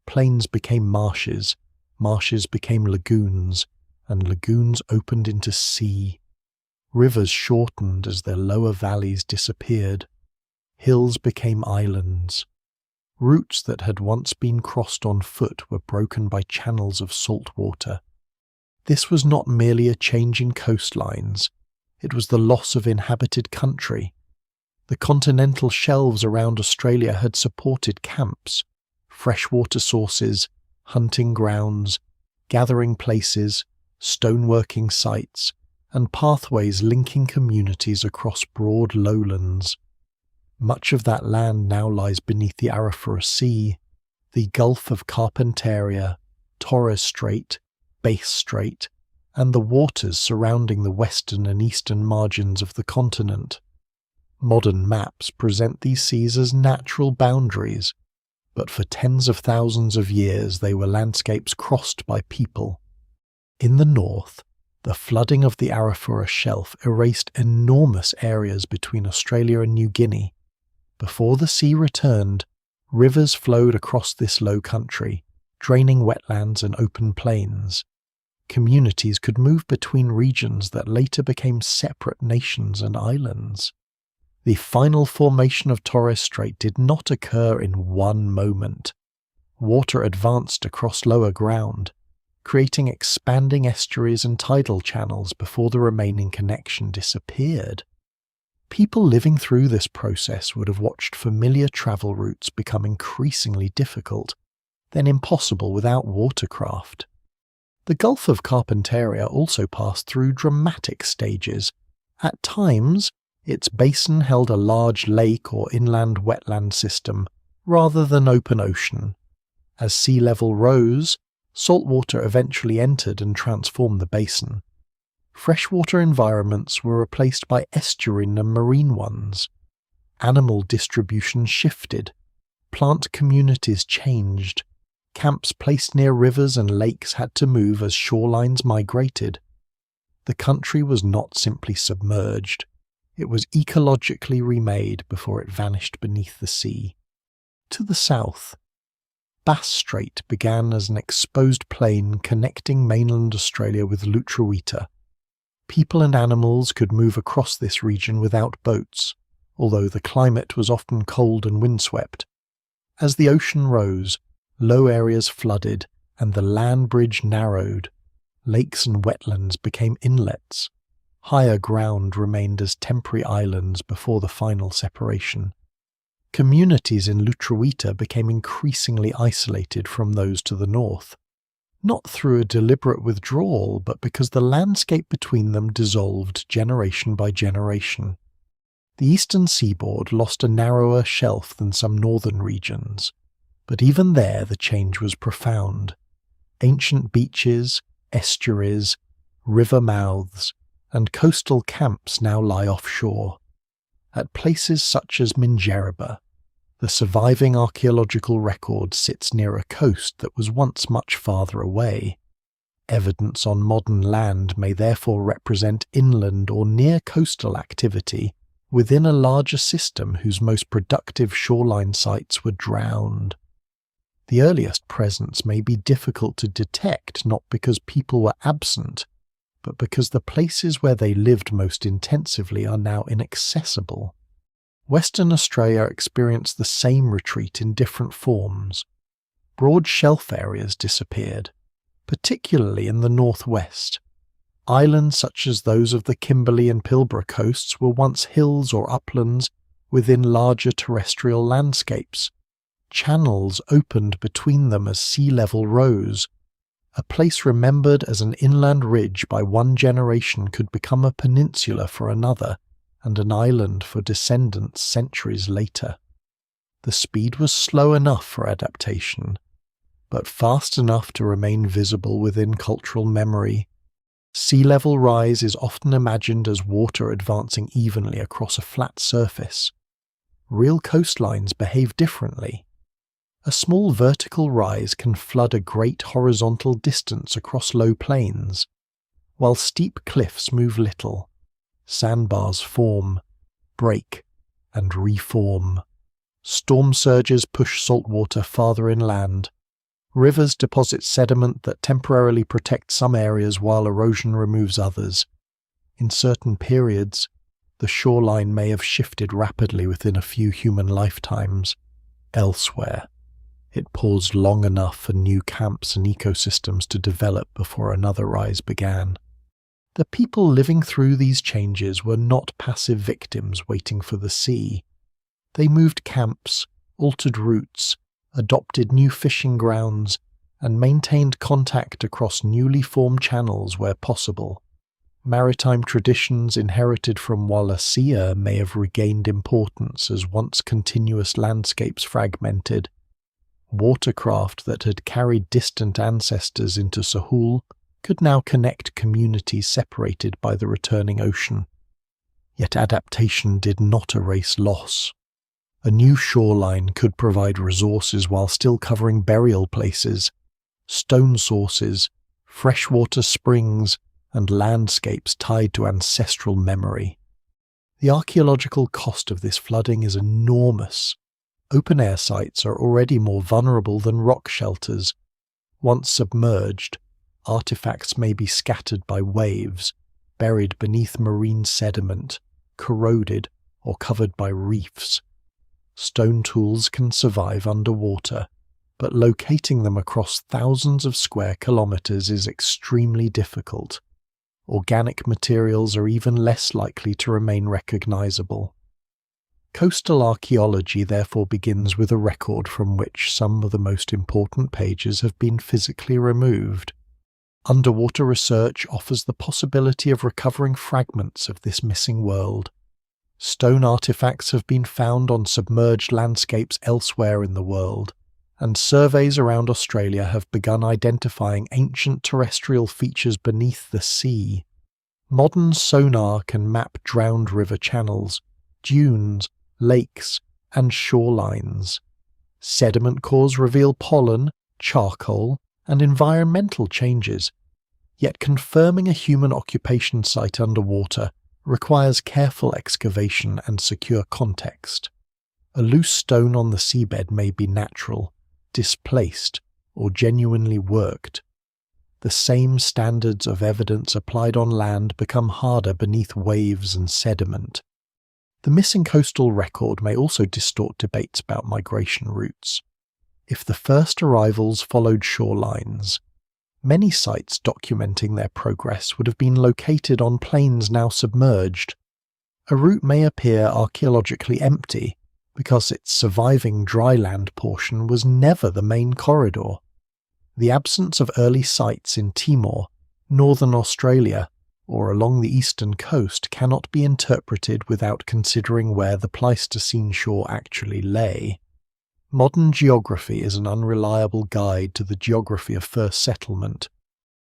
Plains became marshes, marshes became lagoons, and lagoons opened into sea. Rivers shortened as their lower valleys disappeared. Hills became islands. Routes that had once been crossed on foot were broken by channels of salt water. This was not merely a change in coastlines, it was the loss of inhabited country. The continental shelves around Australia had supported camps, freshwater sources, hunting grounds, gathering places, stoneworking sites, and pathways linking communities across broad lowlands. Much of that land now lies beneath the Arafura Sea, the Gulf of Carpentaria, Torres Strait, Bass Strait, and the waters surrounding the western and eastern margins of the continent. Modern maps present these seas as natural boundaries, but for tens of thousands of years they were landscapes crossed by people. In the north, the flooding of the Arafura Shelf erased enormous areas between Australia and New Guinea. Before the sea returned, rivers flowed across this low country, draining wetlands and open plains. Communities could move between regions that later became separate nations and islands. The final formation of Torres Strait did not occur in one moment. Water advanced across lower ground, creating expanding estuaries and tidal channels before the remaining connection disappeared. People living through this process would have watched familiar travel routes become increasingly difficult, then impossible without watercraft. The Gulf of Carpentaria also passed through dramatic stages. At times, its basin held a large lake or inland wetland system, rather than open ocean. As sea level rose, salt water eventually entered and transformed the basin. Freshwater environments were replaced by estuarine and marine ones. Animal distribution shifted. Plant communities changed. Camps placed near rivers and lakes had to move as shorelines migrated. The country was not simply submerged. It was ecologically remade before it vanished beneath the sea. To the south, Bass Strait began as an exposed plain connecting mainland Australia with Lutruwita. People and animals could move across this region without boats, although the climate was often cold and windswept. As the ocean rose, low areas flooded and the land bridge narrowed. Lakes and wetlands became inlets. Higher ground remained as temporary islands before the final separation. Communities in Lutruwita became increasingly isolated from those to the north, not through a deliberate withdrawal, but because the landscape between them dissolved generation by generation. The eastern seaboard lost a narrower shelf than some northern regions, but even there the change was profound. Ancient beaches, estuaries, river mouths, and coastal camps now lie offshore. At places such as Madjedbebe, the surviving archaeological record sits near a coast that was once much farther away. Evidence on modern land may therefore represent inland or near coastal activity within a larger system whose most productive shoreline sites were drowned. The earliest presence may be difficult to detect not because people were absent, but because the places where they lived most intensively are now inaccessible. Western Australia experienced the same retreat in different forms. Broad shelf areas disappeared, particularly in the northwest. Islands such as those of the Kimberley and Pilbara coasts were once hills or uplands within larger terrestrial landscapes. Channels opened between them as sea level rose. A place remembered as an inland ridge by one generation could become a peninsula for another, and an island for descendants centuries later. The speed was slow enough for adaptation, but fast enough to remain visible within cultural memory. Sea level rise is often imagined as water advancing evenly across a flat surface. Real coastlines behave differently. A small vertical rise can flood a great horizontal distance across low plains, while steep cliffs move little. Sandbars form, break, and reform. Storm surges push salt water farther inland. Rivers deposit sediment that temporarily protects some areas while erosion removes others. In certain periods, the shoreline may have shifted rapidly within a few human lifetimes. Elsewhere, it paused long enough for new camps and ecosystems to develop before another rise began. The people living through these changes were not passive victims waiting for the sea. They moved camps, altered routes, adopted new fishing grounds, and maintained contact across newly formed channels where possible. Maritime traditions inherited from Wallacea may have regained importance as once continuous landscapes fragmented. Watercraft that had carried distant ancestors into Sahul could now connect communities separated by the returning ocean. Yet adaptation did not erase loss. A new shoreline could provide resources while still covering burial places, stone sources, freshwater springs, and landscapes tied to ancestral memory. The archaeological cost of this flooding is enormous. Open-air sites are already more vulnerable than rock shelters. Once submerged, artifacts may be scattered by waves, buried beneath marine sediment, corroded, or covered by reefs. Stone tools can survive underwater, but locating them across thousands of square kilometers is extremely difficult. Organic materials are even less likely to remain recognizable. Coastal archaeology therefore begins with a record from which some of the most important pages have been physically removed. Underwater research offers the possibility of recovering fragments of this missing world. Stone artifacts have been found on submerged landscapes elsewhere in the world, and surveys around Australia have begun identifying ancient terrestrial features beneath the sea. Modern sonar can map drowned river channels, dunes, lakes, and shorelines. Sediment cores reveal pollen, charcoal, and environmental changes, yet confirming a human occupation site underwater requires careful excavation and secure context. A loose stone on the seabed may be natural, displaced, or genuinely worked. The same standards of evidence applied on land become harder beneath waves and sediment. The missing coastal record may also distort debates about migration routes. If the first arrivals followed shorelines, many sites documenting their progress would have been located on plains now submerged. A route may appear archaeologically empty because its surviving dry land portion was never the main corridor. The absence of early sites in Timor, northern Australia, or along the eastern coast cannot be interpreted without considering where the Pleistocene shore actually lay. Modern geography is an unreliable guide to the geography of first settlement.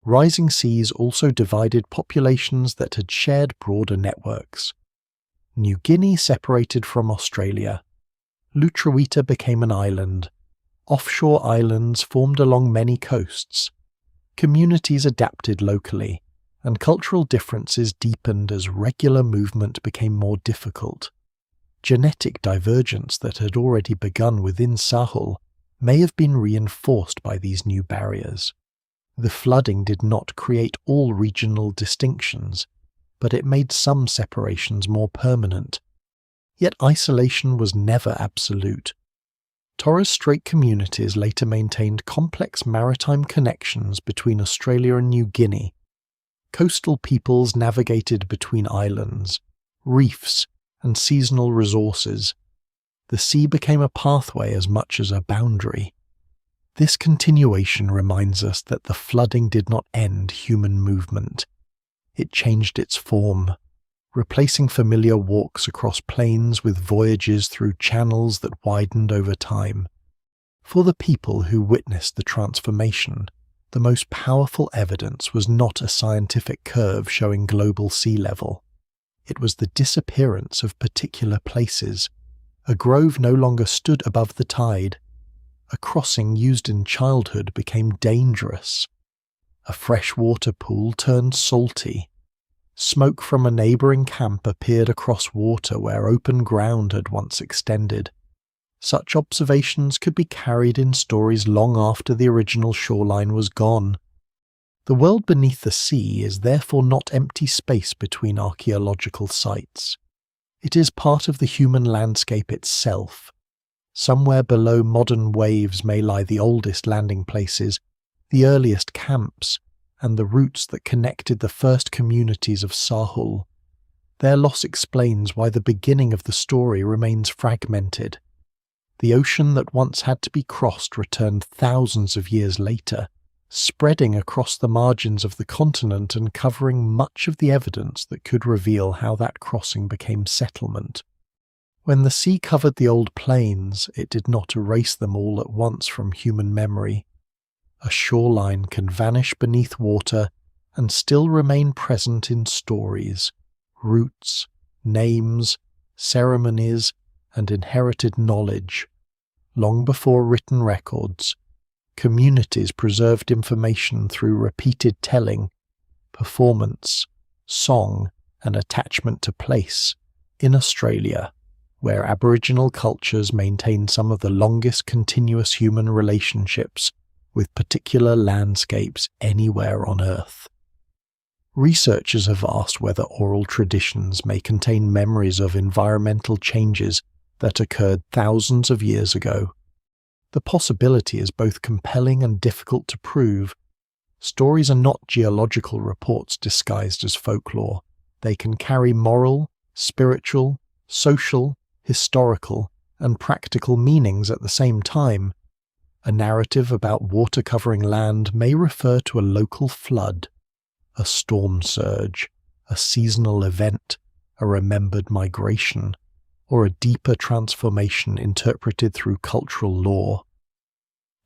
Rising seas also divided populations that had shared broader networks. New Guinea separated from Australia. Lutruwita became an island. Offshore islands formed along many coasts. Communities adapted locally, and cultural differences deepened as regular movement became more difficult. Genetic divergence that had already begun within Sahul may have been reinforced by these new barriers. The flooding did not create all regional distinctions, but it made some separations more permanent. Yet isolation was never absolute. Torres Strait communities later maintained complex maritime connections between Australia and New Guinea. Coastal peoples navigated between islands, reefs, and seasonal resources. The sea became a pathway as much as a boundary. This continuation reminds us that the flooding did not end human movement. It changed its form, replacing familiar walks across plains with voyages through channels that widened over time. For the people who witnessed the transformation, the most powerful evidence was not a scientific curve showing global sea level. It was the disappearance of particular places. A grove no longer stood above the tide. A crossing used in childhood became dangerous. A freshwater pool turned salty. Smoke from a neighbouring camp appeared across water where open ground had once extended. Such observations could be carried in stories long after the original shoreline was gone. The world beneath the sea is therefore not empty space between archaeological sites. It is part of the human landscape itself. Somewhere below modern waves may lie the oldest landing places, the earliest camps, and the routes that connected the first communities of Sahul. Their loss explains why the beginning of the story remains fragmented. The ocean that once had to be crossed returned thousands of years later, spreading across the margins of the continent and covering much of the evidence that could reveal how that crossing became settlement. When the sea covered the old plains, it did not erase them all at once from human memory. A shoreline can vanish beneath water and still remain present in stories, routes, names, ceremonies, and inherited knowledge. Long before written records, communities preserved information through repeated telling, performance, song, and attachment to place. In Australia, where Aboriginal cultures maintain some of the longest continuous human relationships with particular landscapes anywhere on Earth. Researchers have asked whether oral traditions may contain memories of environmental changes that occurred thousands of years ago. The possibility is both compelling and difficult to prove. Stories are not geological reports disguised as folklore. They can carry moral, spiritual, social, historical, and practical meanings at the same time. A narrative about water covering land may refer to a local flood, a storm surge, a seasonal event, a remembered migration, or a deeper transformation interpreted through cultural lore.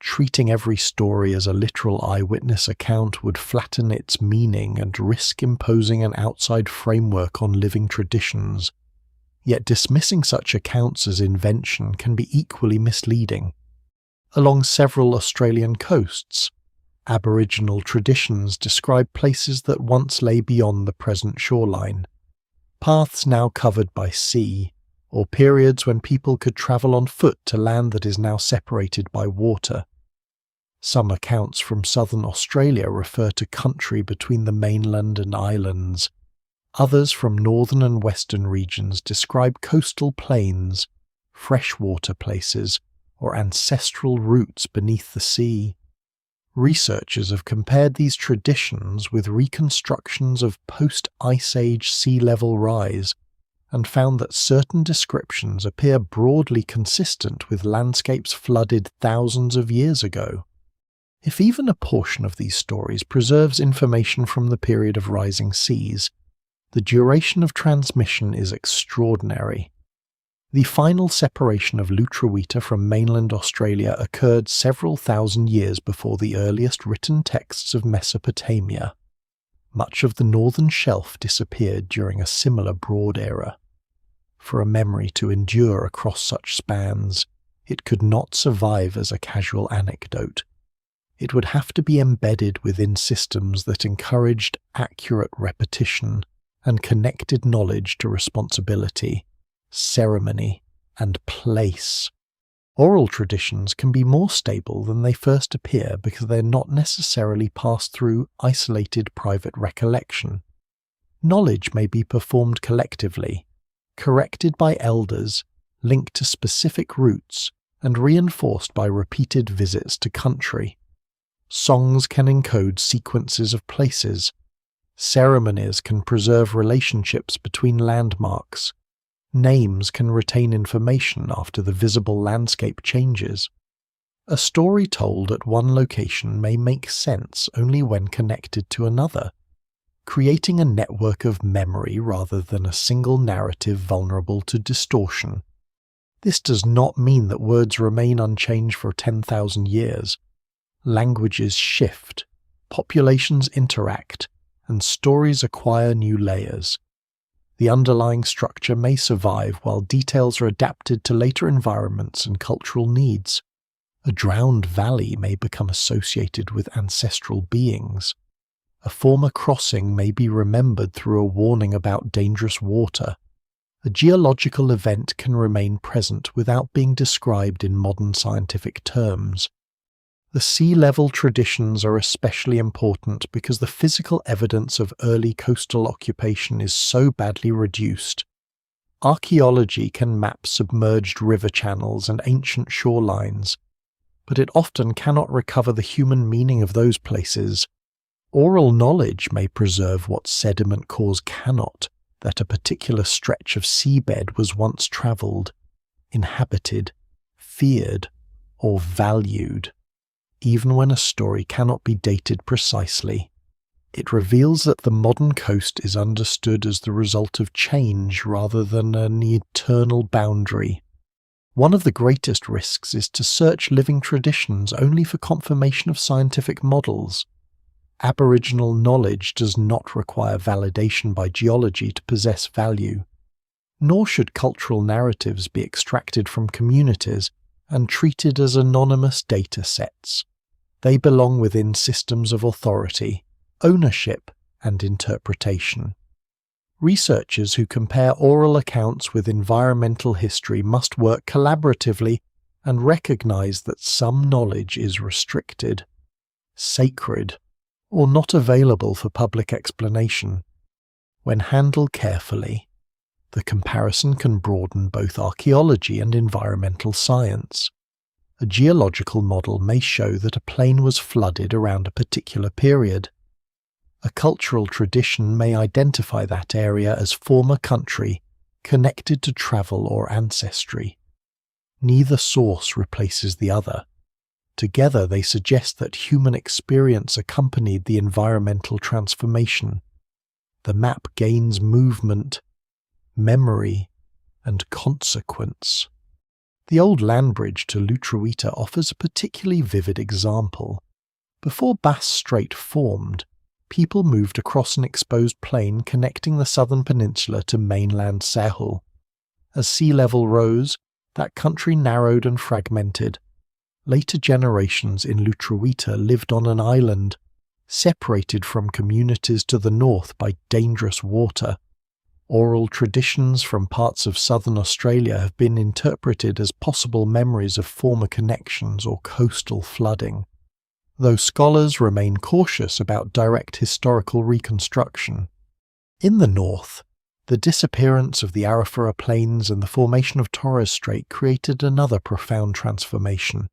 Treating every story as a literal eyewitness account would flatten its meaning and risk imposing an outside framework on living traditions. Yet dismissing such accounts as invention can be equally misleading. Along several Australian coasts, Aboriginal traditions describe places that once lay beyond the present shoreline, paths now covered by sea, or periods when people could travel on foot to land that is now separated by water. Some accounts from southern Australia refer to country between the mainland and islands. Others from northern and western regions describe coastal plains, freshwater places, or ancestral routes beneath the sea. Researchers have compared these traditions with reconstructions of post-Ice Age sea level rise and found that certain descriptions appear broadly consistent with landscapes flooded thousands of years ago. If even a portion of these stories preserves information from the period of rising seas, the duration of transmission is extraordinary. The final separation of Lutruwita from mainland Australia occurred several thousand years before the earliest written texts of Mesopotamia. Much of the northern shelf disappeared during a similar broad era. For a memory to endure across such spans, it could not survive as a casual anecdote. It would have to be embedded within systems that encouraged accurate repetition and connected knowledge to responsibility, ceremony, and place. Oral traditions can be more stable than they first appear because they're not necessarily passed through isolated private recollection. Knowledge may be performed collectively, corrected by elders, linked to specific routes, and reinforced by repeated visits to country. Songs can encode sequences of places. Ceremonies can preserve relationships between landmarks. Names can retain information after the visible landscape changes. A story told at one location may make sense only when connected to another, creating a network of memory rather than a single narrative vulnerable to distortion. This does not mean that words remain unchanged for 10,000 years. Languages shift, populations interact, and stories acquire new layers. The underlying structure may survive while details are adapted to later environments and cultural needs. A drowned valley may become associated with ancestral beings. A former crossing may be remembered through a warning about dangerous water. A geological event can remain present without being described in modern scientific terms. The sea level traditions are especially important because the physical evidence of early coastal occupation is so badly reduced. Archaeology can map submerged river channels and ancient shorelines, but it often cannot recover the human meaning of those places. Oral knowledge may preserve what sediment cores cannot, that a particular stretch of seabed was once travelled, inhabited, feared, or valued. Even when a story cannot be dated precisely, it reveals that the modern coast is understood as the result of change rather than an eternal boundary. One of the greatest risks is to search living traditions only for confirmation of scientific models. Aboriginal knowledge does not require validation by geology to possess value, nor should cultural narratives be extracted from communities and treated as anonymous data sets. They belong within systems of authority, ownership, and interpretation. Researchers who compare oral accounts with environmental history must work collaboratively and recognize that some knowledge is restricted, sacred, or not available for public explanation. When handled carefully, the comparison can broaden both archaeology and environmental science. A geological model may show that a plain was flooded around a particular period. A cultural tradition may identify that area as former country, connected to travel or ancestry. Neither source replaces the other. Together they suggest that human experience accompanied the environmental transformation. The map gains movement, memory, and consequence. The old land bridge to Lutruwita offers a particularly vivid example. Before Bass Strait formed, people moved across an exposed plain connecting the southern peninsula to mainland Sahul. As sea level rose, that country narrowed and fragmented. Later generations in Lutruwita lived on an island, separated from communities to the north by dangerous water. Oral traditions from parts of southern Australia have been interpreted as possible memories of former connections or coastal flooding, though scholars remain cautious about direct historical reconstruction. In the north, the disappearance of the Arafura Plains and the formation of Torres Strait created another profound transformation.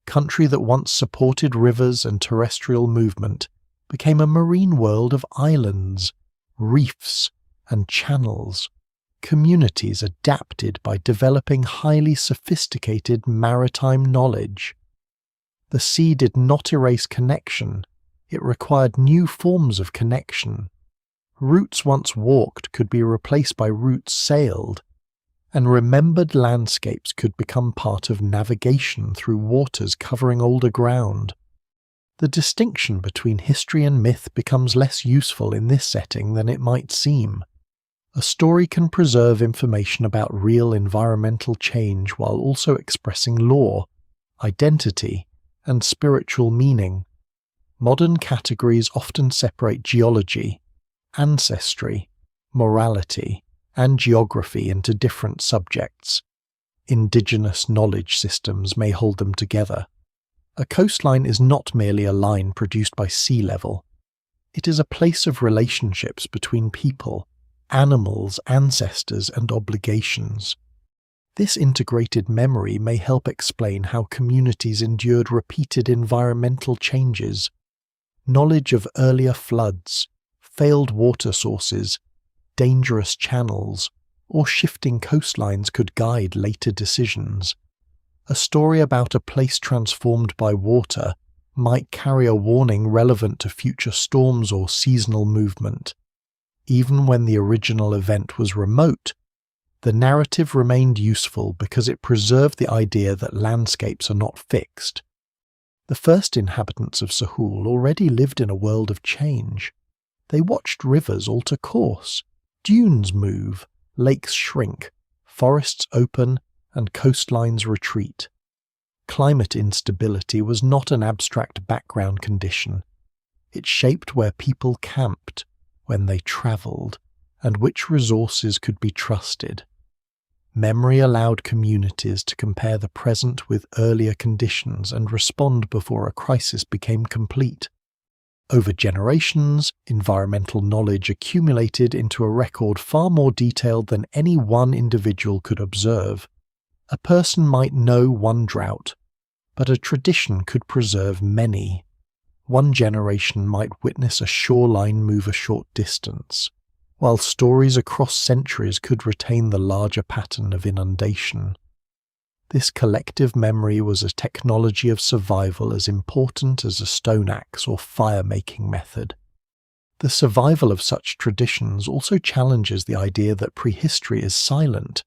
Country that once supported rivers and terrestrial movement became a marine world of islands, reefs, and channels. Communities adapted by developing highly sophisticated maritime knowledge. The sea did not erase connection, it required new forms of connection. Routes once walked could be replaced by routes sailed, and remembered landscapes could become part of navigation through waters covering older ground. The distinction between history and myth becomes less useful in this setting than it might seem. A story can preserve information about real environmental change while also expressing lore, identity, and spiritual meaning. Modern categories often separate geology, ancestry, morality, and geography into different subjects. Indigenous knowledge systems may hold them together. A coastline is not merely a line produced by sea level. It is a place of relationships between people, animals, ancestors, and obligations. This integrated memory may help explain how communities endured repeated environmental changes. Knowledge of earlier floods, failed water sources, dangerous channels, or shifting coastlines could guide later decisions. A story about a place transformed by water might carry a warning relevant to future storms or seasonal movement. Even when the original event was remote, the narrative remained useful because it preserved the idea that landscapes are not fixed. The first inhabitants of Sahul already lived in a world of change. They watched rivers alter course, dunes move, lakes shrink, forests open, and coastlines retreat. Climate instability was not an abstract background condition. It shaped where people camped, when they travelled, and which resources could be trusted. Memory allowed communities to compare the present with earlier conditions and respond before a crisis became complete. Over generations, environmental knowledge accumulated into a record far more detailed than any one individual could observe. A person might know one drought, but a tradition could preserve many. One generation might witness a shoreline move a short distance, while stories across centuries could retain the larger pattern of inundation. This collective memory was a technology of survival as important as a stone axe or fire-making method. The survival of such traditions also challenges the idea that prehistory is silent.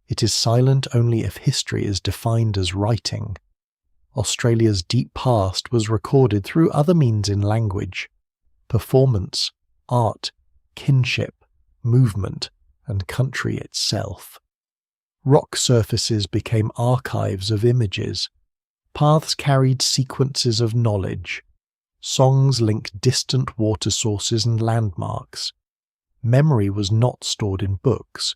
It is silent only if history is defined as writing. Australia's deep past was recorded through other means in language, performance, art, kinship, movement, and country itself. Rock surfaces became archives of images. Paths carried sequences of knowledge. Songs linked distant water sources and landmarks. Memory was not stored in books,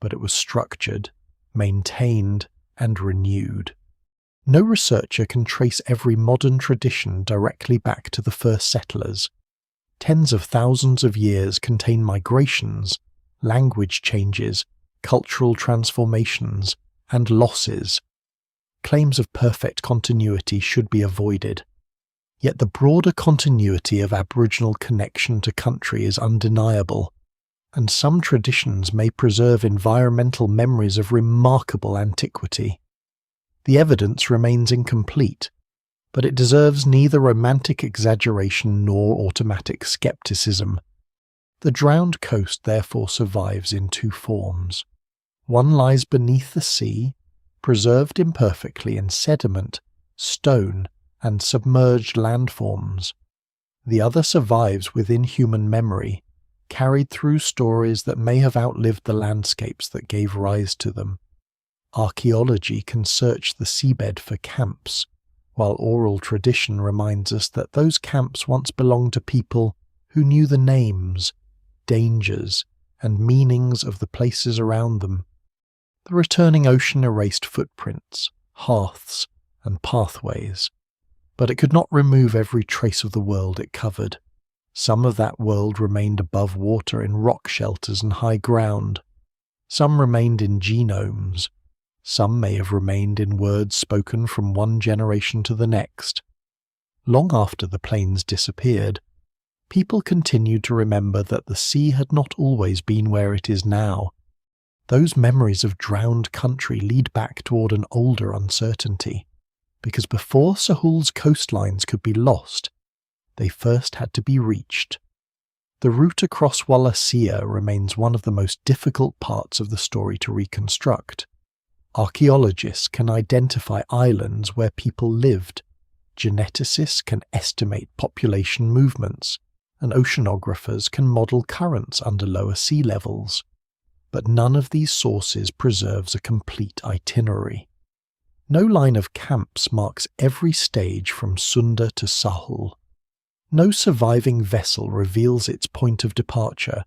but it was structured, maintained, and renewed. No researcher can trace every modern tradition directly back to the first settlers. Tens of thousands of years contain migrations, language changes, cultural transformations, and losses. Claims of perfect continuity should be avoided. Yet the broader continuity of Aboriginal connection to country is undeniable, and some traditions may preserve environmental memories of remarkable antiquity. The evidence remains incomplete, but it deserves neither romantic exaggeration nor automatic skepticism. The drowned coast therefore survives in two forms. One lies beneath the sea, preserved imperfectly in sediment, stone, and submerged landforms. The other survives within human memory, carried through stories that may have outlived the landscapes that gave rise to them. Archaeology can search the seabed for camps, while oral tradition reminds us that those camps once belonged to people who knew the names, dangers, and meanings of the places around them. The returning ocean erased footprints, hearths, and pathways, but it could not remove every trace of the world it covered. Some of that world remained above water in rock shelters and high ground. Some remained in genomes. Some may have remained in words spoken from one generation to the next. Long after the plains disappeared, people continued to remember that the sea had not always been where it is now. Those memories of drowned country lead back toward an older uncertainty, because before Sahul's coastlines could be lost, they first had to be reached. The route across Wallacea remains one of the most difficult parts of the story to reconstruct. Archaeologists can identify islands where people lived, geneticists can estimate population movements, and oceanographers can model currents under lower sea levels. But none of these sources preserves a complete itinerary. No line of camps marks every stage from Sunda to Sahul. No surviving vessel reveals its point of departure.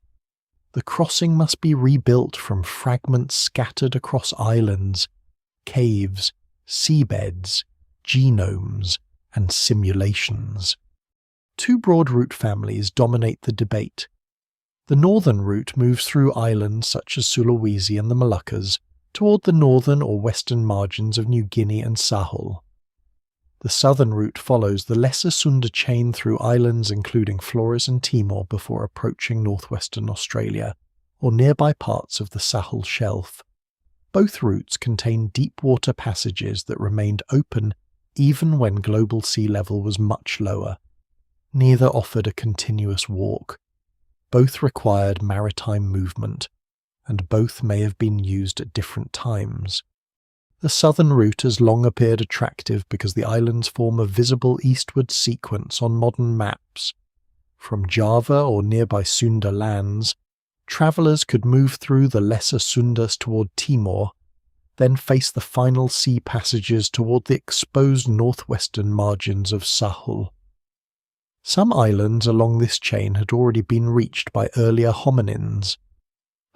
The crossing must be rebuilt from fragments scattered across islands, caves, seabeds, genomes, and simulations. Two broad route families dominate the debate. The northern route moves through islands such as Sulawesi and the Moluccas toward the northern or western margins of New Guinea and Sahul. The southern route follows the Lesser Sunda chain through islands including Flores and Timor before approaching northwestern Australia, or nearby parts of the Sahul Shelf. Both routes contain deep water passages that remained open even when global sea level was much lower. Neither offered a continuous walk. Both required maritime movement, and both may have been used at different times. The southern route has long appeared attractive because the islands form a visible eastward sequence on modern maps. From Java or nearby Sunda lands, travellers could move through the Lesser Sundas toward Timor, then face the final sea passages toward the exposed northwestern margins of Sahul. Some islands along this chain had already been reached by earlier hominins.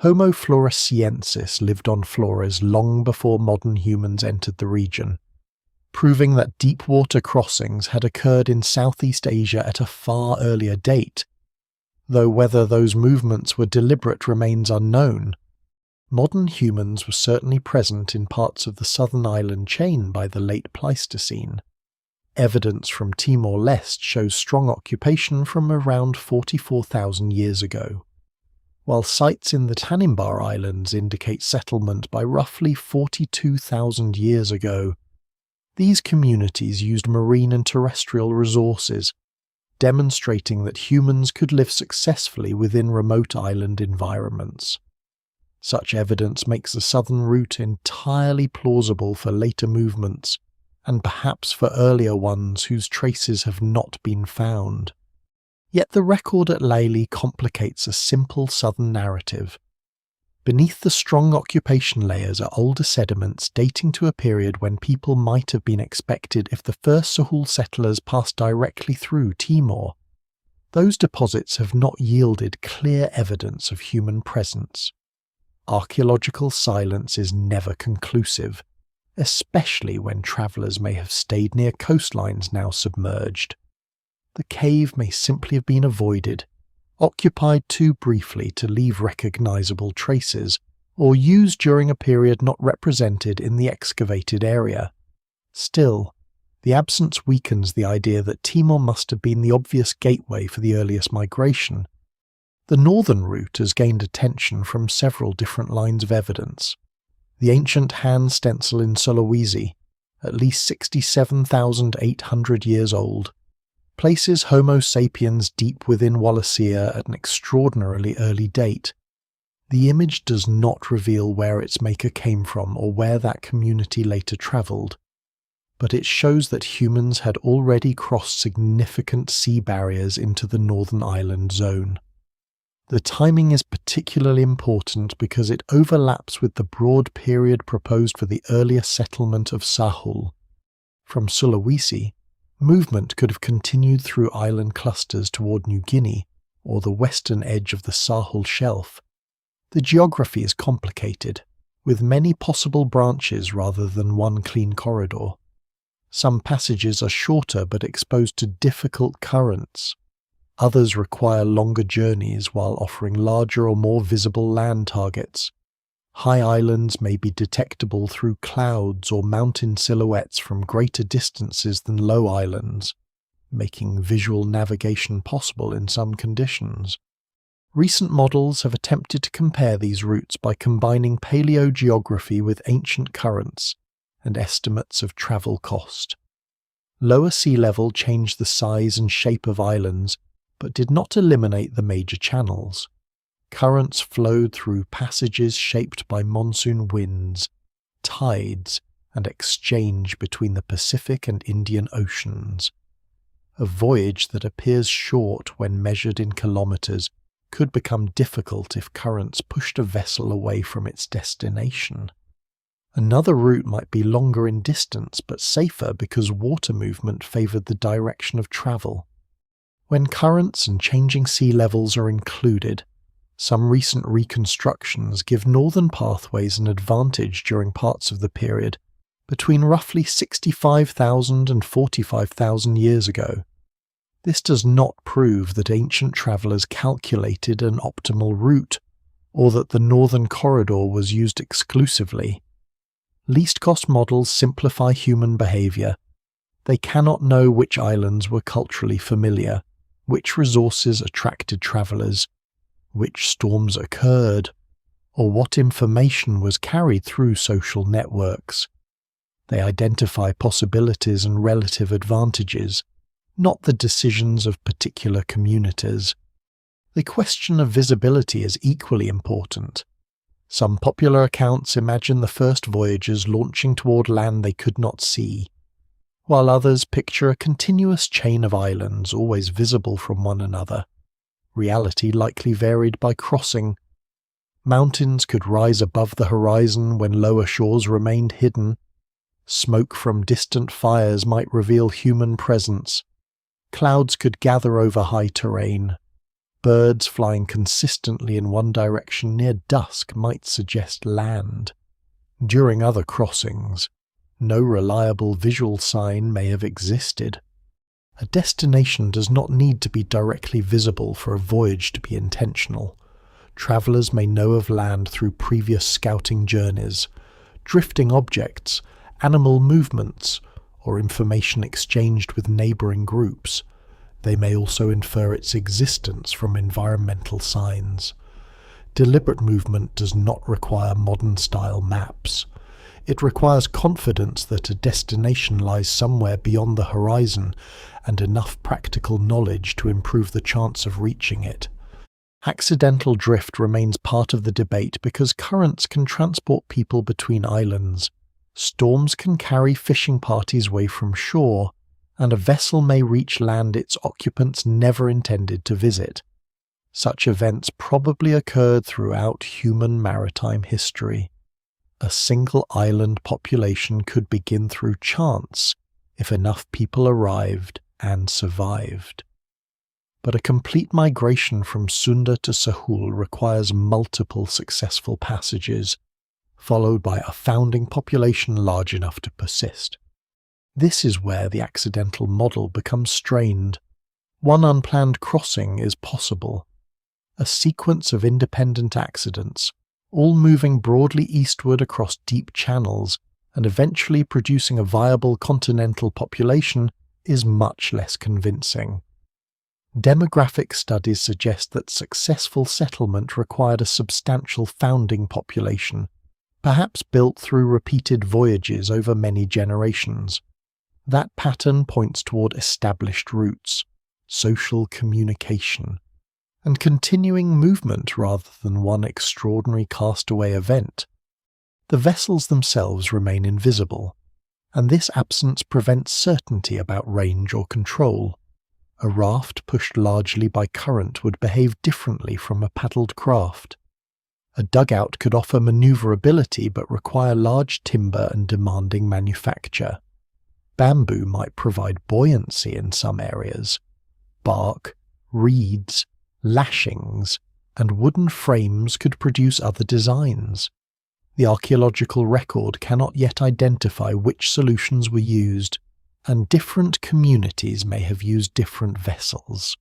Homo floresiensis lived on Flores long before modern humans entered the region, proving that deep water crossings had occurred in Southeast Asia at a far earlier date, though whether those movements were deliberate remains unknown. Modern humans were certainly present in parts of the southern island chain by the late Pleistocene. Evidence from Timor-Leste shows strong occupation from around 44,000 years ago, while sites in the Tanimbar Islands indicate settlement by roughly 42,000 years ago. These communities used marine and terrestrial resources, demonstrating that humans could live successfully within remote island environments. Such evidence makes the southern route entirely plausible for later movements, and perhaps for earlier ones whose traces have not been found. Yet the record at Laili complicates a simple southern narrative. Beneath the strong occupation layers are older sediments dating to a period when people might have been expected if the first Sahul settlers passed directly through Timor. Those deposits have not yielded clear evidence of human presence. Archaeological silence is never conclusive, especially when travellers may have stayed near coastlines now submerged. The cave may simply have been avoided, occupied too briefly to leave recognisable traces, or used during a period not represented in the excavated area. Still, the absence weakens the idea that Timor must have been the obvious gateway for the earliest migration. The northern route has gained attention from several different lines of evidence. The ancient hand stencil in Sulawesi, at least 67,800 years old, places Homo sapiens deep within Wallacea at an extraordinarily early date. The image does not reveal where its maker came from or where that community later travelled, but it shows that humans had already crossed significant sea barriers into the Northern Island zone. The timing is particularly important because it overlaps with the broad period proposed for the earlier settlement of Sahul. From Sulawesi, movement could have continued through island clusters toward New Guinea or the western edge of the Sahul Shelf. The geography is complicated, with many possible branches rather than one clean corridor. Some passages are shorter but exposed to difficult currents. Others require longer journeys while offering larger or more visible land targets. High islands may be detectable through clouds or mountain silhouettes from greater distances than low islands, making visual navigation possible in some conditions. Recent models have attempted to compare these routes by combining paleogeography with ancient currents and estimates of travel cost. Lower sea level changed the size and shape of islands, but did not eliminate the major channels. Currents flowed through passages shaped by monsoon winds, tides, and exchange between the Pacific and Indian Oceans. A voyage that appears short when measured in kilometers could become difficult if currents pushed a vessel away from its destination. Another route might be longer in distance but safer because water movement favored the direction of travel. When currents and changing sea levels are included, some recent reconstructions give northern pathways an advantage during parts of the period between roughly 65,000 and 45,000 years ago. This does not prove that ancient travellers calculated an optimal route, or that the northern corridor was used exclusively. Least-cost models simplify human behaviour. They cannot know which islands were culturally familiar, which resources attracted travellers, which storms occurred, or what information was carried through social networks. They identify possibilities and relative advantages, not the decisions of particular communities. The question of visibility is equally important. Some popular accounts imagine the first voyagers launching toward land they could not see, while others picture a continuous chain of islands always visible from one another. Reality likely varied by crossing. Mountains could rise above the horizon when lower shores remained hidden. Smoke from distant fires might reveal human presence. Clouds could gather over high terrain. Birds flying consistently in one direction near dusk might suggest land. During other crossings, no reliable visual sign may have existed. A destination does not need to be directly visible for a voyage to be intentional. Travellers may know of land through previous scouting journeys, drifting objects, animal movements, or information exchanged with neighbouring groups. They may also infer its existence from environmental signs. Deliberate movement does not require modern-style maps. It requires confidence that a destination lies somewhere beyond the horizon and enough practical knowledge to improve the chance of reaching it. Accidental drift remains part of the debate because currents can transport people between islands. Storms can carry fishing parties away from shore, and a vessel may reach land its occupants never intended to visit. Such events probably occurred throughout human maritime history. A single island population could begin through chance if enough people arrived and survived. But a complete migration from Sunda to Sahul requires multiple successful passages, followed by a founding population large enough to persist. This is where the accidental model becomes strained. One unplanned crossing is possible. A sequence of independent accidents, all moving broadly eastward across deep channels and eventually producing a viable continental population, is much less convincing. Demographic studies suggest that successful settlement required a substantial founding population, perhaps built through repeated voyages over many generations. That pattern points toward established roots, social communication, and continuing movement rather than one extraordinary castaway event. The vessels themselves remain invisible, and this absence prevents certainty about range or control. A raft pushed largely by current would behave differently from a paddled craft. A dugout could offer maneuverability but require large timber and demanding manufacture. Bamboo might provide buoyancy in some areas. Bark, reeds, lashings, and wooden frames could produce other designs. The archaeological record cannot yet identify which solutions were used, and different communities may have used different vessels.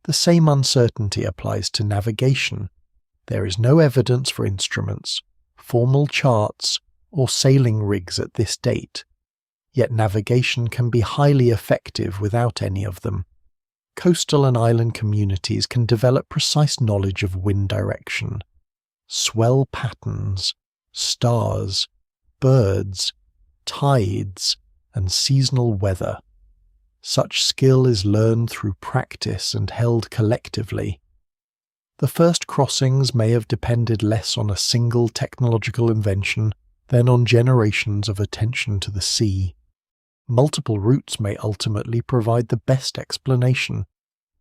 The same uncertainty applies to navigation. There is no evidence for instruments, formal charts, or sailing rigs at this date, yet navigation can be highly effective without any of them. Coastal and island communities can develop precise knowledge of wind direction, swell patterns, stars, birds, tides, and seasonal weather. Such skill is learned through practice and held collectively. The first crossings may have depended less on a single technological invention than on generations of attention to the sea. Multiple routes may ultimately provide the best explanation.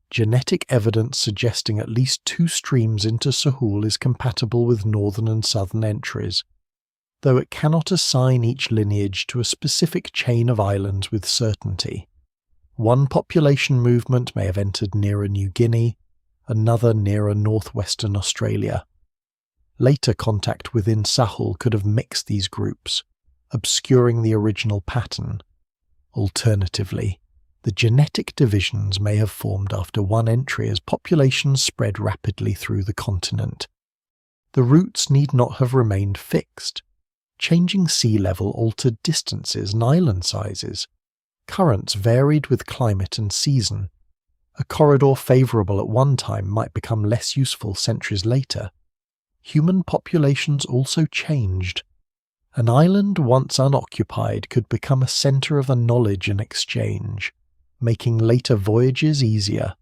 Genetic evidence suggesting at least 2 streams into Sahul is compatible with northern and southern entries, though it cannot assign each lineage to a specific chain of islands with certainty. One population movement may have entered nearer New Guinea, another nearer northwestern Australia. Later contact within Sahul could have mixed these groups, obscuring the original pattern. Alternatively, the genetic divisions may have formed after one entry as populations spread rapidly through the continent. The routes need not have remained fixed. Changing sea level altered distances and island sizes. Currents varied with climate and season. A corridor favourable at one time might become less useful centuries later. Human populations also changed. An island once unoccupied could become a centre of knowledge and exchange, making later voyages easier.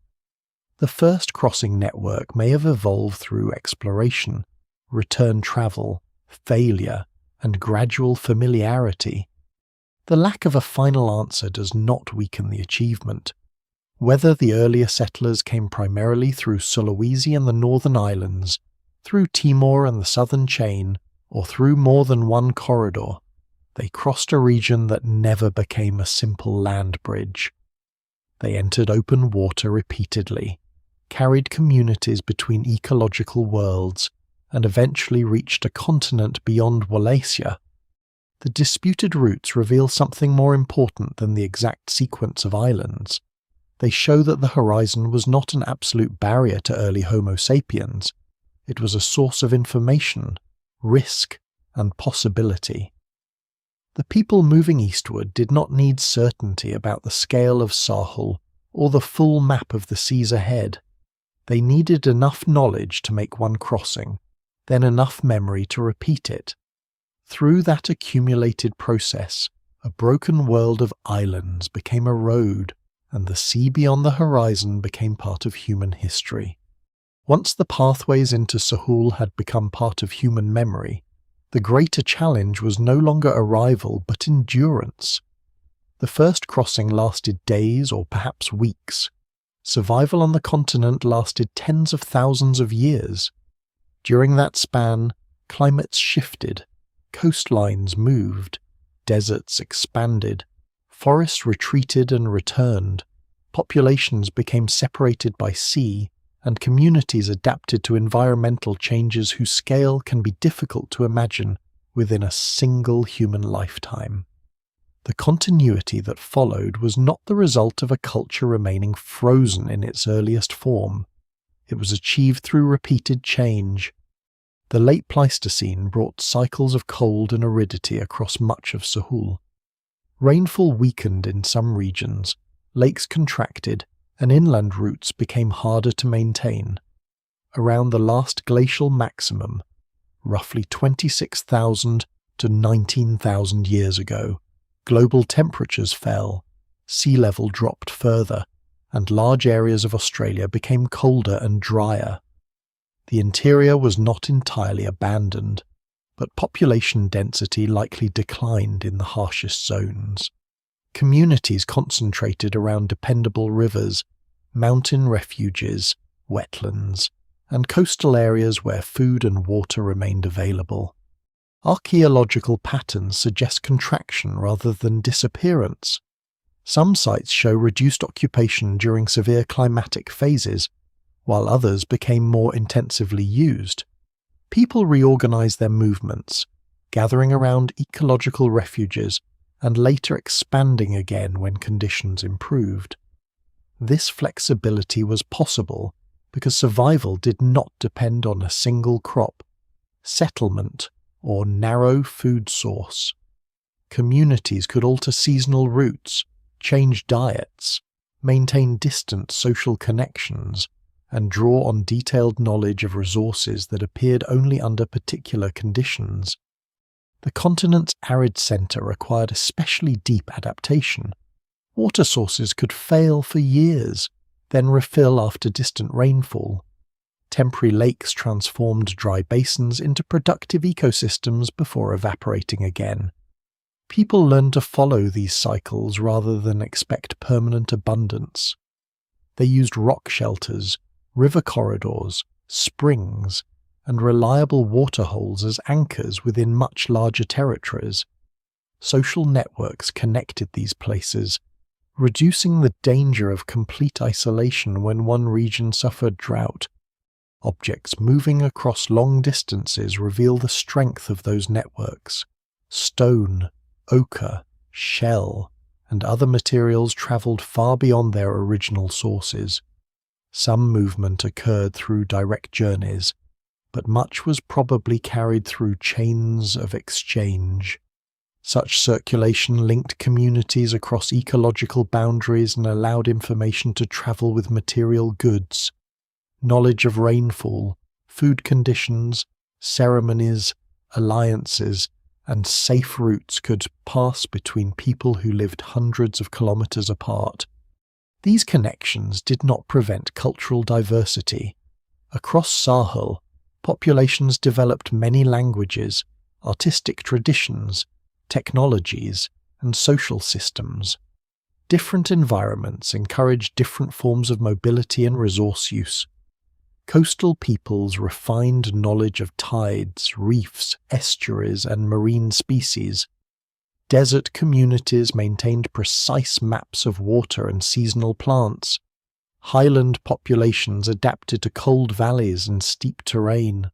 The first crossing network may have evolved through exploration, return travel, failure, and gradual familiarity. The lack of a final answer does not weaken the achievement. Whether the earlier settlers came primarily through Sulawesi and the Northern Islands, through Timor and the Southern Chain, or through more than one corridor, they crossed a region that never became a simple land bridge. They entered open water repeatedly, carried communities between ecological worlds, and eventually reached a continent beyond Wallacea. The disputed routes reveal something more important than the exact sequence of islands. They show that the horizon was not an absolute barrier to early Homo sapiens. It was a source of information, risk, and possibility. The people moving eastward did not need certainty about the scale of Sahul or the full map of the seas ahead. They needed enough knowledge to make one crossing, then enough memory to repeat it. Through that accumulated process, a broken world of islands became a road, and the sea beyond the horizon became part of human history. Once the pathways into Sahul had become part of human memory, the greater challenge was no longer arrival but endurance. The first crossing lasted days or perhaps weeks. Survival on the continent lasted tens of thousands of years. During that span, climates shifted, coastlines moved, deserts expanded, forests retreated and returned, populations became separated by sea, and communities adapted to environmental changes whose scale can be difficult to imagine within a single human lifetime. The continuity that followed was not the result of a culture remaining frozen in its earliest form. It was achieved through repeated change. The late Pleistocene brought cycles of cold and aridity across much of Sahul. Rainfall weakened in some regions, lakes contracted, and inland routes became harder to maintain. Around the last glacial maximum, roughly 26,000 to 19,000 years ago, global temperatures fell, sea level dropped further, and large areas of Australia became colder and drier. The interior was not entirely abandoned, but population density likely declined in the harshest zones. Communities concentrated around dependable rivers, mountain refuges, wetlands, and coastal areas where food and water remained available. Archaeological patterns suggest contraction rather than disappearance. Some sites show reduced occupation during severe climatic phases, while others became more intensively used. People reorganized their movements, gathering around ecological refuges and later expanding again when conditions improved. This flexibility was possible because survival did not depend on a single crop, settlement, or narrow food source. Communities could alter seasonal routes, change diets, maintain distant social connections, and draw on detailed knowledge of resources that appeared only under particular conditions. The continent's arid centre required especially deep adaptation. Water sources could fail for years, then refill after distant rainfall. Temporary lakes transformed dry basins into productive ecosystems before evaporating again. People learned to follow these cycles rather than expect permanent abundance. They used rock shelters, river corridors, springs, and reliable waterholes as anchors within much larger territories. Social networks connected these places, reducing the danger of complete isolation when one region suffered drought. Objects moving across long distances reveal the strength of those networks. Stone, ochre, shell, and other materials travelled far beyond their original sources. Some movement occurred through direct journeys, but much was probably carried through chains of exchange. Such circulation linked communities across ecological boundaries and allowed information to travel with material goods. Knowledge of rainfall, food conditions, ceremonies, alliances, and safe routes could pass between people who lived hundreds of kilometers apart. These connections did not prevent cultural diversity. Across Sahul, populations developed many languages, artistic traditions, technologies, and social systems. Different environments encouraged different forms of mobility and resource use. Coastal peoples refined knowledge of tides, reefs, estuaries, and marine species. Desert communities maintained precise maps of water and seasonal plants. Highland populations adapted to cold valleys and steep terrain.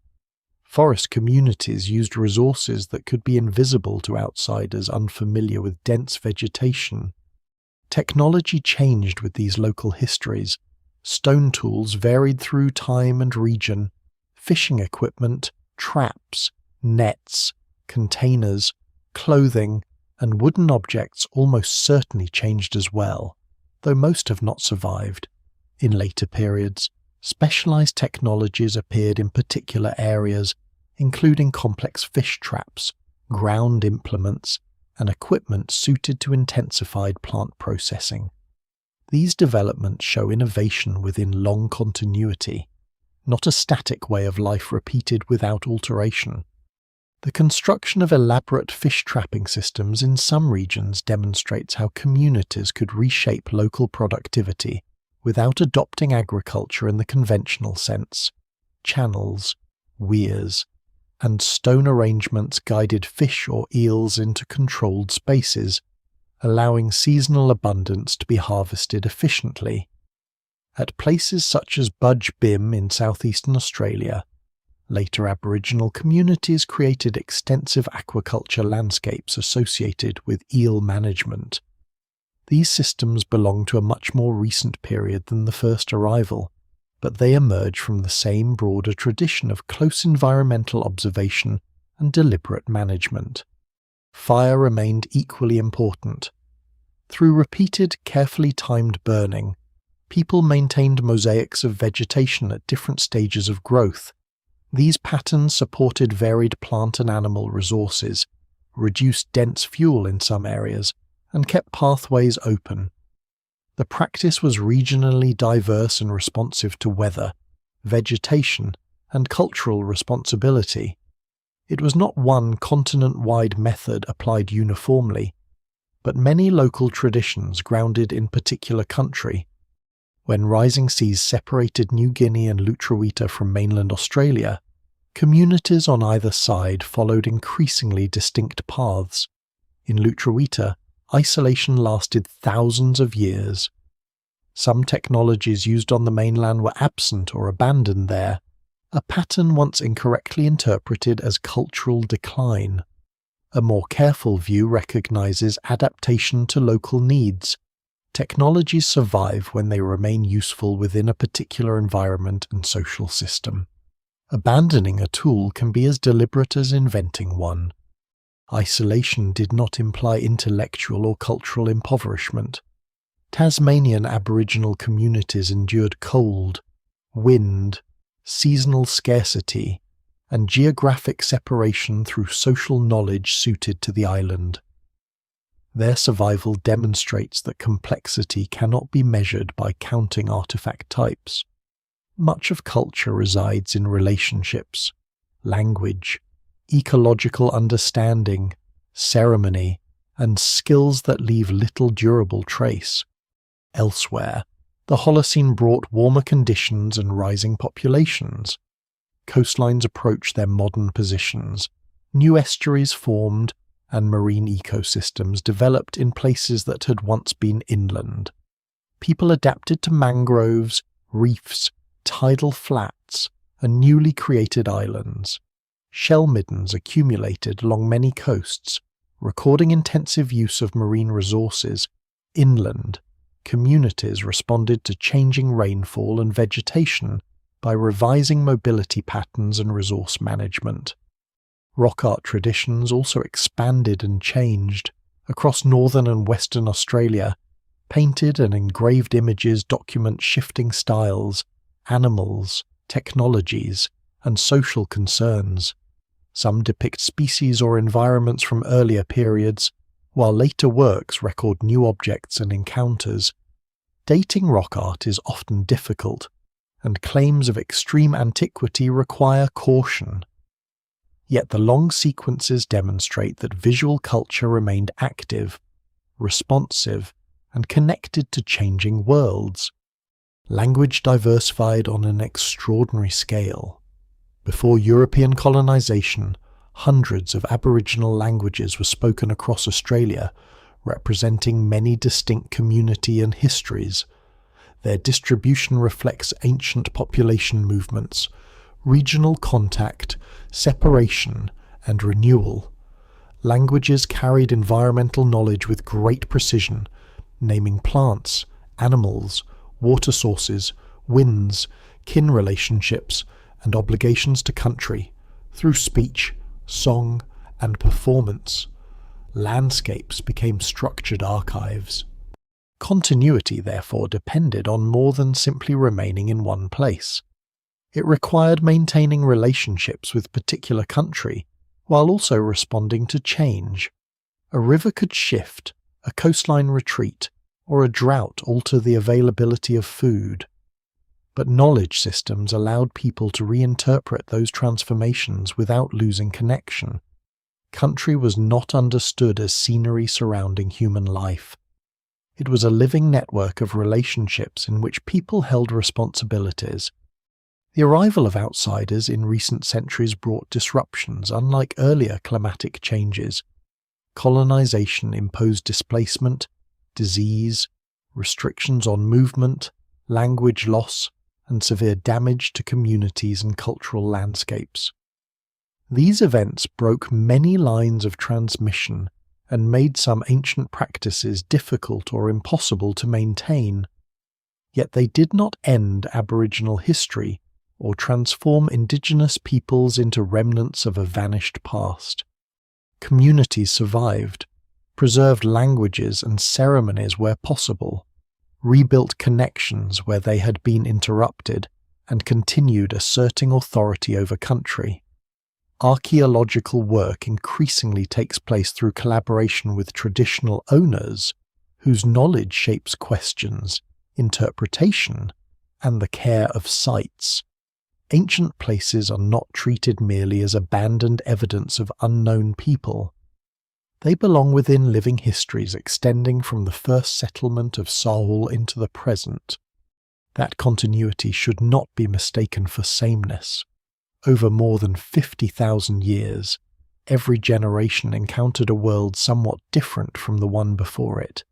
Forest communities used resources that could be invisible to outsiders unfamiliar with dense vegetation. Technology changed with these local histories. Stone tools varied through time and region. Fishing equipment, traps, nets, containers, clothing, and wooden objects almost certainly changed as well, though most have not survived. In later periods, specialized technologies appeared in particular areas, including complex fish traps, ground implements, and equipment suited to intensified plant processing. These developments show innovation within long continuity, not a static way of life repeated without alteration. The construction of elaborate fish trapping systems in some regions demonstrates how communities could reshape local productivity without adopting agriculture in the conventional sense. Channels, weirs, and stone arrangements guided fish or eels into controlled spaces, allowing seasonal abundance to be harvested efficiently. At places such as Madjedbebe in southeastern Australia, later Aboriginal communities created extensive aquaculture landscapes associated with eel management. These systems belong to a much more recent period than the first arrival, but they emerge from the same broader tradition of close environmental observation and deliberate management. Fire remained equally important. Through repeated, carefully timed burning, people maintained mosaics of vegetation at different stages of growth. These patterns supported varied plant and animal resources, reduced dense fuel in some areas, and kept pathways open. The practice was regionally diverse and responsive to weather, vegetation, and cultural responsibility. It was not one continent-wide method applied uniformly, but many local traditions grounded in particular country. When rising seas separated New Guinea and Lutruwita from mainland Australia, communities on either side followed increasingly distinct paths. In Lutruwita, isolation lasted thousands of years. Some technologies used on the mainland were absent or abandoned there, a pattern once incorrectly interpreted as cultural decline. A more careful view recognizes adaptation to local needs. Technologies survive when they remain useful within a particular environment and social system. Abandoning a tool can be as deliberate as inventing one. Isolation did not imply intellectual or cultural impoverishment. Tasmanian Aboriginal communities endured cold, wind, seasonal scarcity, and geographic separation through social knowledge suited to the island. Their survival demonstrates that complexity cannot be measured by counting artifact types. Much of culture resides in relationships, language, ecological understanding, ceremony, and skills that leave little durable trace. Elsewhere, the Holocene brought warmer conditions and rising populations. Coastlines approached their modern positions, new estuaries formed, and marine ecosystems developed in places that had once been inland. People adapted to mangroves, reefs, tidal flats, and newly created islands. Shell middens accumulated along many coasts, recording intensive use of marine resources. Inland, communities responded to changing rainfall and vegetation by revising mobility patterns and resource management. Rock art traditions also expanded and changed. Across northern and western Australia, painted and engraved images document shifting styles, animals, technologies, and social concerns. Some depict species or environments from earlier periods, while later works record new objects and encounters. Dating rock art is often difficult, and claims of extreme antiquity require caution. Yet the long sequences demonstrate that visual culture remained active, responsive, and connected to changing worlds. Language diversified on an extraordinary scale. Before European colonization, hundreds of Aboriginal languages were spoken across Australia, representing many distinct community and histories. Their distribution reflects ancient population movements, regional contact, separation, and renewal. Languages carried environmental knowledge with great precision, naming plants, animals, water sources, winds, kin relationships, and obligations to country, through speech, song, and performance. Landscapes became structured archives. Continuity, therefore, depended on more than simply remaining in one place. It required maintaining relationships with particular country, while also responding to change. A river could shift, a coastline retreat, or a drought alter the availability of food. But knowledge systems allowed people to reinterpret those transformations without losing connection. Country was not understood as scenery surrounding human life. It was a living network of relationships in which people held responsibilities. The arrival of outsiders in recent centuries brought disruptions unlike earlier climatic changes. Colonization imposed displacement, disease, restrictions on movement, language loss, and severe damage to communities and cultural landscapes. These events broke many lines of transmission and made some ancient practices difficult or impossible to maintain. Yet they did not end Aboriginal history or transform indigenous peoples into remnants of a vanished past. Communities survived, preserved languages and ceremonies where possible, rebuilt connections where they had been interrupted, and continued asserting authority over country. Archaeological work increasingly takes place through collaboration with traditional owners, whose knowledge shapes questions, interpretation, and the care of sites. Ancient places are not treated merely as abandoned evidence of unknown people. They belong within living histories extending from the first settlement of Sahul into the present. That continuity should not be mistaken for sameness. Over more than 50,000 years, every generation encountered a world somewhat different from the one before it.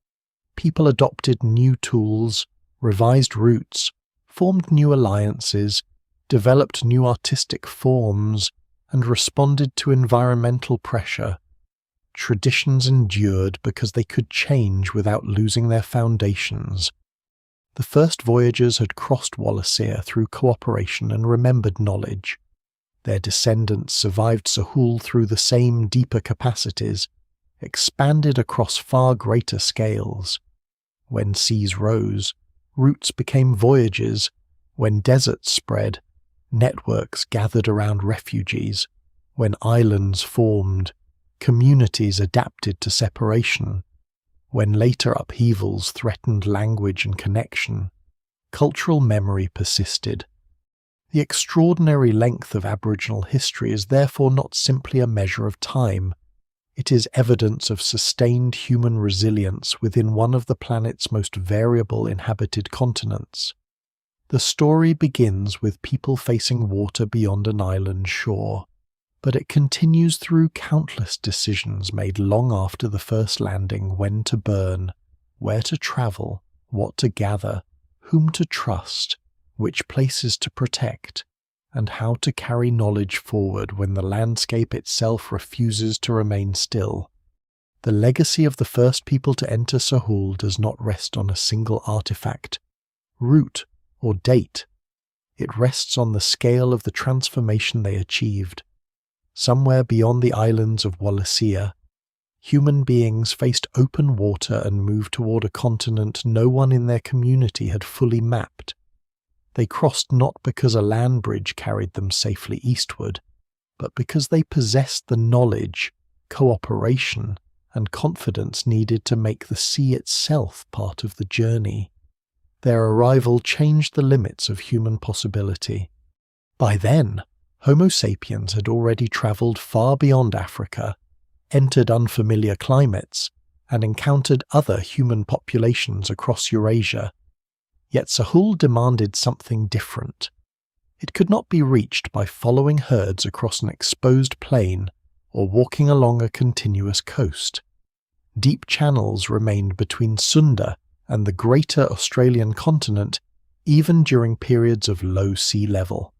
People adopted new tools, revised routes, formed new alliances, developed new artistic forms, and responded to environmental pressure. Traditions endured because they could change without losing their foundations. The first voyagers had crossed Wallacea through cooperation and remembered knowledge. Their descendants survived Sahul through the same deeper capacities, expanded across far greater scales. When seas rose, routes became voyages. When deserts spread, networks gathered around refugees. When islands formed, communities adapted to separation. When later upheavals threatened language and connection, cultural memory persisted. The extraordinary length of Aboriginal history is therefore not simply a measure of time. It is evidence of sustained human resilience within one of the planet's most variable inhabited continents. The story begins with people facing water beyond an island shore, but it continues through countless decisions made long after the first landing: when to burn, where to travel, what to gather, whom to trust, which places to protect, and how to carry knowledge forward when the landscape itself refuses to remain still. The legacy of the first people to enter Sahul does not rest on a single artifact, route, or date. It rests on the scale of the transformation they achieved. Somewhere beyond the islands of Wallacea, human beings faced open water and moved toward a continent no one in their community had fully mapped. They crossed not because a land bridge carried them safely eastward, but because they possessed the knowledge, cooperation, and confidence needed to make the sea itself part of the journey. Their arrival changed the limits of human possibility. By then, Homo sapiens had already travelled far beyond Africa, entered unfamiliar climates, and encountered other human populations across Eurasia. Yet Sahul demanded something different. It could not be reached by following herds across an exposed plain or walking along a continuous coast. Deep channels remained between Sunda and the greater Australian continent even during periods of low sea level.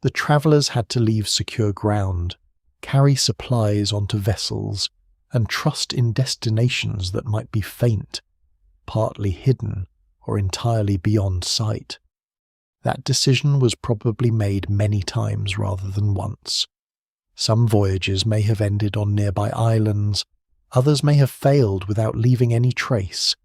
The travellers had to leave secure ground, carry supplies onto vessels, and trust in destinations that might be faint, partly hidden, or entirely beyond sight. That decision was probably made many times rather than once. Some voyages may have ended on nearby islands, others may have failed without leaving any trace.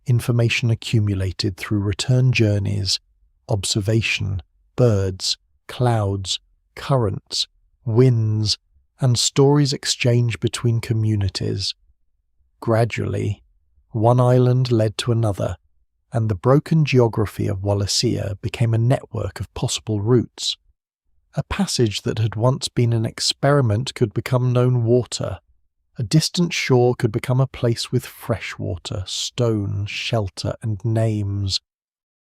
Information accumulated through return journeys, observation, birds, clouds, currents, winds, and stories exchanged between communities. Gradually, one island led to another, and the broken geography of Wallacea became a network of possible routes. A passage that had once been an experiment could become known water. A distant shore could become a place with fresh water, stone, shelter, and names.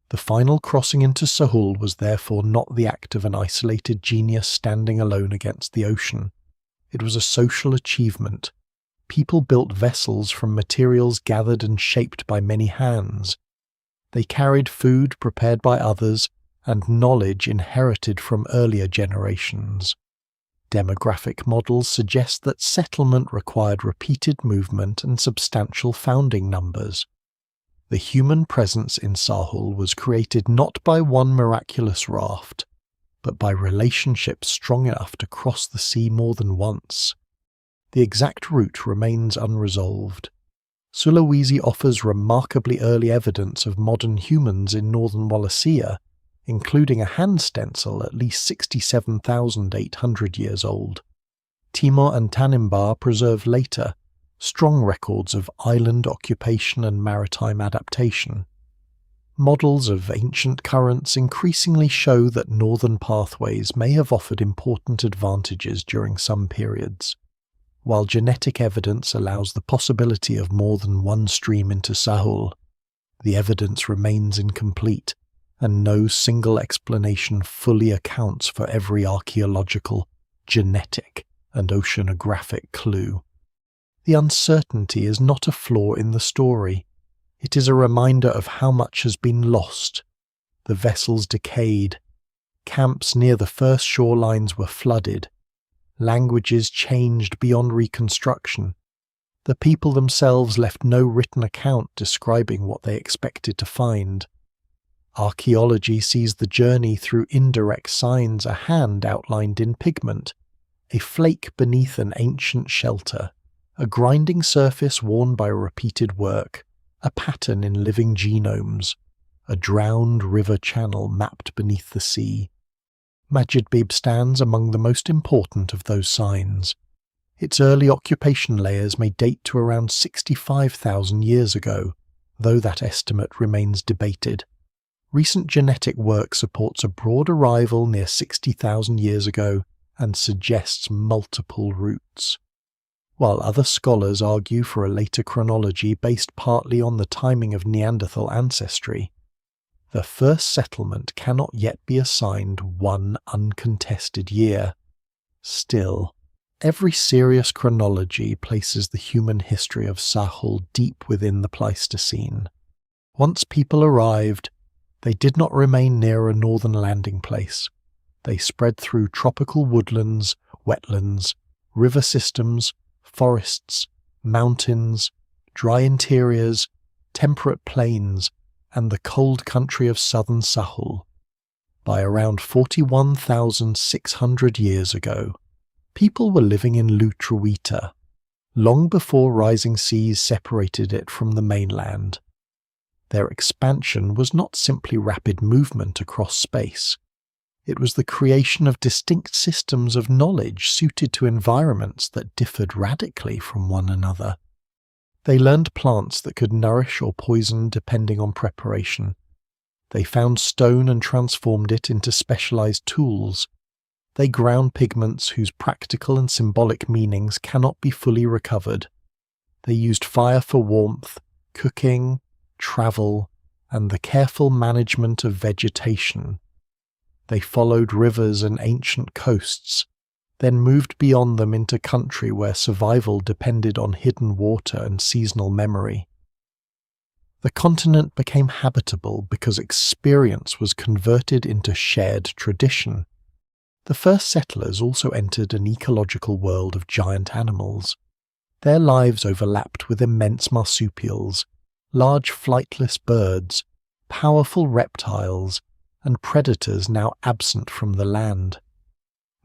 The final crossing into Sahul was therefore not the act of an isolated genius standing alone against the ocean. It was a social achievement. People built vessels from materials gathered and shaped by many hands. They carried food prepared by others and knowledge inherited from earlier generations. Demographic models suggest that settlement required repeated movement and substantial founding numbers. The human presence in Sahul was created not by one miraculous raft, but by relationships strong enough to cross the sea more than once. The exact route remains unresolved. Sulawesi offers remarkably early evidence of modern humans in northern Wallacea, including a hand stencil at least 67,800 years old. Timor and Tanimbar preserved later, strong records of island occupation and maritime adaptation. Models of ancient currents increasingly show that northern pathways may have offered important advantages during some periods. While genetic evidence allows the possibility of more than one stream into Sahul, the evidence remains incomplete, and no single explanation fully accounts for every archaeological, genetic, and oceanographic clue. The uncertainty is not a flaw in the story. It is a reminder of how much has been lost. The vessels decayed. Camps near the first shorelines were flooded. Languages changed beyond reconstruction. The people themselves left no written account describing what they expected to find. Archaeology sees the journey through indirect signs: a hand outlined in pigment, a flake beneath an ancient shelter, a grinding surface worn by repeated work, a pattern in living genomes, a drowned river channel mapped beneath the sea. Madjedbebe stands among the most important of those signs. Its early occupation layers may date to around 65,000 years ago, though that estimate remains debated. Recent genetic work supports a broad arrival near 60,000 years ago and suggests multiple routes, while other scholars argue for a later chronology based partly on the timing of Neanderthal ancestry. The first settlement cannot yet be assigned one uncontested year. Still, every serious chronology places the human history of Sahul deep within the Pleistocene. Once people arrived, they did not remain near a northern landing place. They spread through tropical woodlands, wetlands, river systems, forests, mountains, dry interiors, temperate plains, and the cold country of southern Sahul. By around 41,600 years ago, people were living in Sulawesi, long before rising seas separated it from the mainland. Their expansion was not simply rapid movement across space. It was the creation of distinct systems of knowledge suited to environments that differed radically from one another. They learned plants that could nourish or poison depending on preparation. They found stone and transformed it into specialized tools. They ground pigments whose practical and symbolic meanings cannot be fully recovered. They used fire for warmth, cooking, travel, and the careful management of vegetation. They followed rivers and ancient coasts, then moved beyond them into country where survival depended on hidden water and seasonal memory. The continent became habitable because experience was converted into shared tradition. The first settlers also entered an ecological world of giant animals. Their lives overlapped with immense marsupials, large flightless birds, powerful reptiles, and predators now absent from the land.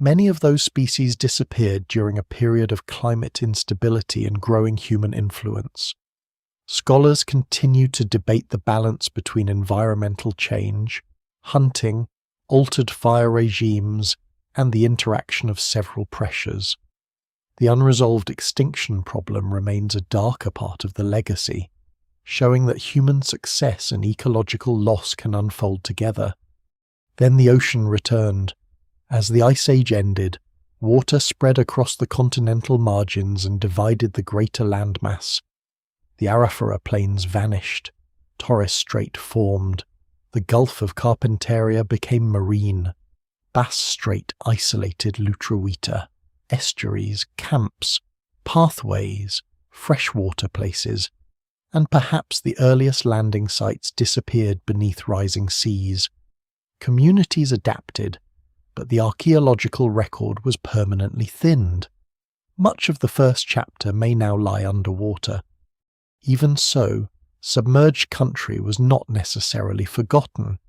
Many of those species disappeared during a period of climate instability and growing human influence. Scholars continue to debate the balance between environmental change, hunting, altered fire regimes, and the interaction of several pressures. The unresolved extinction problem remains a darker part of the legacy, showing that human success and ecological loss can unfold together. Then the ocean returned. As the Ice Age ended, water spread across the continental margins and divided the greater landmass. The Arafura Plains vanished. Torres Strait formed. The Gulf of Carpentaria became marine. Bass Strait isolated Sulawesi. Estuaries, camps, pathways, freshwater places, and perhaps the earliest landing sites disappeared beneath rising seas. Communities adapted, but the archaeological record was permanently thinned. Much of the first chapter may now lie underwater. Even so, submerged country was not necessarily forgotten.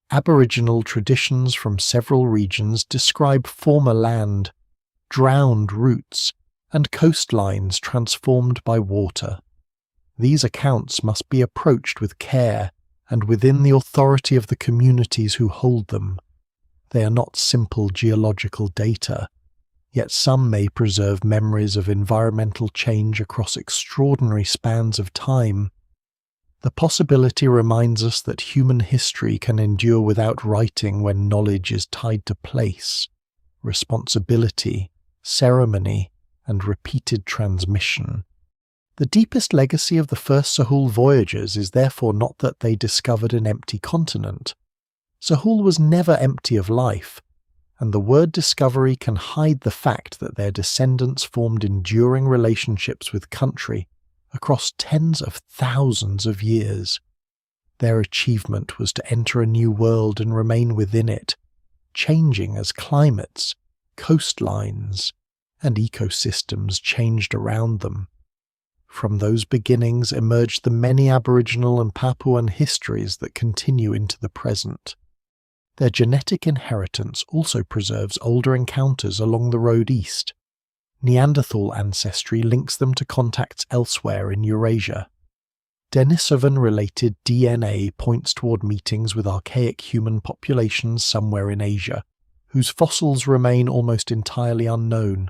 Aboriginal traditions from several regions describe former land, drowned routes, and coastlines transformed by water. These accounts must be approached with care and within the authority of the communities who hold them. They are not simple geological data. yet some may preserve memories of environmental change across extraordinary spans of time. The possibility reminds us that human history can endure without writing when knowledge is tied to place, responsibility, ceremony, and repeated transmission. The deepest legacy of the first Sahul voyagers is therefore not that they discovered an empty continent. Sahul was never empty of life, and the word discovery can hide the fact that their descendants formed enduring relationships with country across tens of thousands of years. Their achievement was to enter a new world and remain within it, changing as climates, coastlines, and ecosystems changed around them. From those beginnings emerged the many Aboriginal and Papuan histories that continue into the present. Their genetic inheritance also preserves older encounters along the road east. Neanderthal ancestry links them to contacts elsewhere in Eurasia. Denisovan-related DNA points toward meetings with archaic human populations somewhere in Asia, whose fossils remain almost entirely unknown.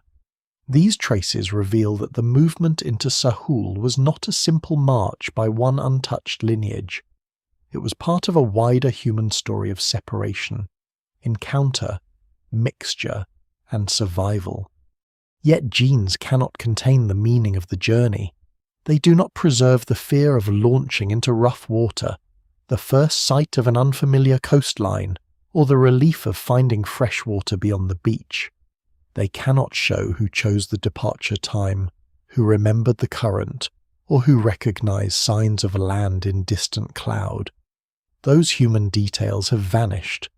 These traces reveal that the movement into Sahul was not a simple march by one untouched lineage. It was part of a wider human story of separation, encounter, mixture, and survival. Yet genes cannot contain the meaning of the journey. They do not preserve the fear of launching into rough water, the first sight of an unfamiliar coastline, or the relief of finding fresh water beyond the beach. They cannot show who chose the departure time, who remembered the current, or who recognized signs of land in distant cloud. Those human details have vanished,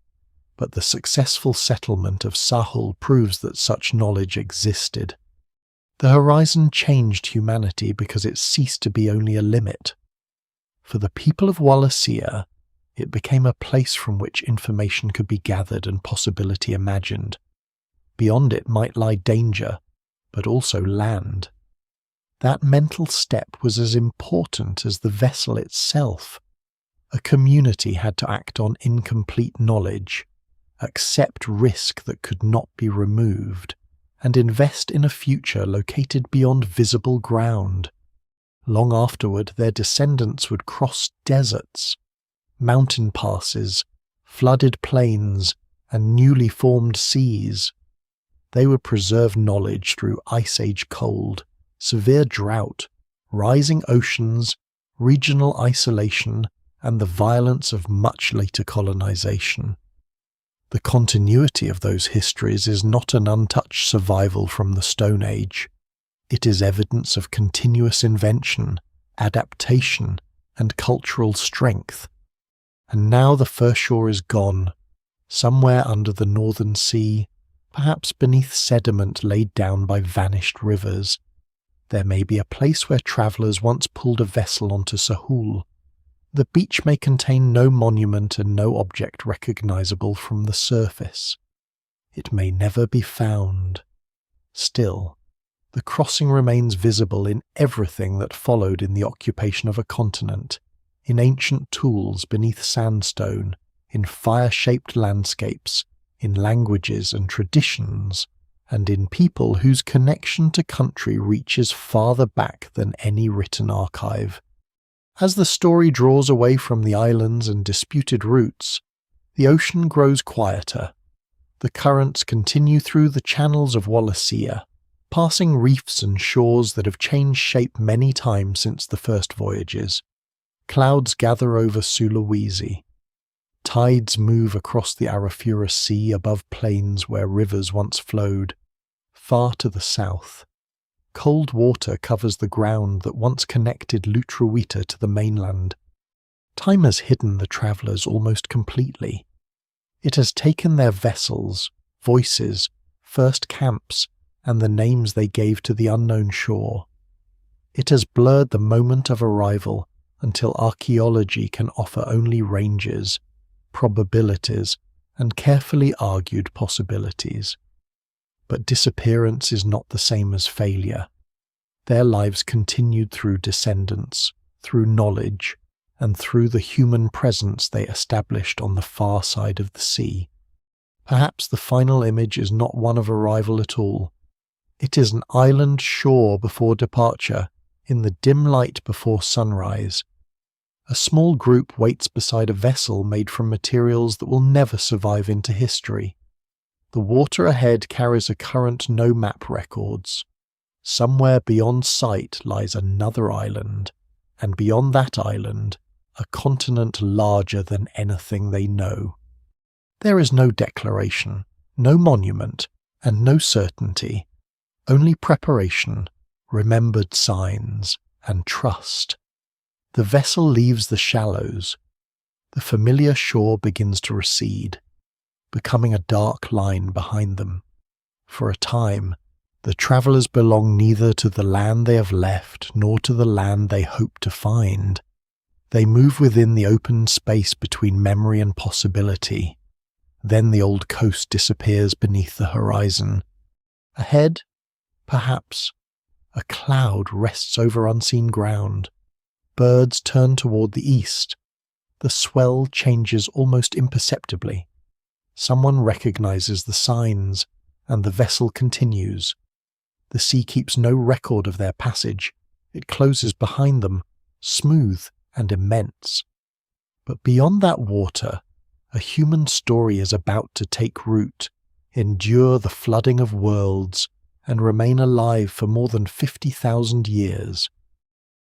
but the successful settlement of Sahul proves that such knowledge existed. The horizon changed humanity because it ceased to be only a limit. For the people of Wallacea, it became a place from which information could be gathered and possibility imagined. Beyond it might lie danger, but also land. That mental step was as important as the vessel itself. A community had to act on incomplete knowledge, accept risk that could not be removed, and invest in a future located beyond visible ground. Long afterward, their descendants would cross deserts, mountain passes, flooded plains, and newly formed seas. They would preserve knowledge through Ice Age cold, severe drought, rising oceans, regional isolation, and the violence of much later colonization. The continuity of those histories is not an untouched survival from the Stone Age. It is evidence of continuous invention, adaptation, and cultural strength. And now the fur shore is gone, somewhere under the northern sea, perhaps beneath sediment laid down by vanished rivers. There may be a place where travellers once pulled a vessel onto Sahul. The beach may contain no monument and no object recognizable from the surface. It may never be found. Still, the crossing remains visible in everything that followed in the occupation of a continent, in ancient tools beneath sandstone, in fire-shaped landscapes, in languages and traditions, and in people whose connection to country reaches farther back than any written archive. As the story draws away from the islands and disputed routes, the ocean grows quieter. The currents continue through the channels of Wallacea, passing reefs and shores that have changed shape many times since the first voyages. Clouds gather over Sulawesi. Tides move across the Arafura Sea above plains where rivers once flowed. Far to the south, cold water covers the ground that once connected Lutruwita to the mainland. Time has hidden the travellers almost completely. It has taken their vessels, voices, first camps, and the names they gave to the unknown shore. It has blurred the moment of arrival until archaeology can offer only ranges, probabilities, and carefully argued possibilities. But disappearance is not the same as failure. Their lives continued through descendants, through knowledge, and through the human presence they established on the far side of the sea. Perhaps the final image is not one of arrival at all. It is an island shore before departure, in the dim light before sunrise. A small group waits beside a vessel made from materials that will never survive into history. The water ahead carries a current no map records. Somewhere beyond sight lies another island, and beyond that island, a continent larger than anything they know. There is no declaration, no monument, and no certainty, only preparation, remembered signs, and trust. The vessel leaves the shallows. The familiar shore begins to recede, becoming a dark line behind them. For a time, the travellers belong neither to the land they have left nor to the land they hope to find. They move within the open space between memory and possibility. Then the old coast disappears beneath the horizon. Ahead, perhaps, a cloud rests over unseen ground. Birds turn toward the east. The swell changes almost imperceptibly. Someone recognizes the signs, and the vessel continues. The sea keeps no record of their passage. It closes behind them, smooth and immense. But beyond that water, a human story is about to take root, endure the flooding of worlds, and remain alive for more than 50,000 years.